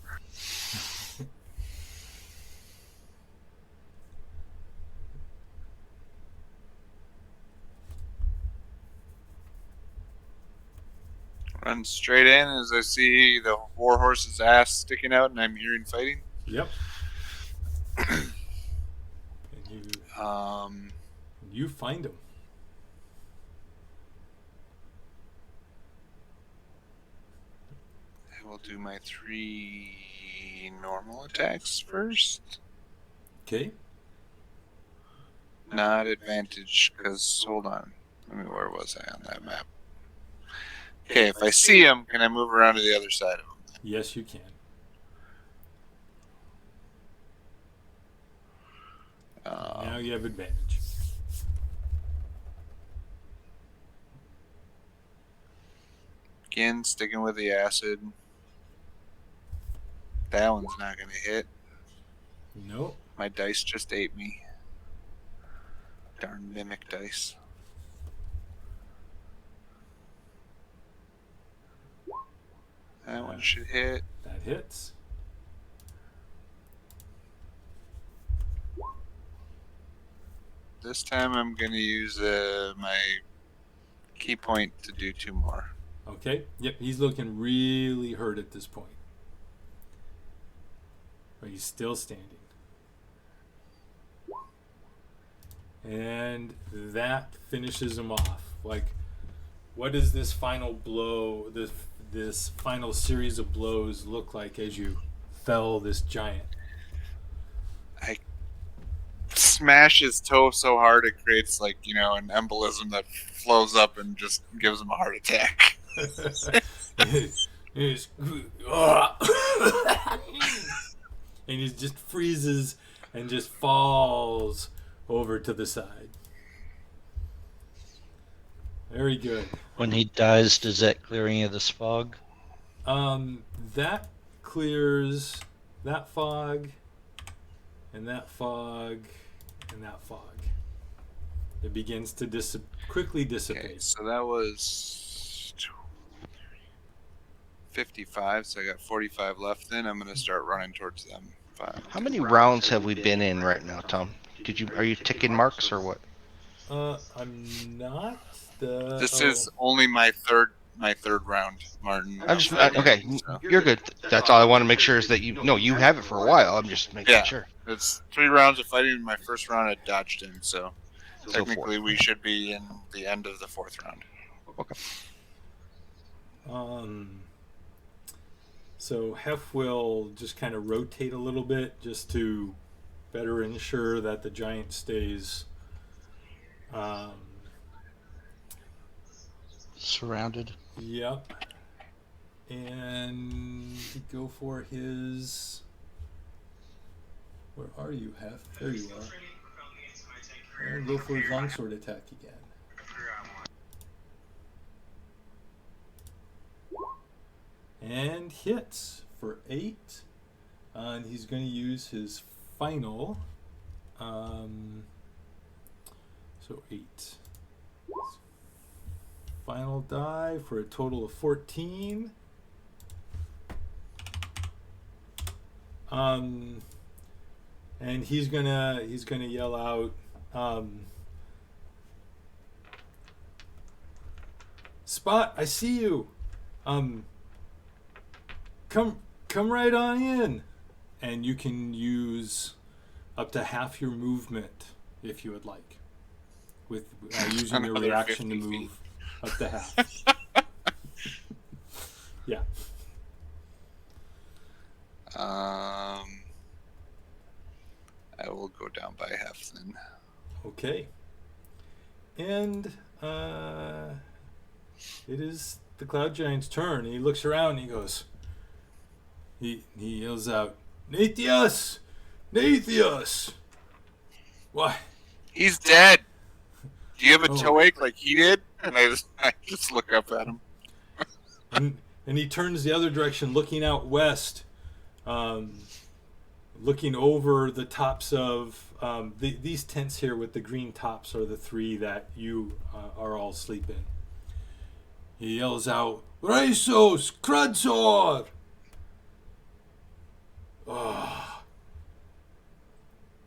Run straight in as I see the warhorse's ass sticking out, and I'm hearing fighting. Yep. And you find him. I will do my 3 normal attacks first. Okay. Not advantage, because hold on. Where was I on that map? Okay, if I see him, can I move around to the other side of him? Yes, you can. Now you have advantage. Again, sticking with the acid. That one's not going to hit. Nope. My dice just ate me. Darn mimic dice. That one should hit. That hits. This time I'm going to use my key point to do 2 more. Okay. Yep, he's looking really hurt at this point. But he's still standing. And that finishes him off. Like, what does this final blow, this final series of blows look like as you fell this giant? I smash his toe so hard it creates, like, an embolism that flows up and just gives him a heart attack. And he just freezes and just falls over to the side. Very good. When he dies, does that clear any of this fog? That clears that fog, and that fog, and that fog. It begins to quickly dissipate. Okay, so that was 55, so I got 45 left. Then I'm going to start running towards them. How many rounds have we been in right now, Tom? Are you ticking marks or what? I'm not. This is only my third round, Martin. Okay. So. You're good. That's all I want to make sure is that you have it for a while. I'm just making sure. It's 3 rounds of fighting. In my first round, I dodged him, so technically we should be in the end of the 4th round. Okay. So Hef will just kind of rotate a little bit just to better ensure that the giant stays surrounded. Yep. And go for his. Where are you, Hef? There you are. And go for his longsword attack again. And hits for 8. And he's going to use his final. So 8. Final die for a total of 14. And he's gonna yell out, Spot, I see you. Come right on in. And you can use up to half your movement if you would like, with using your reaction to move feet. Up to half. Yeah. I will go down by half then. Okay. And it is the Cloud Giant's turn. And he looks around and he goes, he yells out, Nathias! Nathias! Why? He's dead. Do you have a Oh. toe ache like he did? And I just look up at him. And he turns the other direction, looking out west, looking over the tops of these tents here with the green tops are the three that you are all asleep in. He yells out, Raisos, Krudzor! Ah,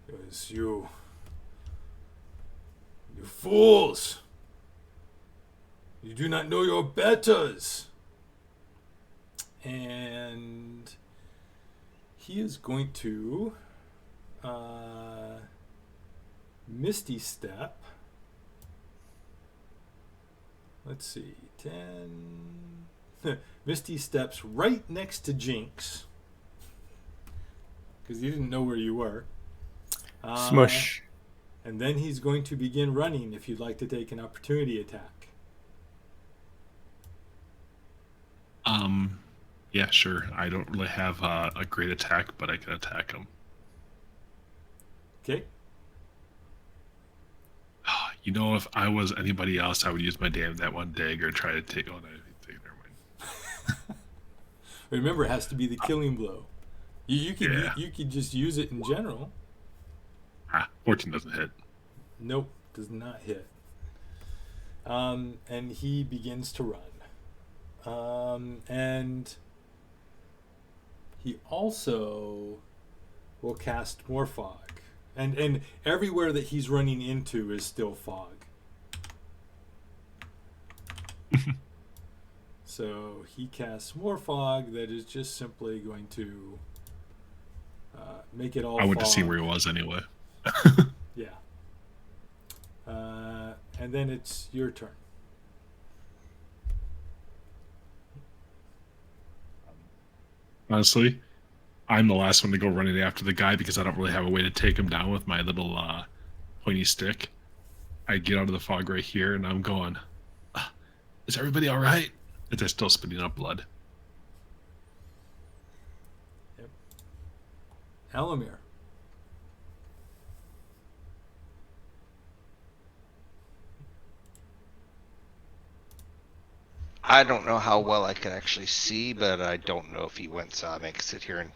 it was you. You fools! You do not know your betters! And he is going to Misty Step. Let's see, 10. Misty Steps right next to Jinx because he didn't know where you were. Smush. And then he's going to begin running if you'd like to take an opportunity attack. Yeah, sure. I don't really have a great attack, but I can attack him. Okay. You know, if I was anybody else, I would use my that one dagger and try to take. Oh, no, never mind. Remember, it has to be the killing blow. You could Yeah. you could just use it in general. 14 doesn't hit. Nope, does not hit. And he begins to run. And he also will cast more fog. And everywhere that he's running into is still fog. So he casts more fog that is just simply going to make it all I went to see fog. where he was anyway. Yeah. And then it's your turn. Honestly, I'm the last one to go running after the guy because I don't really have a way to take him down with my little pointy stick. I get out of the fog right here and I'm going, is everybody all right? And they're still spitting up blood. Yep. Alamir. I don't know how well I can actually see, but I don't know if he went, so I may sit here and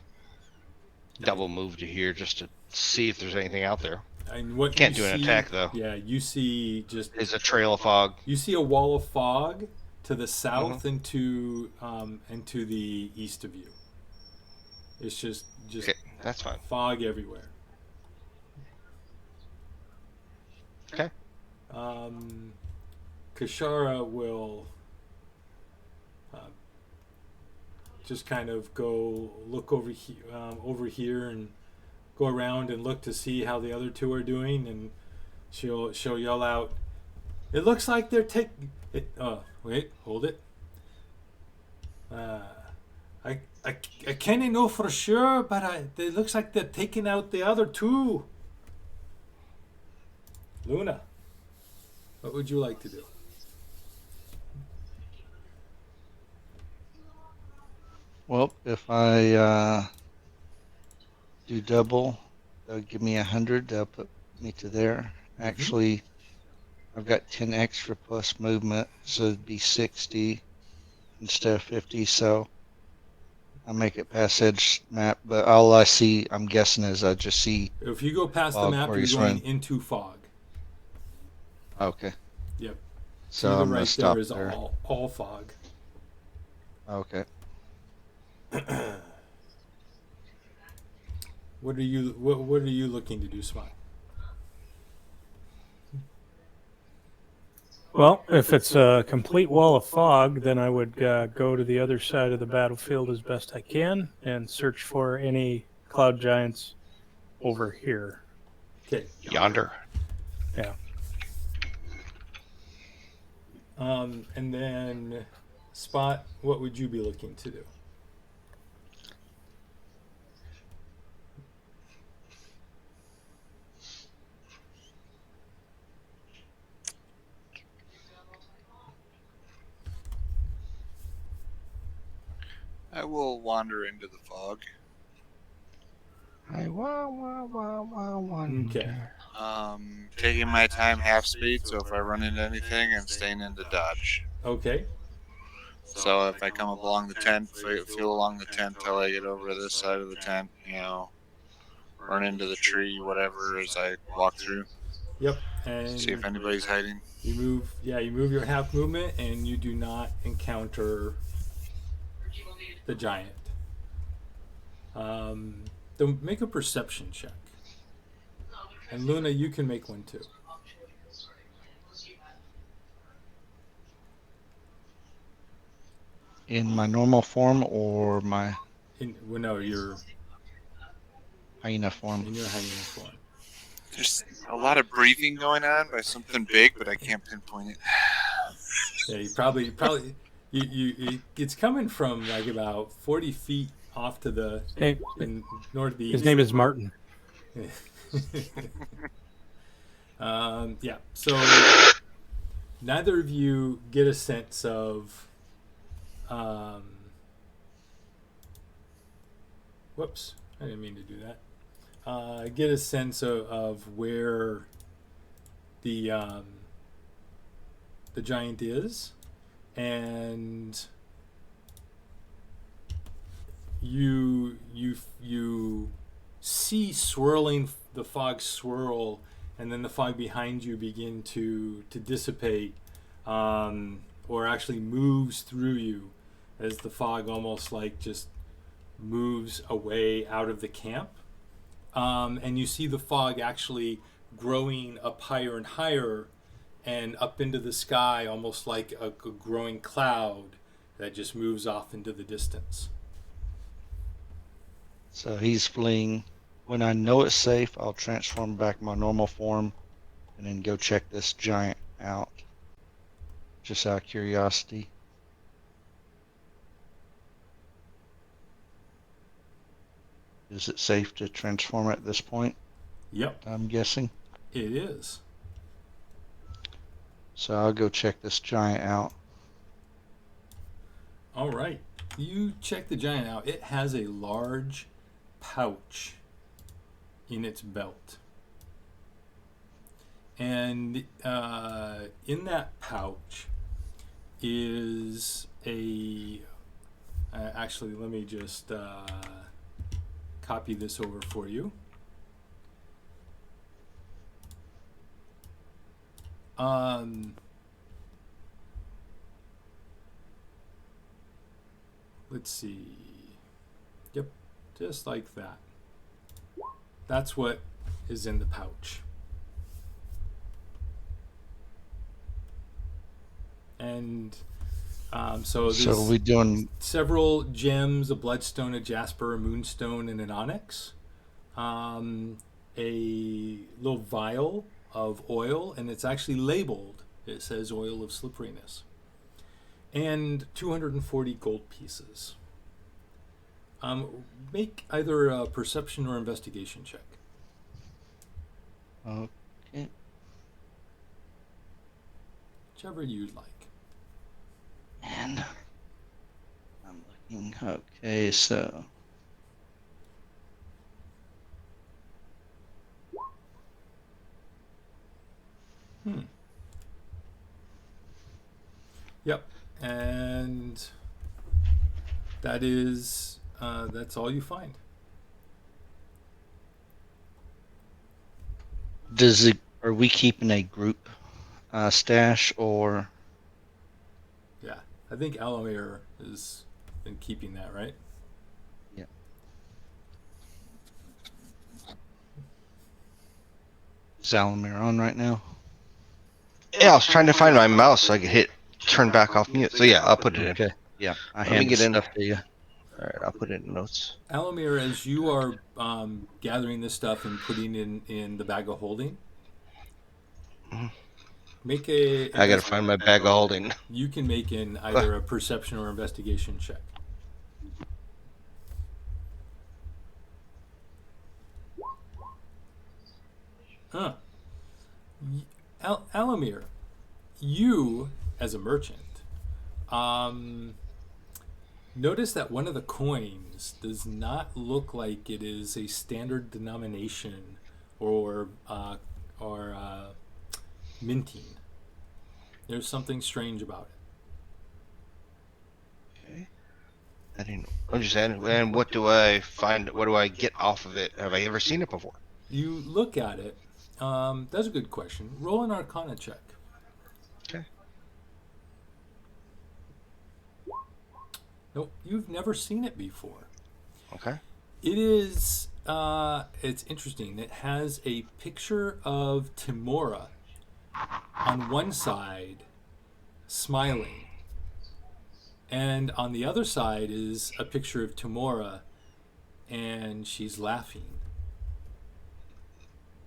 double move to here just to see if there's anything out there. And what Can't you do an see, attack, though. Yeah, you see just Is a trail of fog. you see a wall of fog to the south and to the east of you. It's just Okay, that's fine. fog everywhere. Okay. Kashara will just kind of go look over here and go around and look to see how the other two are doing, and she'll yell out, "It looks like they're taking it." Oh, wait, hold it. I can't know for sure, but it looks like they're taking out the other two. Luna, what would you like to do? Well, if I do double, that'll give me 100. That'll put me to there. Actually, I've got 10 extra plus movement, so it'd be 60 instead of 50. So I make it past edge map, but all I see, I'm guessing, is I just see. If you go past the Fog map, where you're he's going running. into fog. Okay. Yep. So to the I'm gonna right stop there is there. all fog. Okay. What are you looking to do, Smart? Well, if it's a complete wall of fog, then I would go to the other side of the battlefield as best I can and search for any cloud giants over here. Okay. Yonder. Yeah. And then Spot, what would you be looking to do? I will wander into the fog. I wonder. Okay. Taking my time half speed, so if I run into anything, and staying into dodge. Okay. So if I come up along the tent, feel along the tent till I get over to this side of the tent, run into the tree, whatever, as I walk through. Yep. See if And anybody's hiding. you move. Yeah, you move your half movement, and you do not encounter the giant. Then make a perception check. And Luna, you can make one too. In my normal form or my Well, no, you're hyena form? in your hyena form. There's a lot of breathing going on by something big, but I can't pinpoint it. Yeah, you probably it's coming from like about 40 feet off to the Hey, in northeast. his name is Martin. Yeah. So neither of you get a sense of. Whoops! I didn't mean to do that. Get a sense of where the giant is, and you see swirling the fog swirl, and then the fog behind you begin to dissipate, or actually moves through you as the fog almost like just moves away out of the camp. And you see the fog actually growing up higher and higher and up into the sky, almost like a growing cloud that just moves off into the distance. So he's fleeing. When I know it's safe, I'll transform back my normal form and then go check this giant out. Just out of curiosity. Is it safe to transform at this point? Yep, I'm guessing. it is. So I'll go check this giant out. All right. You check the giant out. It has a large pouch in its belt. And in that pouch is a. Actually, let me just copy this over for you. Let's see. Yep, just like that. That's what is in the pouch. And so So there's we doing several gems: a bloodstone, a jasper, a moonstone, and an onyx. A little vial of oil, and it's actually labeled. It says oil of slipperiness. And 240 gold pieces. Make either a perception or investigation check. okay. Whichever you'd like. And I'm looking. Okay, so Yep. And that is that's all you find. are we keeping a group stash or? Yeah. I think Alamir has been keeping that, right? Yeah. Is Alamir on right now? Yeah, I was trying to find my mouse so I could hit turn back off mute. So yeah, I'll put it in. Okay. Yeah, I Let me hand get in. stuff to you. All right, I'll put it in notes. Alamir, as you are gathering this stuff and putting in the bag of holding, make a. I gotta find my bag of holding. You can make in either a perception or investigation check. Alamir, you as a merchant, Notice that one of the coins does not look like it is a standard denomination or minting. There's something strange about it. Okay. I didn't. I'm just saying. And what do I find? What do I get off of it? Have I ever seen it before? You look at it. That's a good question. Roll an Arcana check. Okay. Nope, you've never seen it before. Okay. It is. It's interesting. It has a picture of Timora on one side, smiling, and on the other side is a picture of Timora, and she's laughing.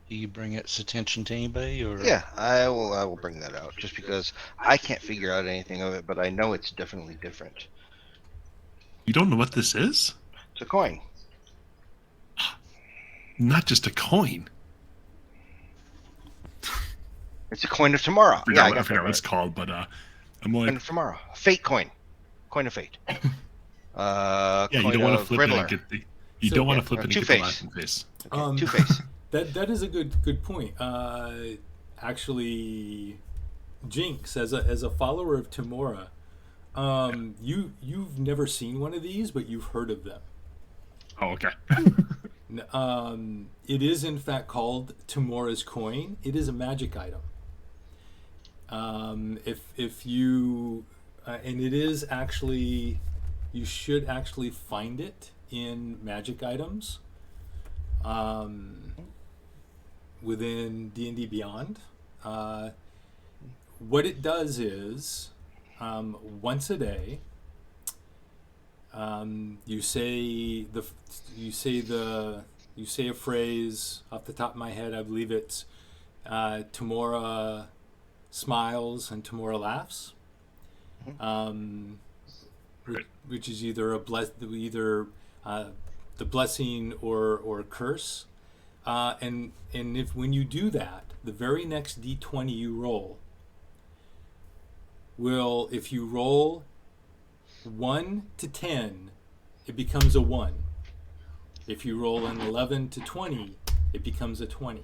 Do you bring its attention to anybody, or? Yeah, I will. I will bring that out just because I can't figure out anything of it, but I know it's definitely different. You don't know what this is? It's a coin. Not just a coin. It's a coin of tomorrow. Yeah, I I got forgot that what it's right. called, but I'm Coin like, of tomorrow. Fate coin. Coin of fate. yeah, you Coin don't want to of flip Riddler. it and get the. You So- don't want Yeah, to flip it and get the Two-Face. laughing face. Okay, Two-Face. That is a good point. Actually, Jinx, as a follower of Timora, you've never seen one of these, but you've heard of them. Oh, okay. It is in fact called Timora's coin. It is a magic item. If you and it is actually, you should actually find it in magic items. Within D&D Beyond, what it does is, once a day, you say a phrase off the top of my head. I believe it's Tamora smiles and Tamora laughs, which is either the blessing or curse. And if when you do that, the very next D20 you roll will, if you roll 1 to 10, it becomes a 1. If you roll an 11 to 20, it becomes a 20.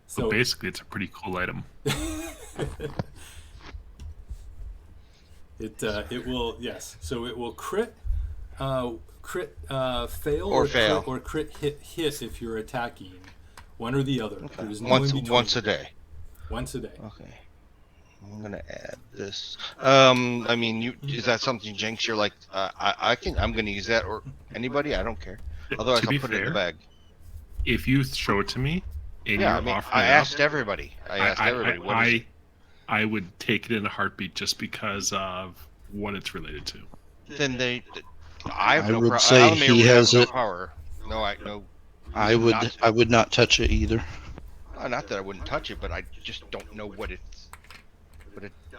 So basically, it's a pretty cool item. It will, yes. So it will crit fail Or fail. crit hit if you're attacking, one or the other. Okay. There's no Once in between. once a day. Once a day. Okay. I'm gonna add this. I mean, is that something, Jinx? You're like, I'm gonna use that, or anybody? I don't care. Otherwise, To be I'll put it in the fair, bag. If you show it to me, and Yeah, you're I mean, offering I it up, asked everybody. What is it? I would take it in a heartbeat just because of what it's related to. Then I have I no would power. say Alamir he would has have no it. power. No, no. I reason not to. would not touch it either. Not that I wouldn't touch it, but I just don't know what it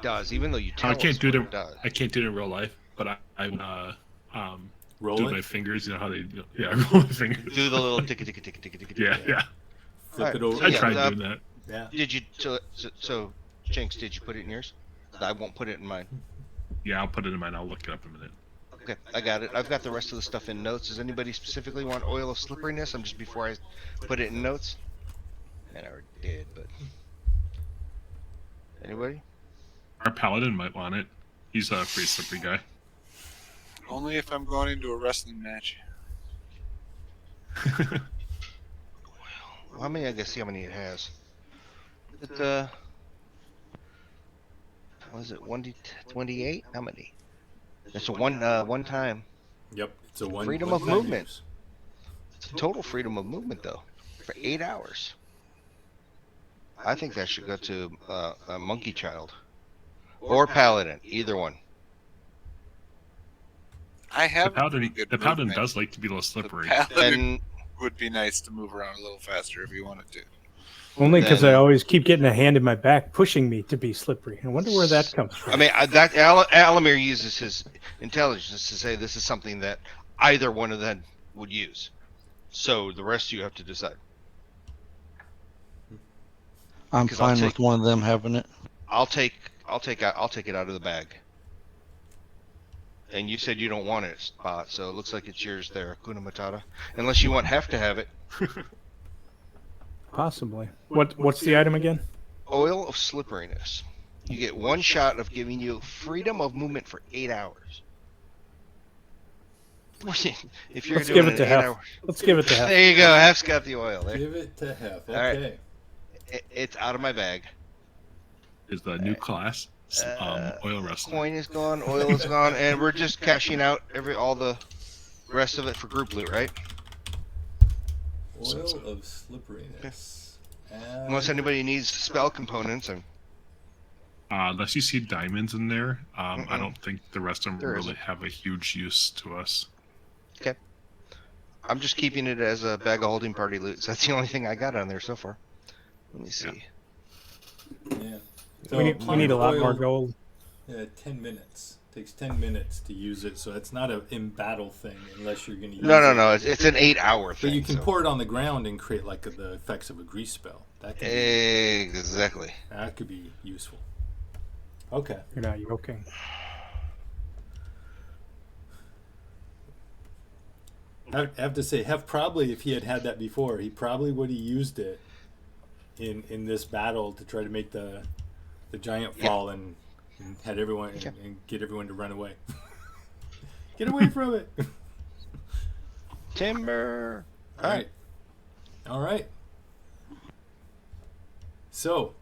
does. Even though you tell I can't us do what it. it does. I can't do it in real life, but I Roll do it. my fingers. You know how they? Yeah, I roll my fingers. Do the little tick tick tick tick tick tick. Yeah, yeah. Flip it Alright, over. I yeah, tried doing that. Yeah. Did you? So, Jinx, did you put it in yours? I won't put it in mine. Yeah, I'll put it in mine. I'll look it up in a minute. Okay, I got it. I've got the rest of the stuff in notes. Does anybody specifically want oil of slipperiness? I'm just before I put it in notes. And I already did, but anybody? Our paladin might want it. He's a pretty slippery guy. Only if I'm going into a wrestling match. Well, how many? I guess see how many it has. It was it 1d28? How many? It's a one time. Yep. It's a one. Freedom one of time movement. use. It's a total freedom of movement though, for 8 hours. I think that should go to a monkey child or paladin, either one. I The have paladin, pretty good the paladin movement. does like to be a little slippery. The paladin And would be nice to move around a little faster if you wanted to. Only because I Then- always keep getting a hand in my back pushing me to be slippery. I wonder where that comes from. I mean, Alamir uses his intelligence to say this is something that either one of them would use. So the rest you have to decide. I'm Because I'll fine take with one of them having it. I'll take it out of the bag. And you said you don't want it, Spot, so it looks like it's yours there, Kuna Matata. Unless you want Hef to have it. Possibly. What's the item again? Oil of Slipperiness. You get one shot of giving you freedom of movement for 8 hours. If you're Let's doing give it an to 8 Hef. hour. Let's give it to Hef. There you go. Hef's got the oil there. Give it to Hef. All right. Okay. It's out of my bag. Is the new class oil wrestling? Coin is gone, oil is gone, and we're just cashing out all the rest of it for group loot, right? Oil of slipperiness. Unless anybody needs spell components, and Unless you see diamonds in there, I Mm-mm. don't think the rest of them There really isn't. have a huge use to us. I'm just keeping it as a bag of holding party loot. So that's the only thing I got on there so far. Let me see. Yeah. We need a lot more gold. 10 minutes. Takes 10 minutes to use it, so it's not an in-battle thing unless you're going to use No, it. it's an 8 hour thing. But you can so- pour it on the ground and create like the effects of a grease spell. That can Exactly. that could be useful. Okay. You're not joking. I have to say, Hef probably, if he had had that before, he probably would have used it in this battle to try to make the giant fall and had everyone and get everyone to run away. Get away from it. Timber. All right. So,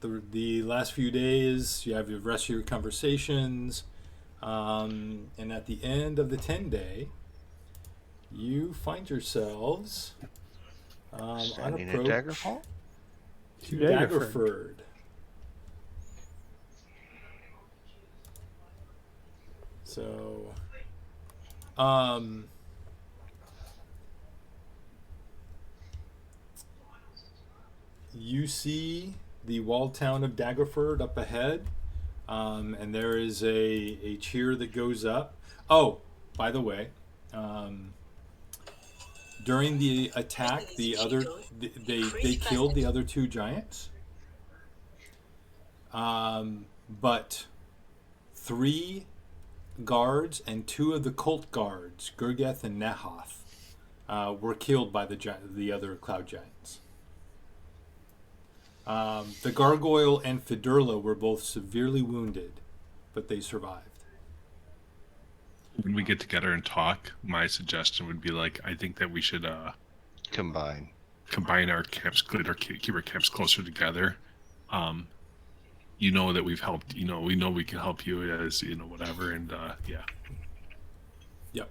the last few days, you have the rest of your conversations, and at the end of the 10-day, you find yourselves on Standing at approach Daggerfall? to Daggerford. Daggerford. So, you see the walled town of Daggerford up ahead, and there is a cheer that goes up. Oh, by the way, during the attack, they killed the other two giants, but 3 guards and 2 of the cult guards, Gurgeth and Nehoth, were killed by the other cloud giants. The gargoyle and Fedurla were both severely wounded, but they survived. When we get together and talk, my suggestion would be I think that we should Combine. combine our camps, keep our camps closer together. You know that we've helped. We know we can help you as whatever, and yeah. Yep.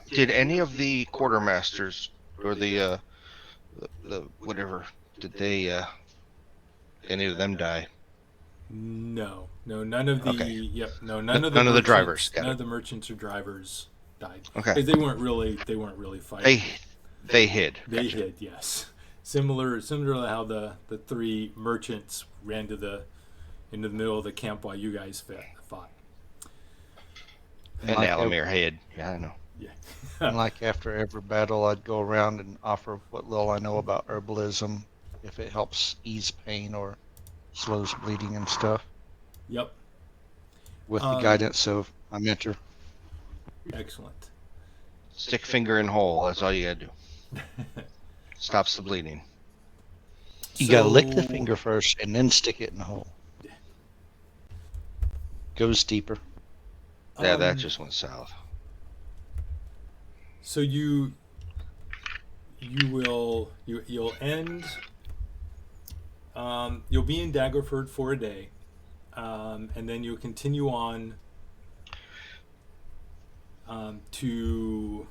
Did any of the quartermasters or the whatever, did they any of them die? No, none of the Okay. none of the None of the merchants- drivers, got None it. of the merchants or drivers died. Okay. 'Cause they weren't really fighting. They hid. They Gotcha. hid, yes. Similar to how the 3 merchants ran into the middle of the camp while you guys fought. And Like Alamir hid. Yeah, I know. Yeah. And like after every battle, I'd go around and offer what little I know about herbalism, if it helps ease pain or slows bleeding and stuff, Yep. with the guidance of my mentor. Excellent. Stick finger in hole. That's all you gotta do. Stops the bleeding. You gotta lick the So- finger first and then stick it in the hole. Goes deeper. Yeah, that Um, just went south. So you'll end. You'll be in Daggerford for a day, and then you'll continue on to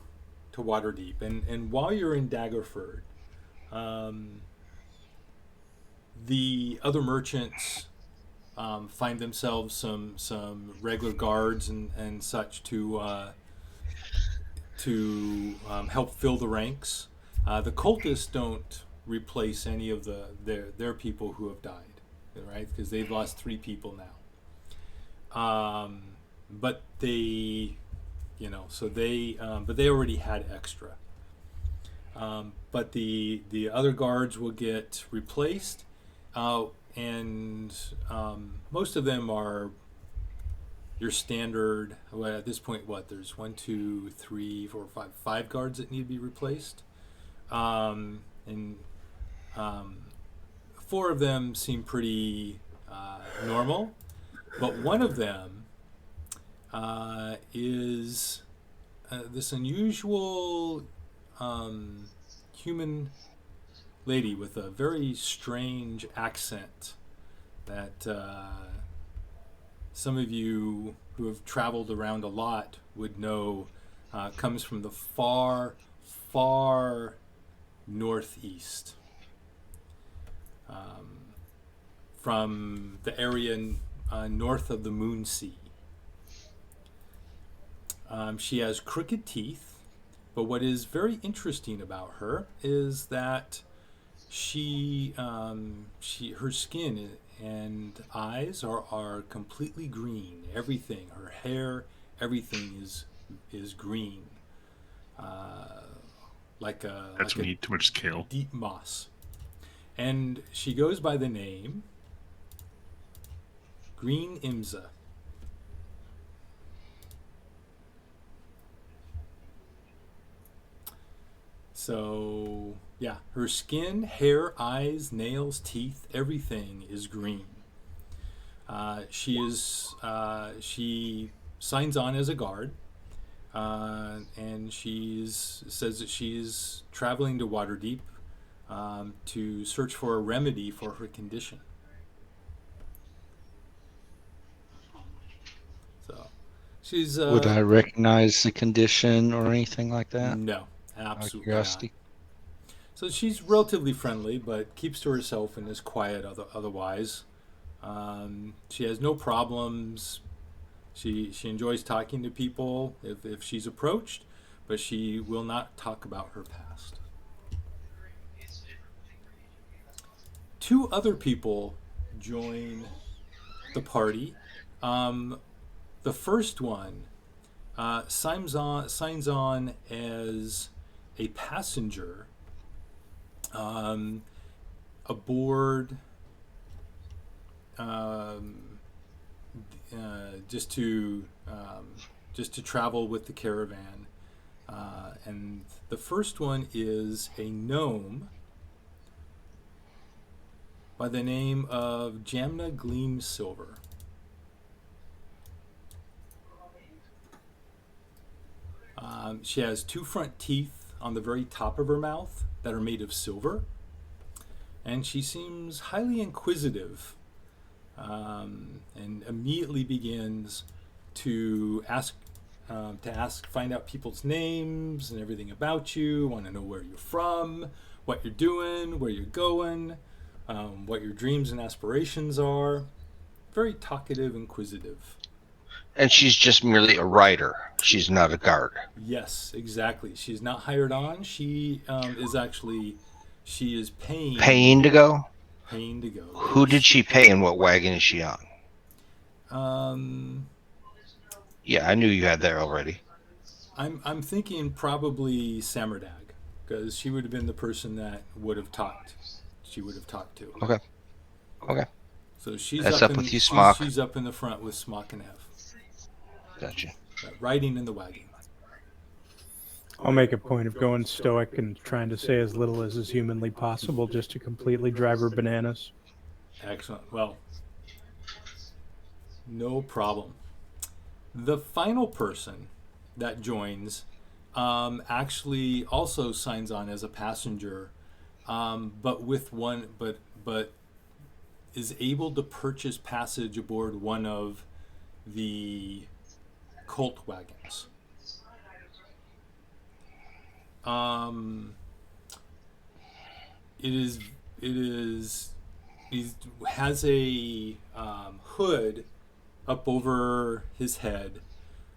Waterdeep. And while you're in Daggerford, the other merchants find themselves some regular guards and such to help fill the ranks. The cultists don't replace any of their people who have died, right? Because they've lost 3 people now. But they, but they already had extra. But the other guards will get replaced, and most of them are your standard. Well, at this point, what there's one, two, three, four, five guards that need to be replaced, and um, four of them seem pretty normal, but one of them is this unusual human lady with a very strange accent that some of you who have traveled around a lot would know comes from the far, far northeast. From the area north of the Moon Sea. She has crooked teeth, but what is very interesting about her is that her skin and eyes are completely green. Everything, her hair, everything is green, like That's when you eat too much kale. deep moss. And she goes by the name Green Imza. So, yeah, her skin, hair, eyes, nails, teeth, everything is green. She signs on as a guard, and says that she's traveling to Waterdeep to search for a remedy for her condition. So, she's Would I recognize the condition or anything like that? no, Out of absolutely not. curiosity. So she's relatively friendly, but keeps to herself and is quiet otherwise. She has no problems. She enjoys talking to people if she's approached, but she will not talk about her past. Two other people join the party. The first one signs on as a passenger aboard just to travel with the caravan, and the first one is a gnome by the name of Jamna Gleam Silver. She has two front teeth on the very top of her mouth that are made of silver, and she seems highly inquisitive, and immediately begins to find out people's names and everything about you. Want to know where you're from, what you're doing, where you're going, what your dreams and aspirations are. Very talkative, inquisitive. And she's just merely a rider. She's not a guard. Yes, exactly. She's not hired on. She is paying Paying to go? Paying to go. Who did she pay and what wagon is she on? Yeah, I knew you had that already. I'm thinking probably Samardag, because she would have been the person that would have talked. She would have talked to. Okay. Okay. So she's That's up up in, with you, Smock. She's up in the front with Smock and Hef, Gotcha. riding in the wagon. I'll make a point of going stoic and trying to say as little as is humanly possible just to completely drive her bananas. Excellent. Well, no problem. The final person that joins actually also signs on as a passenger, but is able to purchase passage aboard one of the cult wagons. He has a hood up over his head,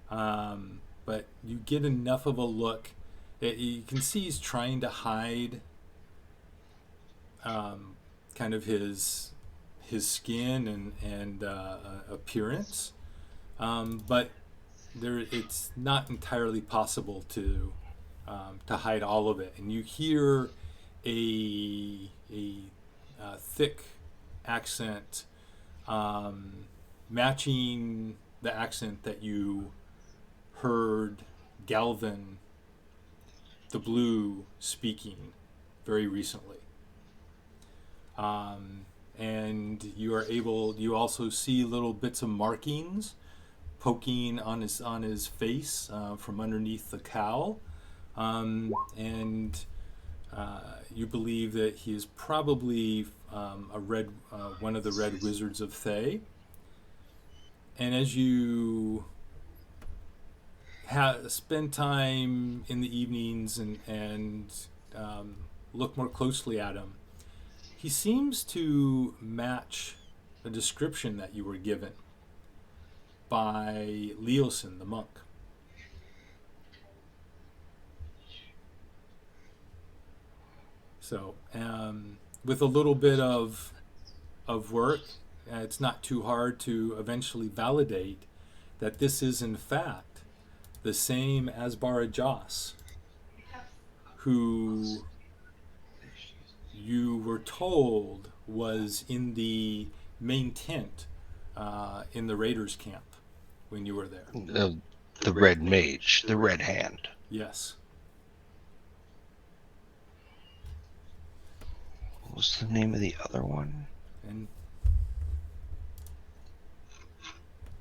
but you get enough of a look. You can see he's trying to hide kind of his skin and appearance, but it's not entirely possible to to hide all of it. And you hear a thick accent matching the accent that you heard Galvin the Blue speaking very recently. And you also see little bits of markings poking on his face from underneath the cowl. And you believe that he is probably one of the red wizards of Thay. And as you spend time in the evenings and look more closely at him, he seems to match the description that you were given by Leosin, the monk. So, with a little bit of work, it's not too hard to eventually validate that this is in fact the same Asbara Joss who you were told was in the main tent in the Raiders camp when you were there. The red mage, the red hand. Yes. What was the name of the other one? And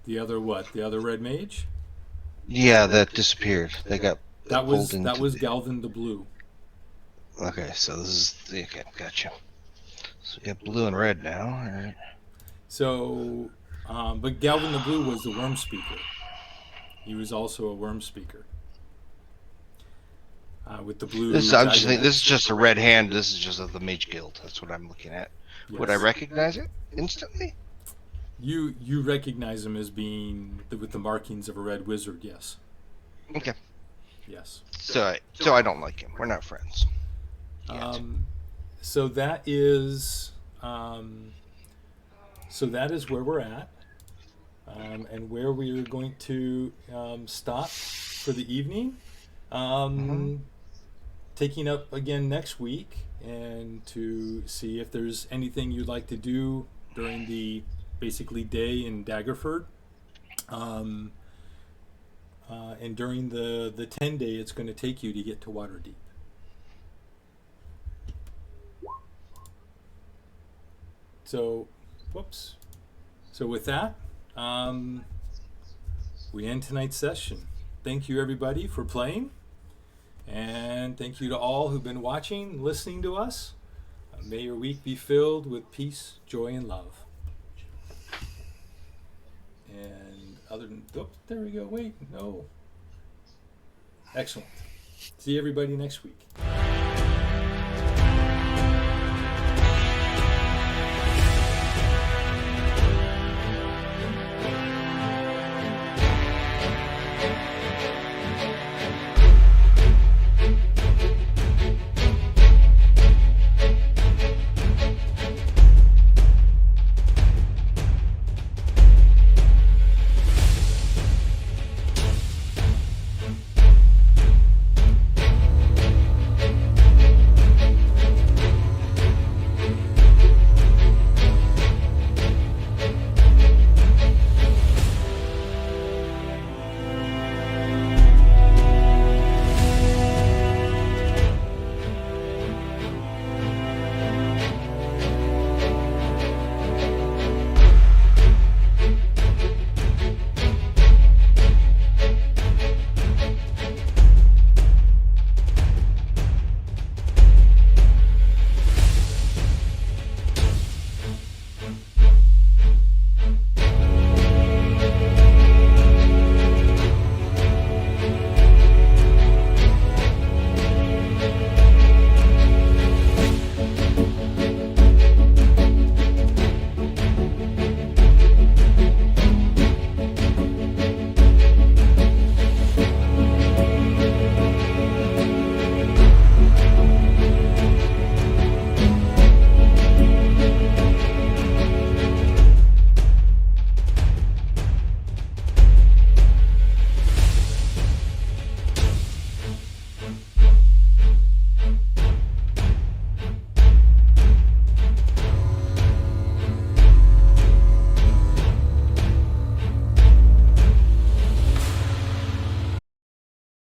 the other what? The other red mage? Yeah, that disappeared. They got That pulled was into the- Galvin the Blue. Okay, so this is okay. Gotcha. So we got blue and red now. All right. So, but Galvin the Blue was the worm speaker. He was also a worm speaker. With the blue. I'm just thinking, this is just a red hand. This is just of the Mage Guild. That's what I'm looking at. Yes. Would I recognize it instantly? You recognize him as being with the markings of a red wizard. Yes. Okay. Yes. So I don't like him. We're not friends. Yet. So that is where we're at, and where we are going to stop for the evening. Taking up again next week, and to see if there's anything you'd like to do during the basically day in Daggerford. And during the 10-day it's going to take you to get to Waterdeep. So, whoops. So with that, we end tonight's session. Thank you everybody for playing, and thank you to all who've been watching, listening to us. May your week be filled with peace, joy, and love. And other than, there we go. Wait, no. Excellent. See everybody next week.